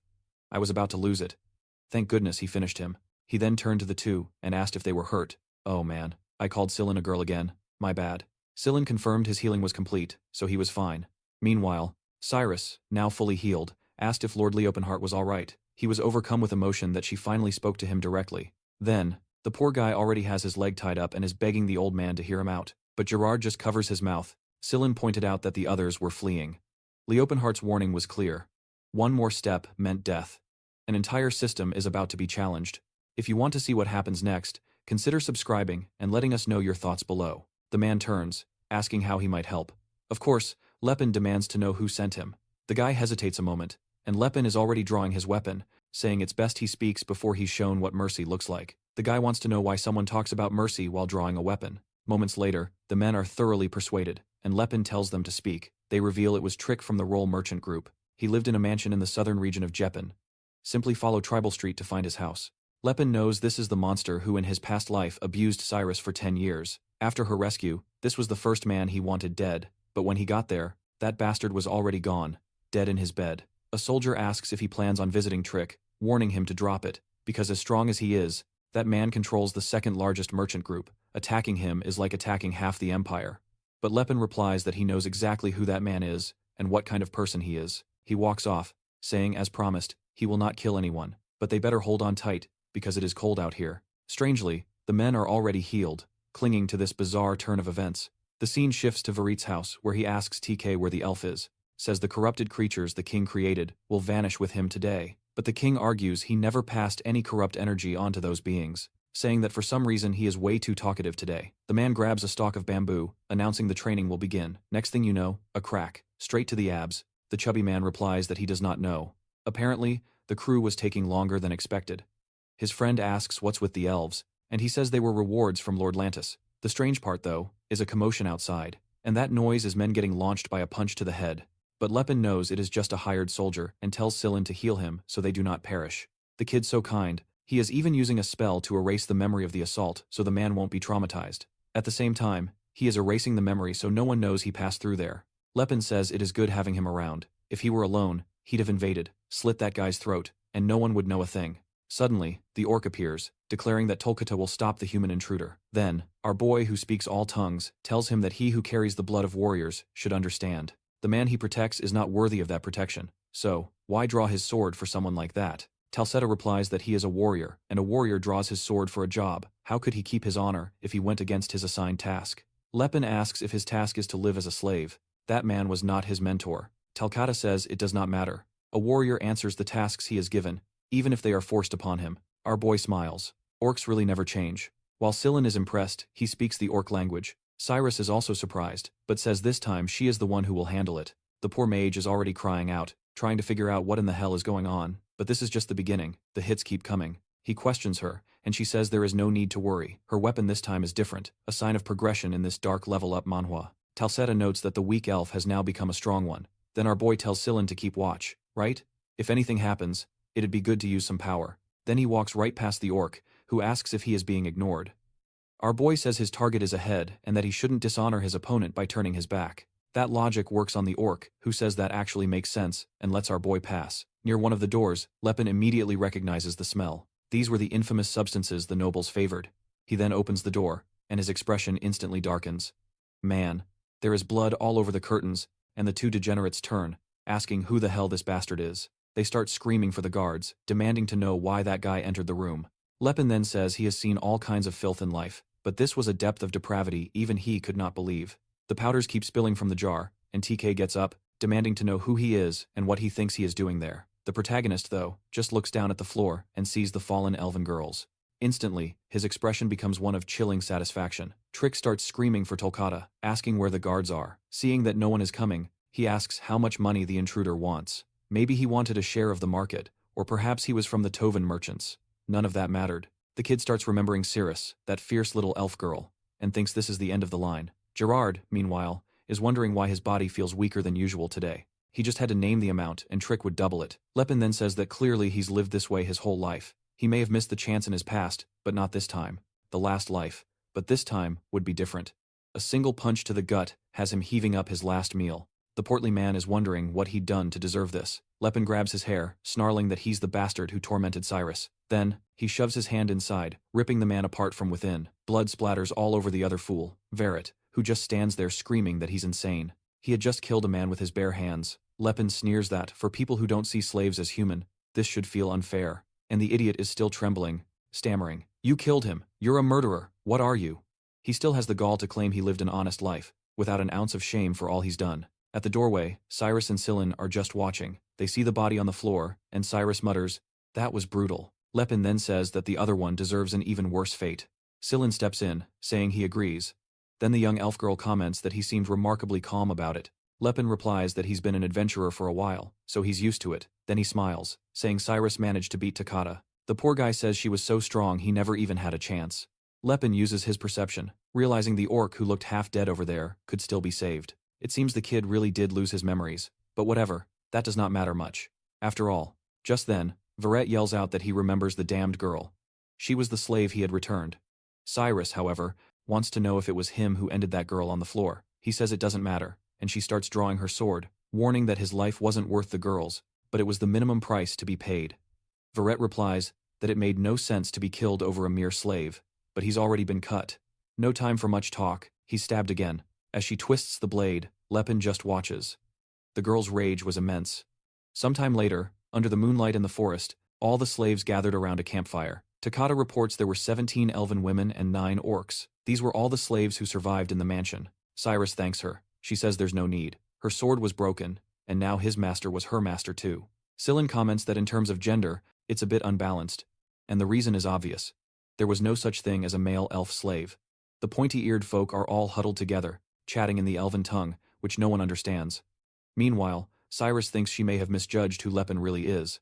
I was about to lose it. Thank goodness he finished him. He then turned to the two and asked if they were hurt. "Oh man, I called Sillin a girl again. My bad." Sillin confirmed his healing was complete, so he was fine. Meanwhile, Cyrus, now fully healed, asked if Lord Lepenheart was alright. He was overcome with emotion that she finally spoke to him directly. Then, the poor guy already has his leg tied up and is begging the old man to hear him out. But Gerard just covers his mouth. Sillin pointed out that the others were fleeing. Lepenheart's warning was clear. One more step meant death. An entire system is about to be challenged. If you want to see what happens next, consider subscribing and letting us know your thoughts below. The man turns, asking how he might help. Of course, Lepin demands to know who sent him. The guy hesitates a moment, and Lepin is already drawing his weapon, saying it's best he speaks before he's shown what mercy looks like. The guy wants to know why someone talks about mercy while drawing a weapon. Moments later, the men are thoroughly persuaded, and Lepin tells them to speak. They reveal it was Trick from the Roll Merchant Group. He lived in a mansion in the southern region of Jeppin. Simply follow Tribal Street to find his house. Lepin knows this is the monster who in his past life abused Cyrus for 10 years. After her rescue, this was the first man he wanted dead, but when he got there, that bastard was already gone, dead in his bed. A soldier asks if he plans on visiting Trick, warning him to drop it, because as strong as he is, that man controls the second largest merchant group. Attacking him is like attacking half the empire. But Lepin replies that he knows exactly who that man is, and what kind of person he is. He walks off, saying as promised, he will not kill anyone, but they better hold on tight, because it is cold out here. Strangely, the men are already healed, clinging to this bizarre turn of events. The scene shifts to Varit's house, where he asks TK where the elf is. Says the corrupted creatures the king created will vanish with him today. But the king argues he never passed any corrupt energy onto those beings, saying that for some reason he is way too talkative today. The man grabs a stalk of bamboo, announcing the training will begin. Next thing you know, a crack, straight to the abs. The chubby man replies that he does not know. Apparently, the crew was taking longer than expected. His friend asks what's with the elves, and he says they were rewards from Lord Lantis. The strange part, though, is a commotion outside, and that noise is men getting launched by a punch to the head. But Lepin knows it is just a hired soldier and tells Sillin to heal him so they do not perish. The kid's so kind, he is even using a spell to erase the memory of the assault so the man won't be traumatized. At the same time, he is erasing the memory so no one knows he passed through there. Lepin says it is good having him around. If he were alone, he'd have invaded, slit that guy's throat, and no one would know a thing. Suddenly, the orc appears, declaring that Tolkata will stop the human intruder. Then, our boy who speaks all tongues tells him that he who carries the blood of warriors should understand. The man he protects is not worthy of that protection, so why draw his sword for someone like that? Talsetta replies that he is a warrior, and a warrior draws his sword for a job. How could he keep his honor if he went against his assigned task? Lepin asks if his task is to live as a slave. That man was not his mentor. Talcata says it does not matter. A warrior answers the tasks he is given, even if they are forced upon him. Our boy smiles. Orcs really never change. While Sillin is impressed, he speaks the orc language. Cyrus is also surprised, but says this time she is the one who will handle it. The poor mage is already crying out, trying to figure out what in the hell is going on. But this is just the beginning. The hits keep coming. He questions her, and she says there is no need to worry. Her weapon this time is different, a sign of progression in this dark level-up manhwa. Talsetta notes that the weak elf has now become a strong one. Then our boy tells Sillin to keep watch, right? If anything happens, it'd be good to use some power. Then he walks right past the orc, who asks if he is being ignored. Our boy says his target is ahead and that he shouldn't dishonor his opponent by turning his back. That logic works on the orc, who says that actually makes sense and lets our boy pass. Near one of the doors, Lepin immediately recognizes the smell. These were the infamous substances the nobles favored. He then opens the door, and his expression instantly darkens. Man, there is blood all over the curtains, and the two degenerates turn, asking who the hell this bastard is. They start screaming for the guards, demanding to know why that guy entered the room. Lepin then says he has seen all kinds of filth in life, but this was a depth of depravity even he could not believe. The powders keep spilling from the jar, and TK gets up, demanding to know who he is and what he thinks he is doing there. The protagonist, though, just looks down at the floor and sees the fallen elven girls. Instantly, his expression becomes one of chilling satisfaction. Trick starts screaming for Tolkata, asking where the guards are. Seeing that no one is coming, he asks how much money the intruder wants. Maybe he wanted a share of the market, or perhaps he was from the Tovan merchants. None of that mattered. The kid starts remembering Cirrus, that fierce little elf girl, and thinks this is the end of the line. Gerard, meanwhile, is wondering why his body feels weaker than usual today. He just had to name the amount, and Trick would double it. Lepin then says that clearly he's lived this way his whole life. He may have missed the chance in his past, but not this time. The last life. But this time would be different. A single punch to the gut has him heaving up his last meal. The portly man is wondering what he'd done to deserve this. Lepin grabs his hair, snarling that he's the bastard who tormented Cyrus. Then, he shoves his hand inside, ripping the man apart from within. Blood splatters all over the other fool, Verret, who just stands there screaming that he's insane. He had just killed a man with his bare hands. Lepin sneers that, for people who don't see slaves as human, this should feel unfair. And the idiot is still trembling, stammering. "You killed him. You're a murderer. What are you?" He still has the gall to claim he lived an honest life, without an ounce of shame for all he's done. At the doorway, Cyrus and Scylla are just watching. They see the body on the floor, and Cyrus mutters, "That was brutal." Lepin then says that the other one deserves an even worse fate. Scylla steps in, saying he agrees. Then the young elf girl comments that he seemed remarkably calm about it. Lepin replies that he's been an adventurer for a while, so he's used to it. Then he smiles, saying Cyrus managed to beat Takata. The poor guy says she was so strong he never even had a chance. Lepin uses his perception, realizing the orc who looked half dead over there could still be saved. It seems the kid really did lose his memories, but whatever, that does not matter much. After all, just then, Verret yells out that he remembers the damned girl. She was the slave he had returned. Cyrus, however, wants to know if it was him who ended that girl on the floor. He says it doesn't matter, and she starts drawing her sword, warning that his life wasn't worth the girl's, but it was the minimum price to be paid. Verret replies that it made no sense to be killed over a mere slave, but he's already been cut. No time for much talk, he's stabbed again. As she twists the blade, Lepin just watches. The girl's rage was immense. Sometime later, under the moonlight in the forest, all the slaves gathered around a campfire. Takata reports there were 17 elven women and 9 orcs. These were all the slaves who survived in the mansion. Cyrus thanks her. She says there's no need. Her sword was broken, and now his master was her master too. Scylla comments that in terms of gender, it's a bit unbalanced. And the reason is obvious. There was no such thing as a male elf slave. The pointy-eared folk are all huddled together, chatting in the elven tongue, which no one understands. Meanwhile, Cyrus thinks she may have misjudged who Lepin really is.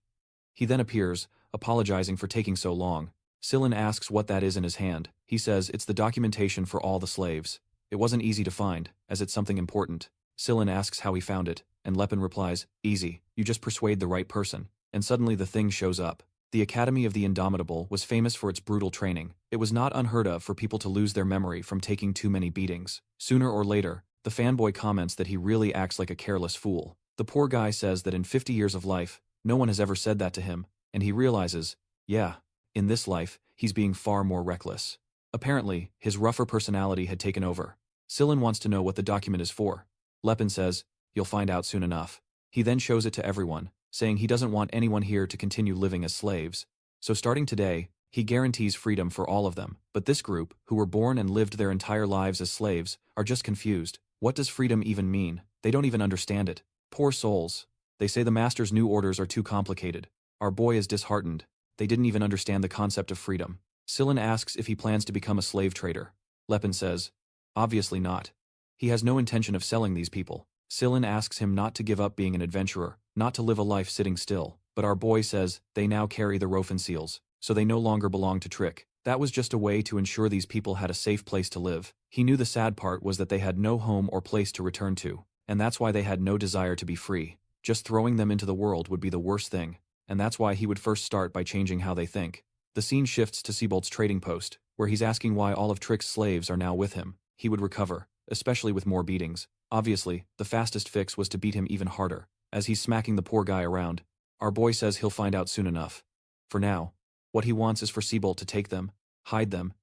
He then appears, apologizing for taking so long. Scylla asks what that is in his hand. He says it's the documentation for all the slaves. It wasn't easy to find, as it's something important. Scylla asks how he found it, and Lepin replies, "Easy, you just persuade the right person." And suddenly the thing shows up. The Academy of the Indomitable was famous for its brutal training. It was not unheard of for people to lose their memory from taking too many beatings. Sooner or later, the fanboy comments that he really acts like a careless fool. The poor guy says that in 50 years of life, no one has ever said that to him, and he realizes, yeah, in this life, he's being far more reckless. Apparently, his rougher personality had taken over. Scylla wants to know what the document is for. Lepin says, "You'll find out soon enough." He then shows it to everyone, saying he doesn't want anyone here to continue living as slaves. So starting today, he guarantees freedom for all of them. But this group, who were born and lived their entire lives as slaves, are just confused. What does freedom even mean? They don't even understand it. Poor souls. They say the master's new orders are too complicated. Our boy is disheartened. They didn't even understand the concept of freedom. Scylla asks if he plans to become a slave trader. Lepin says, obviously not. He has no intention of selling these people. Scylla asks him not to give up being an adventurer, not to live a life sitting still, but our boy says they now carry the Rofen seals, so they no longer belong to Trick. That was just a way to ensure these people had a safe place to live. He knew the sad part was that they had no home or place to return to, and that's why they had no desire to be free. Just throwing them into the world would be the worst thing, and that's why he would first start by changing how they think. The scene shifts to Seabolt's trading post, where he's asking why all of Trick's slaves are now with him. He would recover, especially with more beatings. Obviously, the fastest fix was to beat him even harder. As he's smacking the poor guy around, our boy says he'll find out soon enough. For now, what he wants is for Seabolt to take them, hide them,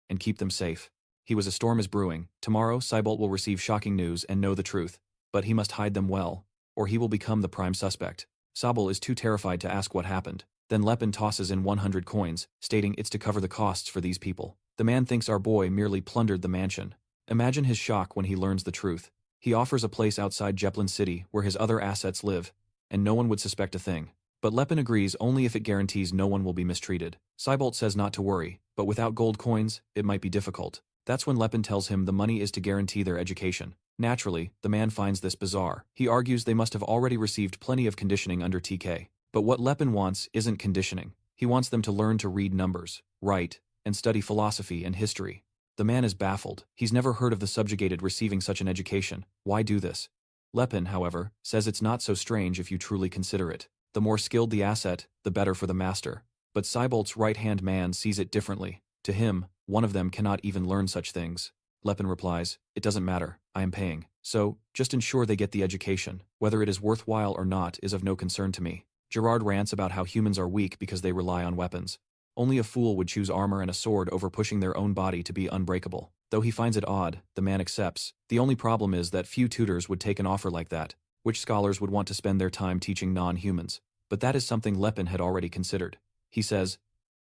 and keep them safe. A storm is brewing. Tomorrow, Seabolt will receive shocking news and know the truth. But he must hide them well, or he will become the prime suspect. Sabal is too terrified to ask what happened. Then Lepin tosses in 100 coins, stating it's to cover the costs for these people. The man thinks our boy merely plundered the mansion. Imagine his shock when he learns the truth. He offers a place outside Jeplin City where his other assets live, and no one would suspect a thing. But Lepin agrees only if it guarantees no one will be mistreated. Seabolt says not to worry, but without gold coins, it might be difficult. That's when Lepin tells him the money is to guarantee their education. Naturally, the man finds this bizarre. He argues they must have already received plenty of conditioning under TK. But what Lepin wants isn't conditioning. He wants them to learn to read numbers, write, and study philosophy and history. The man is baffled. He's never heard of the subjugated receiving such an education. Why do this? Lepin, however, says it's not so strange if you truly consider it. The more skilled the asset, the better for the master. But Cybolt's right-hand man sees it differently. To him, one of them cannot even learn such things. Lepin replies, "It doesn't matter, I am paying. So, just ensure they get the education. Whether it is worthwhile or not is of no concern to me." Gerard rants about how humans are weak because they rely on weapons. Only a fool would choose armor and a sword over pushing their own body to be unbreakable. Though he finds it odd, the man accepts. The only problem is that few tutors would take an offer like that. Which scholars would want to spend their time teaching non-humans? But that is something Lepin had already considered. He says,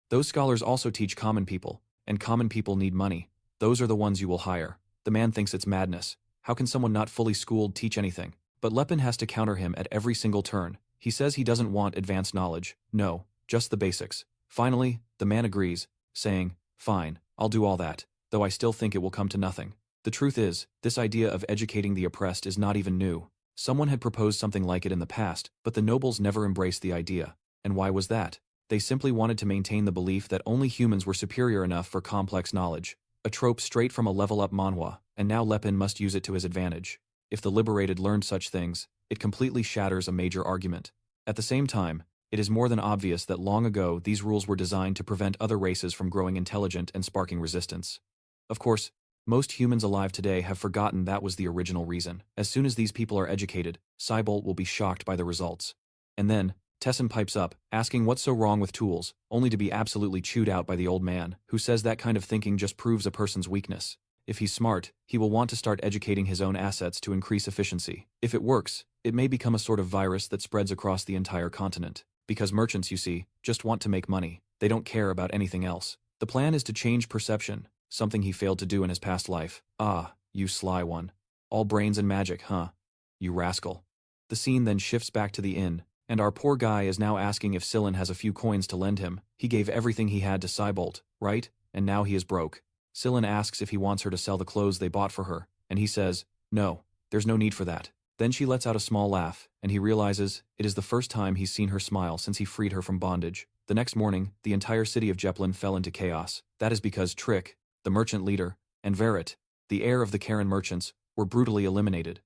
"Those scholars also teach common people, and common people need money. Those are the ones you will hire." The man thinks it's madness. How can someone not fully schooled teach anything? But Lepin has to counter him at every single turn. He says he doesn't want advanced knowledge. No, just the basics. Finally, the man agrees, saying, "Fine, I'll do all that, though I still think it will come to nothing." The truth is, this idea of educating the oppressed is not even new. Someone had proposed something like it in the past, but the nobles never embraced the idea. And why was that? They simply wanted to maintain the belief that only humans were superior enough for complex knowledge. A trope straight from a level-up manhwa, and now Lepin must use it to his advantage. If the liberated learned such things, it completely shatters a major argument. At the same time, it is more than obvious that long ago these rules were designed to prevent other races from growing intelligent and sparking resistance. Of course, most humans alive today have forgotten that was the original reason. As soon as these people are educated, Cybolt will be shocked by the results. And then, Tessin pipes up, asking what's so wrong with tools, only to be absolutely chewed out by the old man, who says that kind of thinking just proves a person's weakness. If he's smart, he will want to start educating his own assets to increase efficiency. If it works, it may become a sort of virus that spreads across the entire continent. Because merchants, you see, just want to make money. They don't care about anything else. The plan is to change perception, something he failed to do in his past life. Ah, you sly one. All brains and magic, huh? You rascal. The scene then shifts back to the inn, and our poor guy is now asking if Sillin has a few coins to lend him. He gave everything he had to Cybolt, right? And now he is broke. Sillin asks if he wants her to sell the clothes they bought for her, and he says, "No, there's no need for that." Then she lets out a small laugh, and he realizes it is the first time he's seen her smile since he freed her from bondage. The next morning, the entire city of Jeplin fell into chaos. That is because Trick, the merchant leader, and Verit, the heir of the Karen merchants, were brutally eliminated.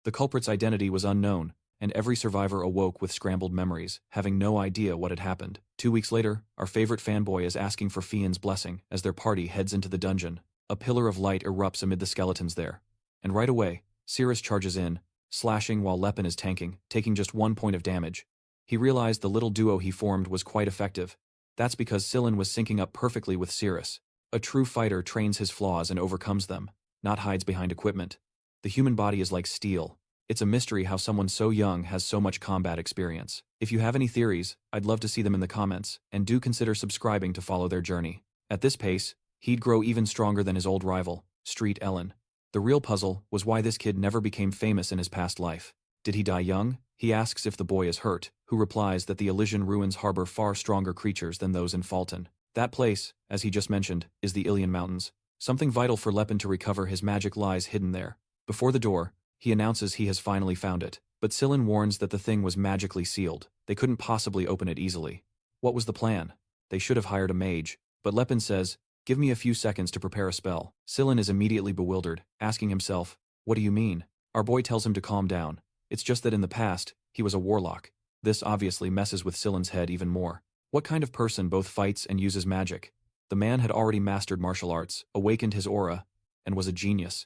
The culprit's identity was unknown, and every survivor awoke with scrambled memories, having no idea what had happened. 2 weeks later, our favorite fanboy is asking for Fionn's blessing as their party heads into the dungeon. A pillar of light erupts amid the skeletons there. And right away, Cirrus charges in, slashing while Lepin is tanking, taking just 1 point of damage. He realized the little duo he formed was quite effective. That's because Sillin was syncing up perfectly with Cirrus. A true fighter trains his flaws and overcomes them, not hides behind equipment. The human body is like steel. It's a mystery how someone so young has so much combat experience. If you have any theories, I'd love to see them in the comments, and do consider subscribing to follow their journey. At this pace, he'd grow even stronger than his old rival, Street Ellen. The real puzzle was why this kid never became famous in his past life. Did he die young? He asks if the boy is hurt, who replies that the Elysian ruins harbor far stronger creatures than those in Fulton. That place, as he just mentioned, is the Ilian Mountains. Something vital for Lepin to recover his magic lies hidden there. Before the door, he announces he has finally found it, but Sillin warns that the thing was magically sealed. They couldn't possibly open it easily. What was the plan? They should have hired a mage, but Lepin says, "Give me a few seconds to prepare a spell." Sillin is immediately bewildered, asking himself, "What do you mean?" Our boy tells him to calm down. It's just that in the past, he was a warlock. This obviously messes with Sillin's head even more. What kind of person both fights and uses magic? The man had already mastered martial arts, awakened his aura, and was a genius.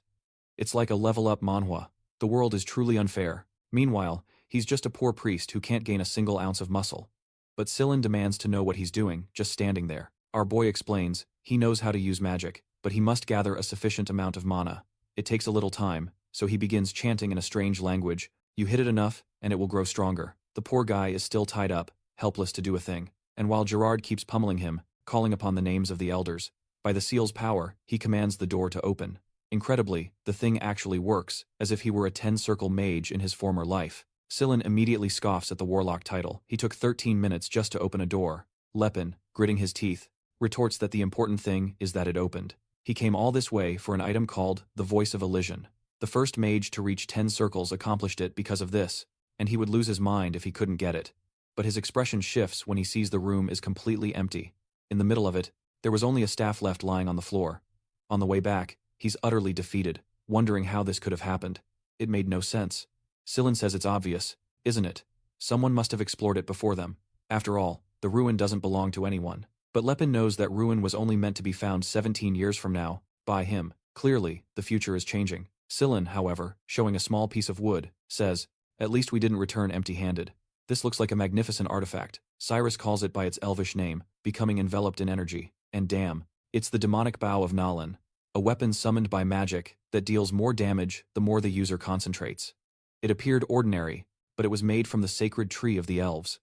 It's like a level-up manhwa. The world is truly unfair. Meanwhile, he's just a poor priest who can't gain a single ounce of muscle. But Sillin demands to know what he's doing, just standing there. Our boy explains, he knows how to use magic, but he must gather a sufficient amount of mana. It takes a little time, so he begins chanting in a strange language. You hit it enough, and it will grow stronger. The poor guy is still tied up, helpless to do a thing. And while Gerard keeps pummeling him, calling upon the names of the elders, by the seal's power, he commands the door to open. Incredibly, the thing actually works, as if he were a 10-circle mage in his former life. Sillin immediately scoffs at the warlock title. He took 13 minutes just to open a door. Lepin, gritting his teeth, retorts that the important thing is that it opened. He came all this way for an item called the Voice of Elysian. The first mage to reach 10 circles accomplished it because of this, and he would lose his mind if he couldn't get it. But his expression shifts when he sees the room is completely empty. In the middle of it, There was only a staff left lying on the floor. On the way back, he's utterly defeated, wondering how this could have happened. It made no sense. Sillin says it's obvious, isn't it? Someone must have explored it before them. After all, the ruin doesn't belong to anyone. But Lepin knows that ruin was only meant to be found 17 years from now, by him. Clearly, the future is changing. Sillin, however, showing a small piece of wood, says, "At least we didn't return empty-handed. This looks like a magnificent artifact." Cyrus calls it by its elvish name, becoming enveloped in energy. And damn, it's the demonic bow of Nalan, a weapon summoned by magic that deals more damage the more the user concentrates. It appeared ordinary, but it was made from the sacred tree of the elves.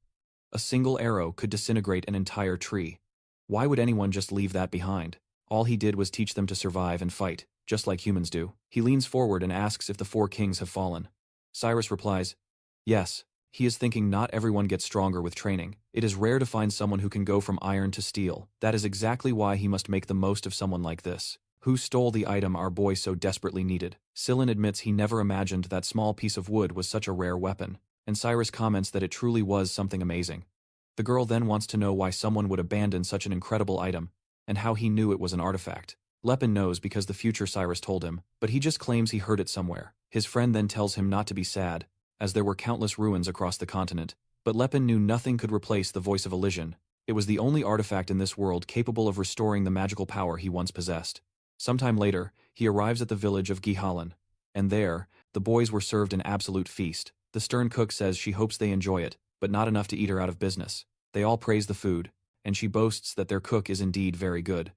A single arrow could disintegrate an entire tree. Why would anyone just leave that behind? All he did was teach them to survive and fight, just like humans do. He leans forward and asks if the 4 kings have fallen. Cyrus replies, "Yes." He is thinking not everyone gets stronger with training. It is rare to find someone who can go from iron to steel. That is exactly why he must make the most of someone like this. Who stole the item our boy so desperately needed? Sillin admits he never imagined that small piece of wood was such a rare weapon, and Cyrus comments that it truly was something amazing. The girl then wants to know why someone would abandon such an incredible item, and how he knew it was an artifact. Lepin knows because the future Cyrus told him, but he just claims he heard it somewhere. His friend then tells him not to be sad, as there were countless ruins across the continent, but Lepin knew nothing could replace the voice of Elysian. It was the only artifact in this world capable of restoring the magical power he once possessed. Sometime later, he arrives at the village of Gihalan, and there, the boys were served an absolute feast. The stern cook says she hopes they enjoy it, but not enough to eat her out of business. They all praise the food, and she boasts that their cook is indeed very good.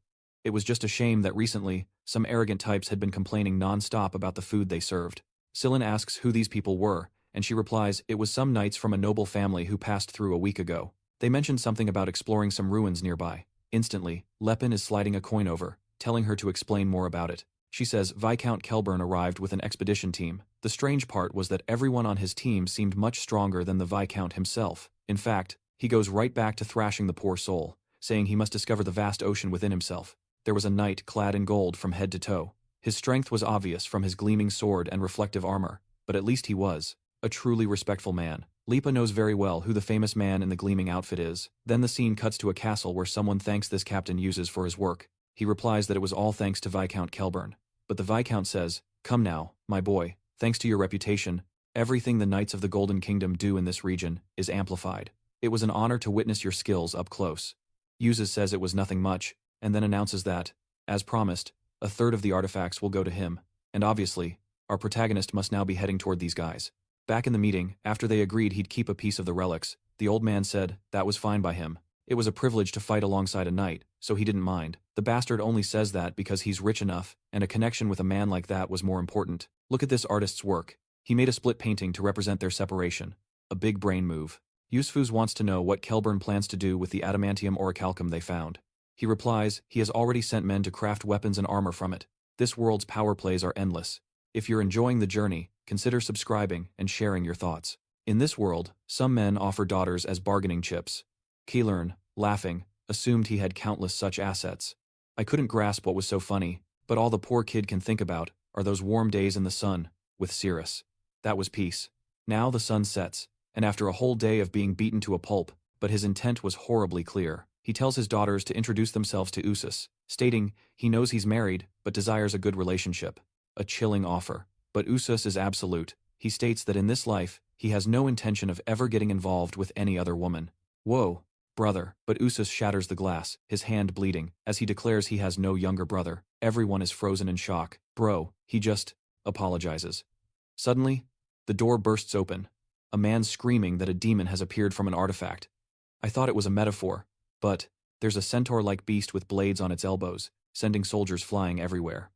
It was just a shame that recently, some arrogant types had been complaining non-stop about the food they served. Sillin asks who these people were, and she replies it was some knights from a noble family who passed through a week ago. They mentioned something about exploring some ruins nearby. Instantly, Lepin is sliding a coin over, telling her to explain more about it. She says Viscount Kelburn arrived with an expedition team. The strange part was that everyone on his team seemed much stronger than the Viscount himself. In fact, he goes right back to thrashing the poor soul, saying he must discover the vast ocean within himself. There was a knight clad in gold from head to toe. His strength was obvious from his gleaming sword and reflective armor, but at least he was a truly respectful man. Lipa knows very well who the famous man in the gleaming outfit is. Then the scene cuts to a castle where someone thanks this captain uses for his work. He replies that it was all thanks to Viscount Kelburn. But the Viscount says, "Come now, my boy, thanks to your reputation, everything the Knights of the Golden Kingdom do in this region is amplified. It was an honor to witness your skills up close." Uses says it was nothing much, and then announces that, as promised, a third of the artifacts will go to him, and obviously, our protagonist must now be heading toward these guys. Back in the meeting, after they agreed he'd keep a piece of the relics, the old man said that was fine by him. It was a privilege to fight alongside a knight, so he didn't mind. The bastard only says that because he's rich enough, and a connection with a man like that was more important. Look at this artist's work. He made a split painting to represent their separation. A big brain move. Yusfuz wants to know what Kelburn plans to do with the adamantium orichalcum they found. He replies he has already sent men to craft weapons and armor from it. This world's power plays are endless. If you're enjoying the journey, consider subscribing and sharing your thoughts. In this world, some men offer daughters as bargaining chips. Keelern, laughing, assumed he had countless such assets. I couldn't grasp what was so funny, but all the poor kid can think about are those warm days in the sun, with Cirrus. That was peace. Now the sun sets, and after a whole day of being beaten to a pulp, but his intent was horribly clear. He tells his daughters to introduce themselves to Usus, stating he knows he's married, but desires a good relationship. A chilling offer. But Usus is absolute. He states that in this life, he has no intention of ever getting involved with any other woman. Whoa, brother. But Usus shatters the glass, his hand bleeding, as he declares he has no younger brother. Everyone is frozen in shock. Bro, he just apologizes. Suddenly, the door bursts open. A man screaming that a demon has appeared from an artifact. I thought it was a metaphor, but there's a centaur-like beast with blades on its elbows, sending soldiers flying everywhere.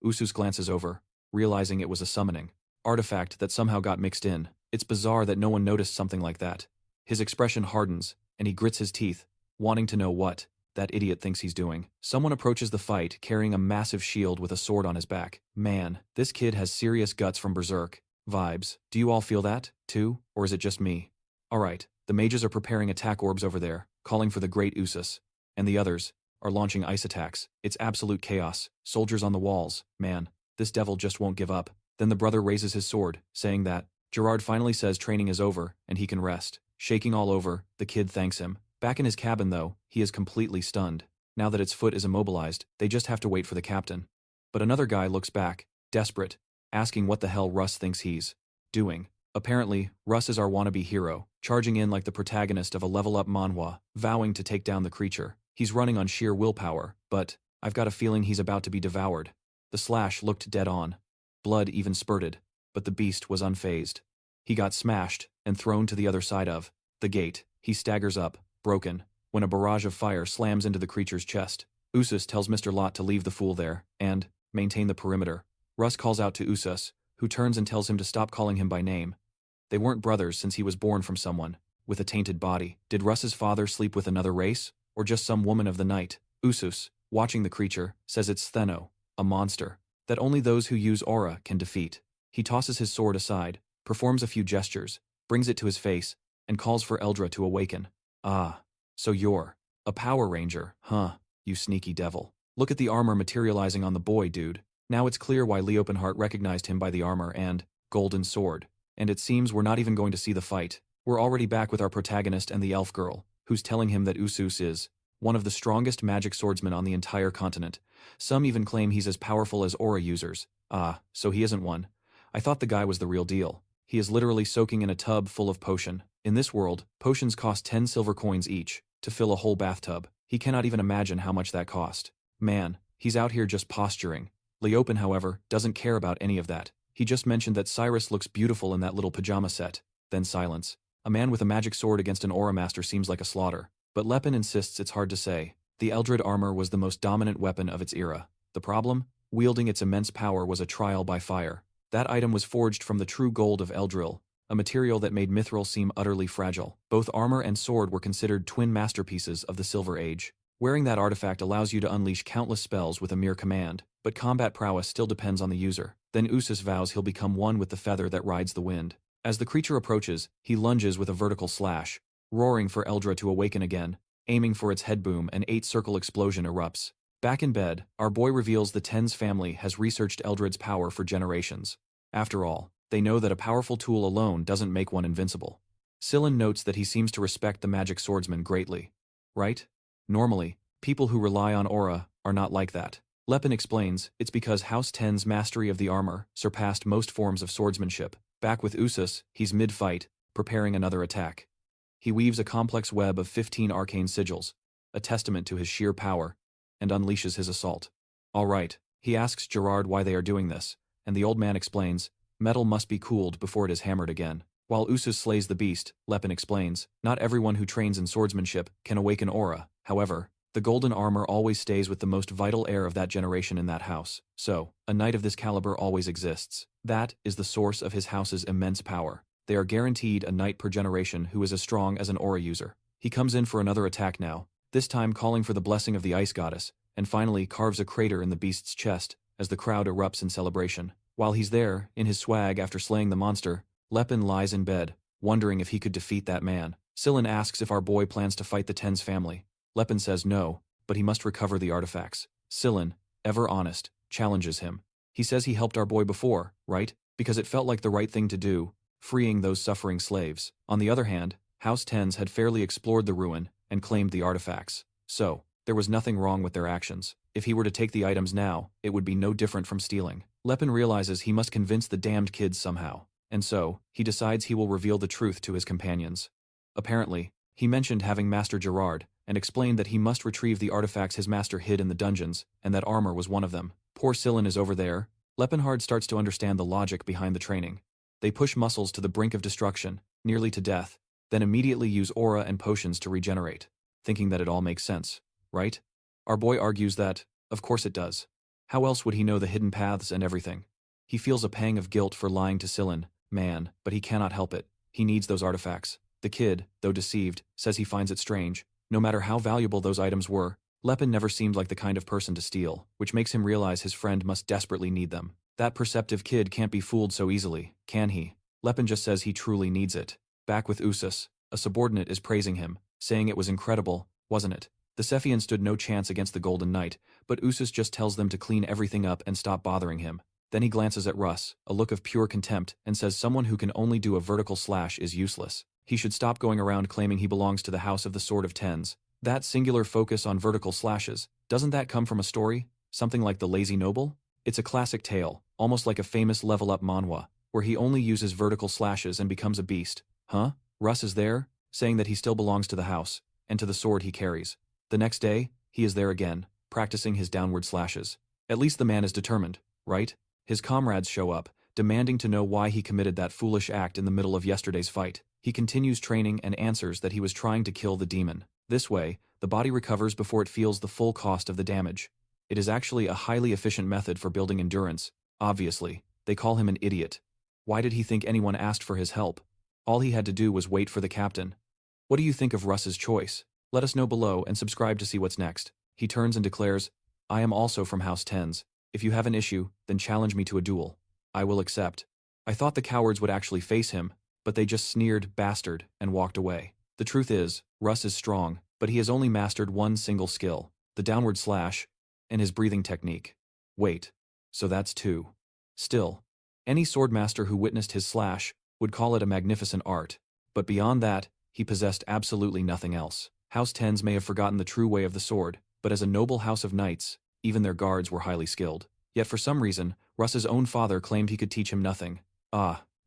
Usus glances over, realizing it was a summoning artifact that somehow got mixed in. It's bizarre that no one noticed something like that. His expression hardens, and he grits his teeth, wanting to know what that idiot thinks he's doing. Someone approaches the fight carrying a massive shield with a sword on his back. Man, this kid has serious guts from Berserk vibes. Do you all feel that, too, or is it just me? Alright, the mages are preparing attack orbs over there, calling for the great Usus, and the others are launching ice attacks. It's absolute chaos. Soldiers on the walls. Man, this devil just won't give up. Then the brother raises his sword, saying that Gerard finally says training is over and he can rest. Shaking all over, the kid thanks him. Back in his cabin though, he is completely stunned. Now that its foot is immobilized, they just have to wait for the captain. But another guy looks back, desperate, asking what the hell Russ thinks he's doing. Apparently, Russ is our wannabe hero, charging in like the protagonist of a level-up manhwa, vowing to take down the creature. He's running on sheer willpower, but I've got a feeling he's about to be devoured. The slash looked dead on. Blood even spurted, but the beast was unfazed. He got smashed and thrown to the other side of the gate. He staggers up, broken, when a barrage of fire slams into the creature's chest. Usus tells Mr. Lot to leave the fool there and maintain the perimeter. Russ calls out to Usus, who turns and tells him to stop calling him by name. They weren't brothers since he was born from someone with a tainted body. Did Russ's father sleep with another race, or just some woman of the night? Usus, watching the creature, says it's Theno, a monster, that only those who use aura can defeat. He tosses his sword aside, performs a few gestures, brings it to his face, and calls for Eldra to awaken. Ah, so you're a Power Ranger, huh, you sneaky devil. Look at the armor materializing on the boy, dude. Now it's clear why Lepenheart recognized him by the armor and golden sword. And it seems we're not even going to see the fight. We're already back with our protagonist and the elf girl, who's telling him that Usus is one of the strongest magic swordsmen on the entire continent. Some even claim he's as powerful as aura users. Ah, so he isn't one. I thought the guy was the real deal. He is literally soaking in a tub full of potion. In this world, potions cost 10 silver coins each to fill a whole bathtub. He cannot even imagine how much that cost. Man, he's out here just posturing. Leopen, however, doesn't care about any of that. He just mentioned that Cyrus looks beautiful in that little pajama set. Then silence. A man with a magic sword against an aura master seems like a slaughter. But Lepin insists it's hard to say. The Eldred armor was the most dominant weapon of its era. The problem? Wielding its immense power was a trial by fire. That item was forged from the true gold of Eldril, a material that made Mithril seem utterly fragile. Both armor and sword were considered twin masterpieces of the Silver Age. Wearing that artifact allows you to unleash countless spells with a mere command, but combat prowess still depends on the user. Then Usus vows he'll become one with the feather that rides the wind. As the creature approaches, he lunges with a vertical slash, roaring for Eldra to awaken again. Aiming for its head boom, an 8-circle explosion erupts. Back in bed, our boy reveals the Ten's family has researched Eldred's power for generations. After all, they know that a powerful tool alone doesn't make one invincible. Sillin notes that he seems to respect the magic swordsman greatly. Right? Normally, people who rely on aura are not like that. Lepin explains it's because House 10's mastery of the armor surpassed most forms of swordsmanship. Back with Usus, he's mid-fight, preparing another attack. He weaves a complex web of 15 arcane sigils, a testament to his sheer power, and unleashes his assault. All right, he asks Gerard why they are doing this, and the old man explains, metal must be cooled before it is hammered again. While Usus slays the beast, Lepin explains, not everyone who trains in swordsmanship can awaken aura. However, the golden armor always stays with the most vital heir of that generation in that house. So, a knight of this caliber always exists. That is the source of his house's immense power. They are guaranteed a knight per generation who is as strong as an aura user. He comes in for another attack now, this time calling for the blessing of the ice goddess, and finally carves a crater in the beast's chest as the crowd erupts in celebration. While he's there, in his swag after slaying the monster, Lepin lies in bed, wondering if he could defeat that man. Sillin asks if our boy plans to fight the Ten's family. Lepin says no, but he must recover the artifacts. Sillin, ever honest, challenges him. He says he helped our boy before, right? Because it felt like the right thing to do, freeing those suffering slaves. On the other hand, House 10's had fairly explored the ruin and claimed the artifacts. So, there was nothing wrong with their actions. If he were to take the items now, it would be no different from stealing. Lepin realizes he must convince the damned kids somehow, and so, he decides he will reveal the truth to his companions. Apparently, he mentioned having Master Gerard, and explained that he must retrieve the artifacts his master hid in the dungeons, and that armor was one of them. Poor Sillin is over there. Lepenheart starts to understand the logic behind the training. They push muscles to the brink of destruction, nearly to death, then immediately use aura and potions to regenerate, thinking that it all makes sense, right? Our boy argues that, of course it does. How else would he know the hidden paths and everything? He feels a pang of guilt for lying to Sillin, man, but he cannot help it. He needs those artifacts. The kid, though deceived, says he finds it strange. No matter how valuable those items were, Lepin never seemed like the kind of person to steal, which makes him realize his friend must desperately need them. That perceptive kid can't be fooled so easily, can he? Lepin just says he truly needs it. Back with Usus, a subordinate is praising him, saying it was incredible, wasn't it? The Cephian stood no chance against the Golden Knight, but Usus just tells them to clean everything up and stop bothering him. Then he glances at Russ, a look of pure contempt, and says someone who can only do a vertical slash is useless. He should stop going around claiming he belongs to the House of the Sword of Tens. That singular focus on vertical slashes, doesn't that come from a story? Something like The Lazy Noble? It's a classic tale, almost like a famous level-up manhwa, where he only uses vertical slashes and becomes a beast. Huh? Russ is there, saying that he still belongs to the house, and to the sword he carries. The next day, he is there again, practicing his downward slashes. At least the man is determined, right? His comrades show up, demanding to know why he committed that foolish act in the middle of yesterday's fight. He continues training and answers that he was trying to kill the demon. This way, the body recovers before it feels the full cost of the damage. It is actually a highly efficient method for building endurance. Obviously, they call him an idiot. Why did he think anyone asked for his help? All he had to do was wait for the captain. What do you think of Russ's choice? Let us know below and subscribe to see what's next. He turns and declares, I am also from House Tens. If you have an issue, then challenge me to a duel. I will accept. I thought the cowards would actually face him, but they just sneered, bastard, and walked away. The truth is, Russ is strong, but he has only mastered one single skill, the downward slash, and his breathing technique. Wait, so that's two. Still, any swordmaster who witnessed his slash would call it a magnificent art, but beyond that, he possessed absolutely nothing else. House Tens may have forgotten the true way of the sword, but as a noble house of knights, even their guards were highly skilled. Yet for some reason, Russ's own father claimed he could teach him nothing.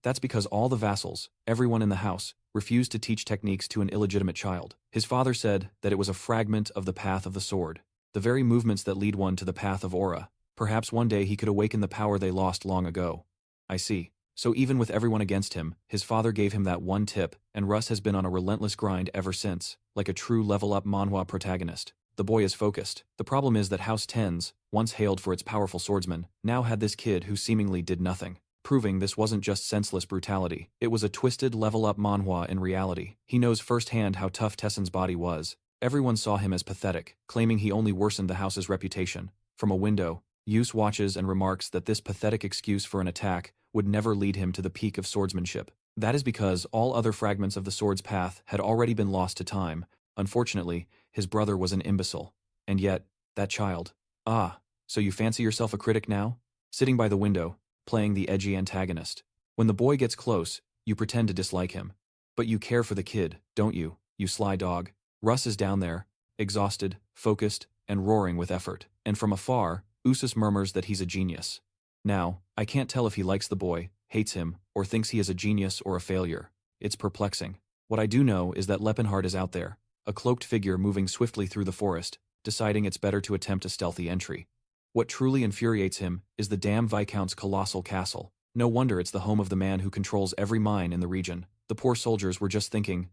That's because all the vassals, everyone in the house, refused to teach techniques to an illegitimate child. His father said that it was a fragment of the path of the sword, the very movements that lead one to the path of aura. Perhaps one day he could awaken the power they lost long ago. I see. So even with everyone against him, his father gave him that one tip, and Russ has been on a relentless grind ever since, like a true level-up manhwa protagonist. The boy is focused. The problem is that House Tens, once hailed for its powerful swordsman, now had this kid who seemingly did nothing. Proving this wasn't just senseless brutality. It was a twisted level-up manhwa in reality. He knows firsthand how tough Tessin's body was. Everyone saw him as pathetic, claiming he only worsened the house's reputation. From a window, Yus watches and remarks that this pathetic excuse for an attack would never lead him to the peak of swordsmanship. That is because all other fragments of the sword's path had already been lost to time. Unfortunately, his brother was an imbecile. And yet, that child. So you fancy yourself a critic now? Sitting by the window, playing the edgy antagonist. When the boy gets close, you pretend to dislike him. But you care for the kid, don't you, you sly dog? Russ is down there, exhausted, focused, and roaring with effort. And from afar, Usus murmurs that he's a genius. Now, I can't tell if he likes the boy, hates him, or thinks he is a genius or a failure. It's perplexing. What I do know is that Lepenheart is out there, a cloaked figure moving swiftly through the forest, deciding it's better to attempt a stealthy entry. What truly infuriates him is the damn Viscount's colossal castle. No wonder it's the home of the man who controls every mine in the region. The poor soldiers were just thinking,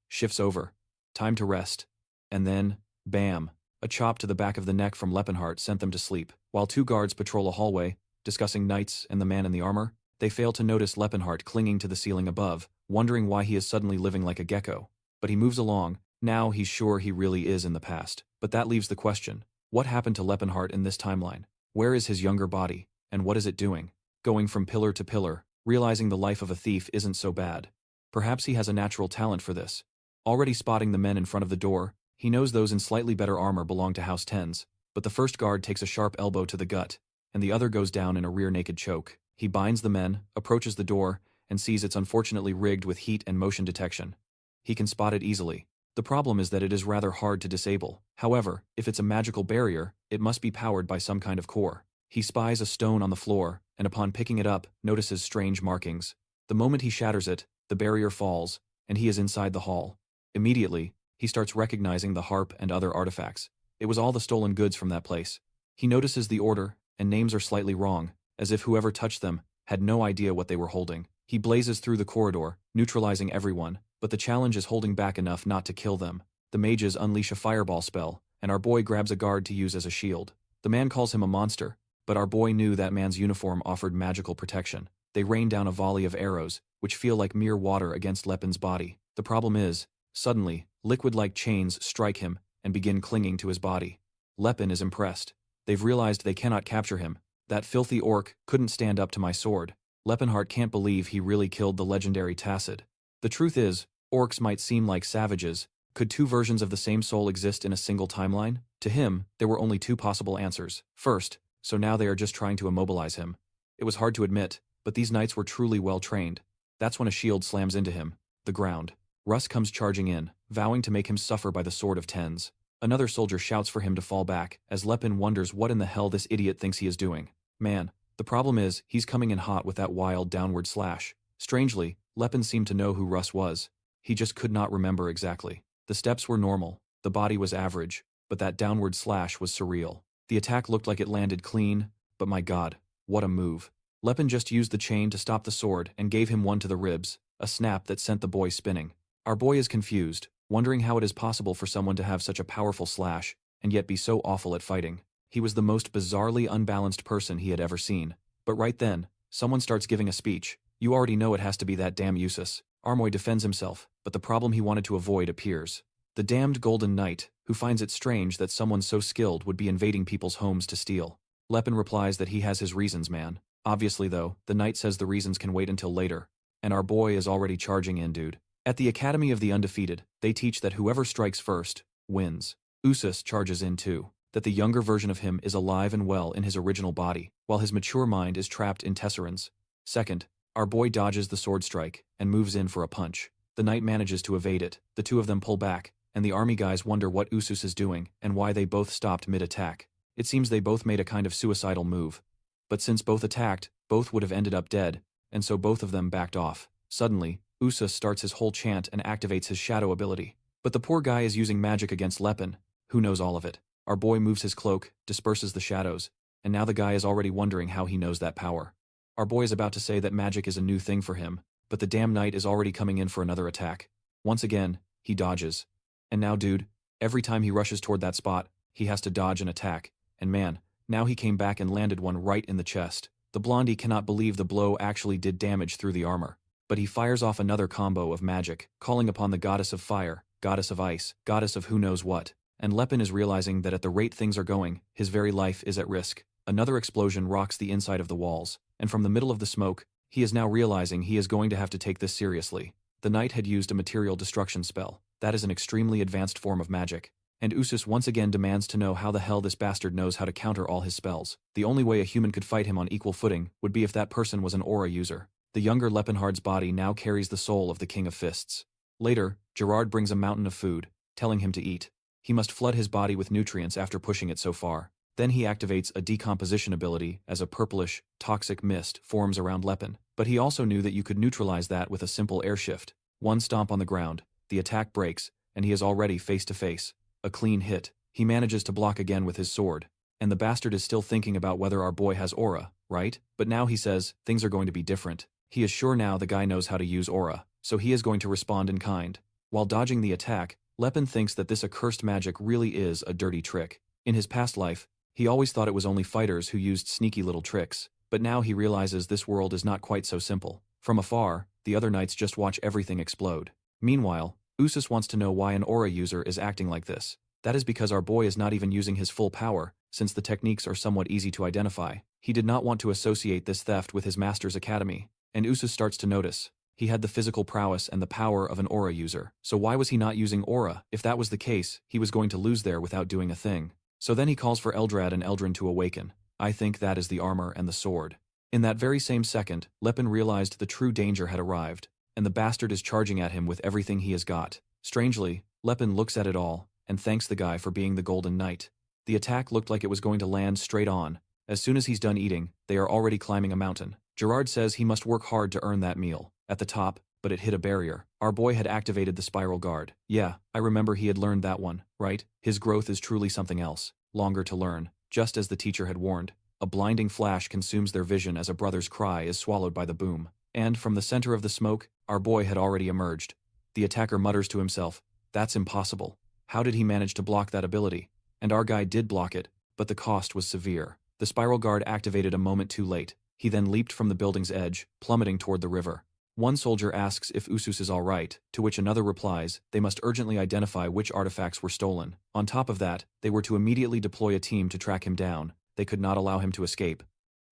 shift's over. Time to rest. And then, bam, a chop to the back of the neck from Lepenheart sent them to sleep. While two guards patrol a hallway, discussing knights and the man in the armor, they fail to notice Lepenheart clinging to the ceiling above, wondering why he is suddenly living like a gecko. But he moves along. Now he's sure he really is in the past. But that leaves the question. What happened to Lepenheart in this timeline? Where is his younger body, and what is it doing? Going from pillar to pillar, realizing the life of a thief isn't so bad. Perhaps he has a natural talent for this. Already spotting the men in front of the door, he knows those in slightly better armor belong to House Tens, but the first guard takes a sharp elbow to the gut, and the other goes down in a rear naked choke. He binds the men, approaches the door, and sees it's unfortunately rigged with heat and motion detection. He can spot it easily. The problem is that it is rather hard to disable. However, if it's a magical barrier, it must be powered by some kind of core. He spies a stone on the floor, and upon picking it up, notices strange markings. The moment he shatters it, the barrier falls, and he is inside the hall. Immediately, he starts recognizing the harp and other artifacts. It was all the stolen goods from that place. He notices the order, and names are slightly wrong, as if whoever touched them had no idea what they were holding. He blazes through the corridor, neutralizing everyone, but the challenge is holding back enough not to kill them. The mages unleash a fireball spell, and our boy grabs a guard to use as a shield. The man calls him a monster, but our boy knew that man's uniform offered magical protection. They rain down a volley of arrows, which feel like mere water against Lepin's body. The problem is, suddenly, liquid-like chains strike him and begin clinging to his body. Lepin is impressed. They've realized they cannot capture him. That filthy orc couldn't stand up to my sword. Lepenheart can't believe he really killed the legendary Tacid. The truth is, orcs might seem like savages. Could two versions of the same soul exist in a single timeline? To him, there were only two possible answers. First, so now they are just trying to immobilize him. It was hard to admit, but these knights were truly well trained. That's when a shield slams into him. The ground. Russ comes charging in, vowing to make him suffer by the sword of tens. Another soldier shouts for him to fall back, as Lepin wonders what in the hell this idiot thinks he is doing. Man, the problem is, he's coming in hot with that wild downward slash. Strangely, Lepin seemed to know who Russ was. He just could not remember exactly. The steps were normal, the body was average, but that downward slash was surreal. The attack looked like it landed clean, but my god, what a move. Lepin just used the chain to stop the sword and gave him one to the ribs, a snap that sent the boy spinning. Our boy is confused, wondering how it is possible for someone to have such a powerful slash, and yet be so awful at fighting. He was the most bizarrely unbalanced person he had ever seen. But right then, someone starts giving a speech. You already know it has to be that damn Usus. Armoy defends himself, but the problem he wanted to avoid appears. The damned Golden Knight, who finds it strange that someone so skilled would be invading people's homes to steal. Lepin replies that he has his reasons, man. Obviously though, the knight says the reasons can wait until later. And our boy is already charging in, dude. At the Academy of the Undefeated, they teach that whoever strikes first, wins. Usus charges in too, that the younger version of him is alive and well in his original body, while his mature mind is trapped in Tessin's. Second, our boy dodges the sword strike, and moves in for a punch. The knight manages to evade it, the two of them pull back, and the army guys wonder what Usus is doing and why they both stopped mid-attack. It seems they both made a kind of suicidal move. But since both attacked, both would have ended up dead, and so both of them backed off. Suddenly, Usus starts his whole chant and activates his shadow ability. But the poor guy is using magic against Lepin, who knows all of it. Our boy moves his cloak, disperses the shadows, and now the guy is already wondering how he knows that power. Our boy is about to say that magic is a new thing for him, but the damn knight is already coming in for another attack. Once again, he dodges. And now dude, every time he rushes toward that spot, he has to dodge an attack. And man, now he came back and landed one right in the chest. The blondie cannot believe the blow actually did damage through the armor. But he fires off another combo of magic, calling upon the goddess of fire, goddess of ice, goddess of who knows what. And Lepin is realizing that at the rate things are going, his very life is at risk. Another explosion rocks the inside of the walls, and from the middle of the smoke, he is now realizing he is going to have to take this seriously. The knight had used a material destruction spell. That is an extremely advanced form of magic. And Usus once again demands to know how the hell this bastard knows how to counter all his spells. The only way a human could fight him on equal footing would be if that person was an aura user. The younger Lepenheart's body now carries the soul of the King of Fists. Later, Gerard brings a mountain of food, telling him to eat. He must flood his body with nutrients after pushing it so far. Then he activates a decomposition ability as a purplish, toxic mist forms around Lepin. But he also knew that you could neutralize that with a simple air shift. One stomp on the ground, the attack breaks, and he is already face to face. A clean hit. He manages to block again with his sword. And the bastard is still thinking about whether our boy has aura, right? But now he says, things are going to be different. He is sure now the guy knows how to use aura, so he is going to respond in kind. While dodging the attack, Lepin thinks that this accursed magic really is a dirty trick. In his past life, he always thought it was only fighters who used sneaky little tricks, but now he realizes this world is not quite so simple. From afar, the other knights just watch everything explode. Meanwhile, Usus wants to know why an aura user is acting like this. That is because our boy is not even using his full power, since the techniques are somewhat easy to identify. He did not want to associate this theft with his master's academy. And Usus starts to notice. He had the physical prowess and the power of an aura user. So why was he not using aura? If that was the case, he was going to lose there without doing a thing. So then he calls for Eldrad and Eldrin to awaken. I think that is the armor and the sword. In that very same second, Lepin realized the true danger had arrived, and the bastard is charging at him with everything he has got. Strangely, Lepin looks at it all, and thanks the guy for being the Golden Knight. The attack looked like it was going to land straight on. As soon as he's done eating, they are already climbing a mountain. Gerard says he must work hard to earn that meal. At the top, but it hit a barrier. Our boy had activated the spiral guard. Yeah, I remember he had learned that one, right? His growth is truly something else. Longer to learn, just as the teacher had warned. A blinding flash consumes their vision as a brother's cry is swallowed by the boom. And from the center of the smoke, our boy had already emerged. The attacker mutters to himself, that's impossible. How did he manage to block that ability? And our guy did block it, but the cost was severe. The spiral guard activated a moment too late. He then leaped from the building's edge, plummeting toward the river. One soldier asks if Usus is all right, to which another replies, they must urgently identify which artifacts were stolen. On top of that, they were to immediately deploy a team to track him down. They could not allow him to escape.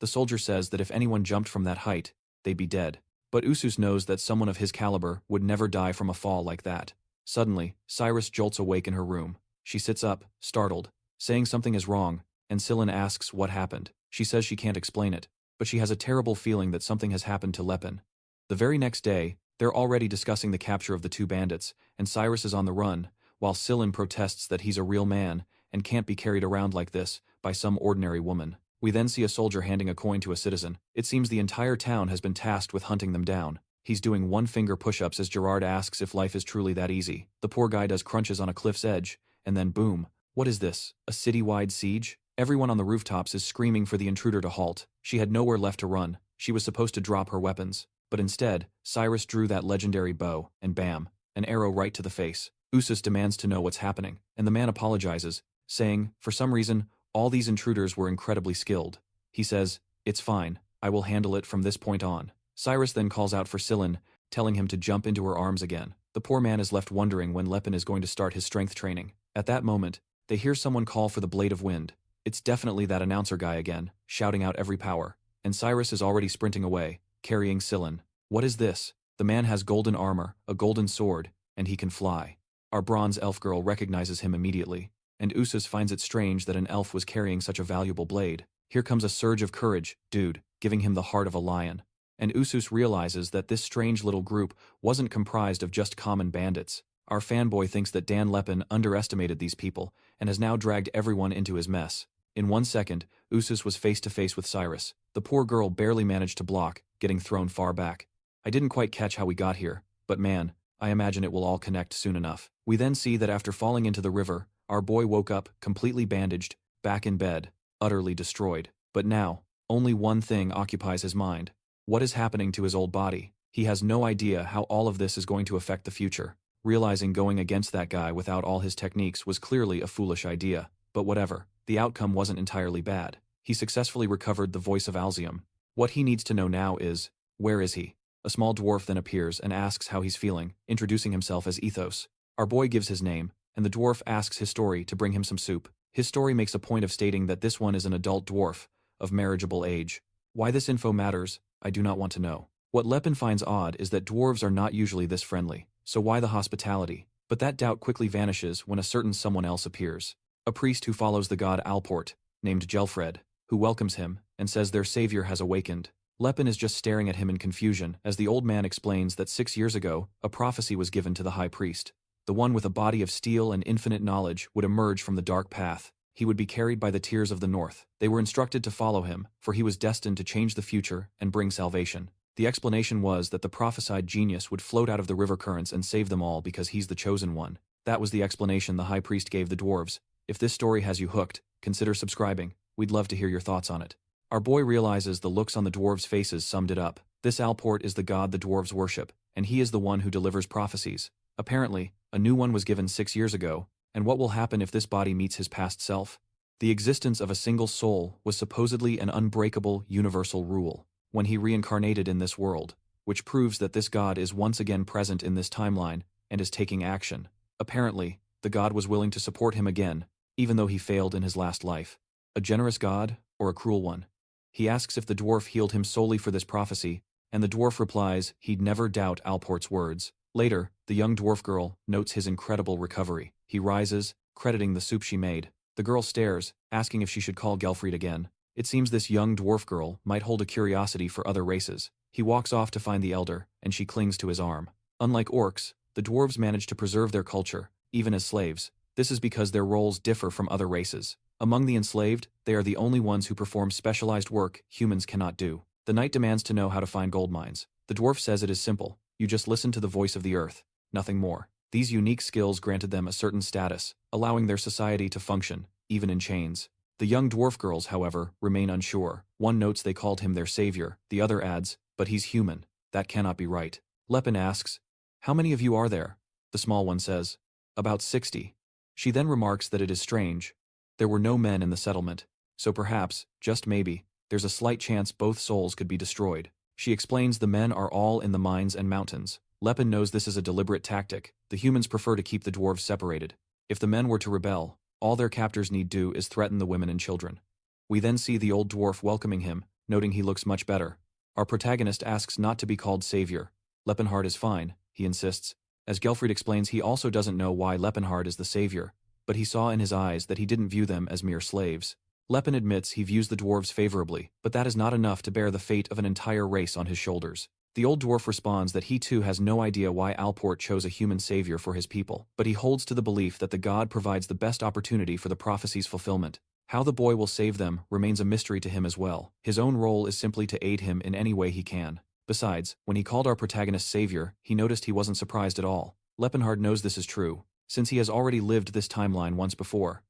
The soldier says that if anyone jumped from that height, they'd be dead. But Usus knows that someone of his caliber would never die from a fall like that. Suddenly, Cyrus jolts awake in her room. She sits up, startled, saying something is wrong, and Sillin asks what happened. She says she can't explain it, but she has a terrible feeling that something has happened to Lepin. The very next day, They're already discussing the capture of the two bandits, and Cyrus is on the run, while Scylla protests that he's a real man and can't be carried around like this by some ordinary woman. We then see a soldier handing a coin to a citizen. It seems the entire town has been tasked with hunting them down. He's doing one-finger push-ups as Gerard asks if life is truly that easy. The poor guy does crunches on a cliff's edge, and then boom. What is this? A city-wide siege? Everyone on the rooftops is screaming for the intruder to halt. She had nowhere left to run. She was supposed to drop her weapons. But instead, Cyrus drew that legendary bow, and bam, an arrow right to the face. Usus demands to know what's happening, and the man apologizes, saying, for some reason, all these intruders were incredibly skilled. He says, "It's fine, I will handle it from this point on." Cyrus then calls out for Scylla, telling him to jump into her arms again. The poor man is left wondering when Lepin is going to start his strength training. At that moment, they hear someone call for the Blade of Wind. It's definitely that announcer guy again, shouting out every power. And Cyrus is already sprinting away, carrying Scylla. What is this? The man has golden armor, a golden sword, and he can fly. Our bronze elf girl recognizes him immediately, and Usus finds it strange that an elf was carrying such a valuable blade. Here comes a surge of courage, dude, giving him the heart of a lion. And Usus realizes that this strange little group wasn't comprised of just common bandits. Our fanboy thinks that Dan Lepin underestimated these people and has now dragged everyone into his mess. In 1 second, Usus was face to face with Cyrus. The poor girl barely managed to block, getting thrown far back. I didn't quite catch how we got here, but man, I imagine it will all connect soon enough. We then see that after falling into the river, our boy woke up, completely bandaged, back in bed, utterly destroyed. But now, only one thing occupies his mind. What is happening to his old body? He has no idea how all of this is going to affect the future. Realizing going against that guy without all his techniques was clearly a foolish idea. But whatever, the outcome wasn't entirely bad. He successfully recovered the voice of Alzium. What he needs to know now is, where is he? A small dwarf then appears and asks how he's feeling, introducing himself as Ethos. Our boy gives his name, and the dwarf asks his story to bring him some soup. His story makes a point of stating that this one is an adult dwarf, of marriageable age. Why this info matters, I do not want to know. What Lepin finds odd is that dwarves are not usually this friendly, so why the hospitality? But that doubt quickly vanishes when a certain someone else appears. A priest who follows the god Alport, named Gelfred, who welcomes him and says their savior has awakened. Lepin is just staring at him in confusion as the old man explains that 6 years ago, a prophecy was given to the high priest. The one with a body of steel and infinite knowledge would emerge from the dark path. He would be carried by the tears of the north. They were instructed to follow him, for he was destined to change the future and bring salvation. The explanation was that the prophesied genius would float out of the river currents and save them all because he's the chosen one. That was the explanation the high priest gave the dwarves. If this story has you hooked, consider subscribing. We'd love to hear your thoughts on it. Our boy realizes the looks on the dwarves' faces summed it up. This Alport is the god the dwarves worship, and he is the one who delivers prophecies. Apparently, a new one was given 6 years ago, and what will happen if this body meets his past self? The existence of a single soul was supposedly an unbreakable, universal rule when he reincarnated in this world, which proves that this god is once again present in this timeline and is taking action. Apparently, the god was willing to support him again, even though he failed in his last life. A generous god, or a cruel one? He asks if the dwarf healed him solely for this prophecy, and the dwarf replies he'd never doubt Alport's words. Later, the young dwarf girl notes his incredible recovery. He rises, crediting the soup she made. The girl stares, asking if she should call Gelfried again. It seems this young dwarf girl might hold a curiosity for other races. He walks off to find the elder, and she clings to his arm. Unlike orcs, the dwarves manage to preserve their culture, even as slaves. This is because their roles differ from other races. Among the enslaved, they are the only ones who perform specialized work humans cannot do. The knight demands to know how to find gold mines. The dwarf says it is simple. You just listen to the voice of the earth. Nothing more. These unique skills granted them a certain status, allowing their society to function, even in chains. The young dwarf girls, however, remain unsure. One notes they called him their savior, the other adds, but he's human. That cannot be right. Lepin asks, "How many of you are there?" The small one says, "About 60. She then remarks that it is strange. There were no men in the settlement, so perhaps, just maybe, there's a slight chance both souls could be destroyed. She explains the men are all in the mines and mountains. Lepin knows this is a deliberate tactic. The humans prefer to keep the dwarves separated. If the men were to rebel, all their captors need do is threaten the women and children. We then see the old dwarf welcoming him, noting he looks much better. Our protagonist asks not to be called savior. Lepenheart is fine, he insists. As Gelfried explains, he also doesn't know why Lepenheart is the savior, but he saw in his eyes that he didn't view them as mere slaves. Lepin admits he views the dwarves favorably, but that is not enough to bear the fate of an entire race on his shoulders. The old dwarf responds that he too has no idea why Alport chose a human savior for his people, but he holds to the belief that the god provides the best opportunity for the prophecy's fulfillment. How the boy will save them remains a mystery to him as well. His own role is simply to aid him in any way he can. Besides, when he called our protagonist savior, he noticed he wasn't surprised at all. Lepenheart knows this is true, since he has already lived this timeline once before.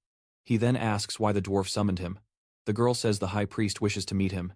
He then asks why the dwarf summoned him. The girl says the high priest wishes to meet him.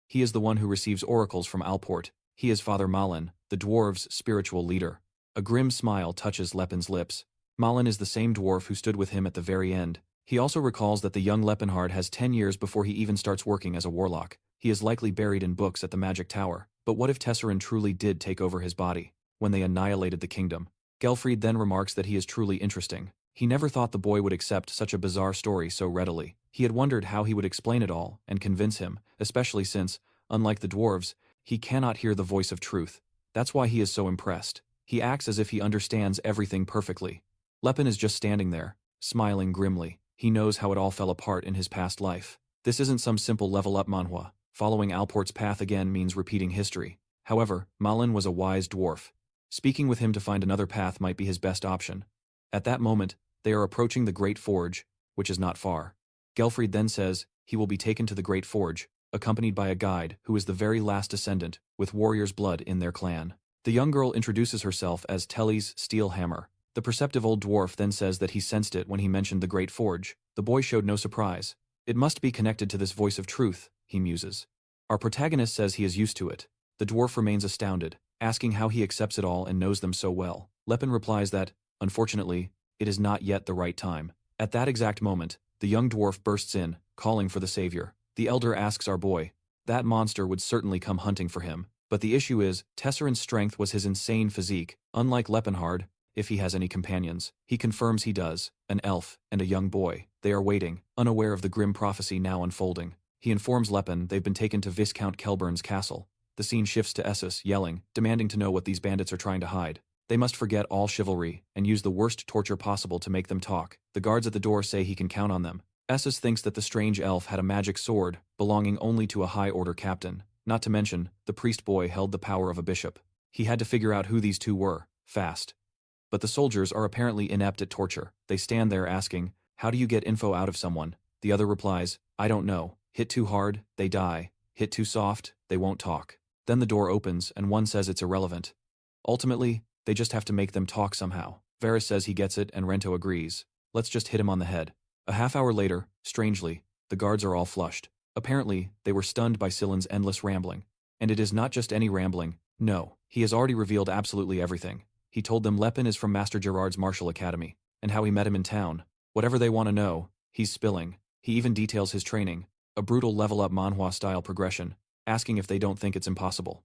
He is the one who receives oracles from Alport. He is Father Malin, the dwarves' spiritual leader. A grim smile touches Lepin's lips. Malin is the same dwarf who stood with him at the very end. He also recalls that the young Lepenheart has 10 years before he even starts working as a warlock. He is likely buried in books at the magic tower. But what if Tessin truly did take over his body, when they annihilated the kingdom? Gelfried then remarks that he is truly interesting. He never thought the boy would accept such a bizarre story so readily. He had wondered how he would explain it all and convince him, especially since, unlike the dwarves, he cannot hear the voice of truth. That's why he is so impressed. He acts as if he understands everything perfectly. Lepin is just standing there, smiling grimly. He knows how it all fell apart in his past life. This isn't some simple level-up manhwa. Following Alport's path again means repeating history. However, Malin was a wise dwarf. Speaking with him to find another path might be his best option. At that moment, they are approaching the Great Forge, which is not far. Gelfried then says he will be taken to the Great Forge, accompanied by a guide who is the very last descendant, with warrior's blood in their clan. The young girl introduces herself as Telly's steel hammer. The perceptive old dwarf then says that he sensed it when he mentioned the Great Forge. The boy showed no surprise. It must be connected to this voice of truth, he muses. Our protagonist says he is used to it. The dwarf remains astounded, asking how he accepts it all and knows them so well. Lepin replies that, unfortunately, it is not yet the right time. At that exact moment, the young dwarf bursts in, calling for the savior. The elder asks our boy. That monster would certainly come hunting for him. But the issue is, Tessin's strength was his insane physique. Unlike Lepenheart, if he has any companions, he confirms he does. An elf and a young boy. They are waiting, unaware of the grim prophecy now unfolding. He informs Lepin they've been taken to Viscount Kelburn's castle. The scene shifts to Essus, yelling, demanding to know what these bandits are trying to hide. They must forget all chivalry and use the worst torture possible to make them talk. The guards at the door say he can count on them. Essus thinks that the strange elf had a magic sword, belonging only to a high-order captain. Not to mention, the priest boy held the power of a bishop. He had to figure out who these two were, fast. But the soldiers are apparently inept at torture. They stand there asking, how do you get info out of someone? The other replies, I don't know. Hit too hard, they die. Hit too soft, they won't talk. Then the door opens and one says it's irrelevant. Ultimately, they just have to make them talk somehow. Varys says he gets it and Rento agrees. Let's just hit him on the head. A half hour later, strangely, the guards are all flushed. Apparently, they were stunned by Silen's endless rambling. And it is not just any rambling. No, he has already revealed absolutely everything. He told them Lepin is from Master Gerard's martial academy, and how he met him in town. Whatever they want to know, he's spilling. He even details his training, a brutal level-up manhwa-style progression, asking if they don't think it's impossible.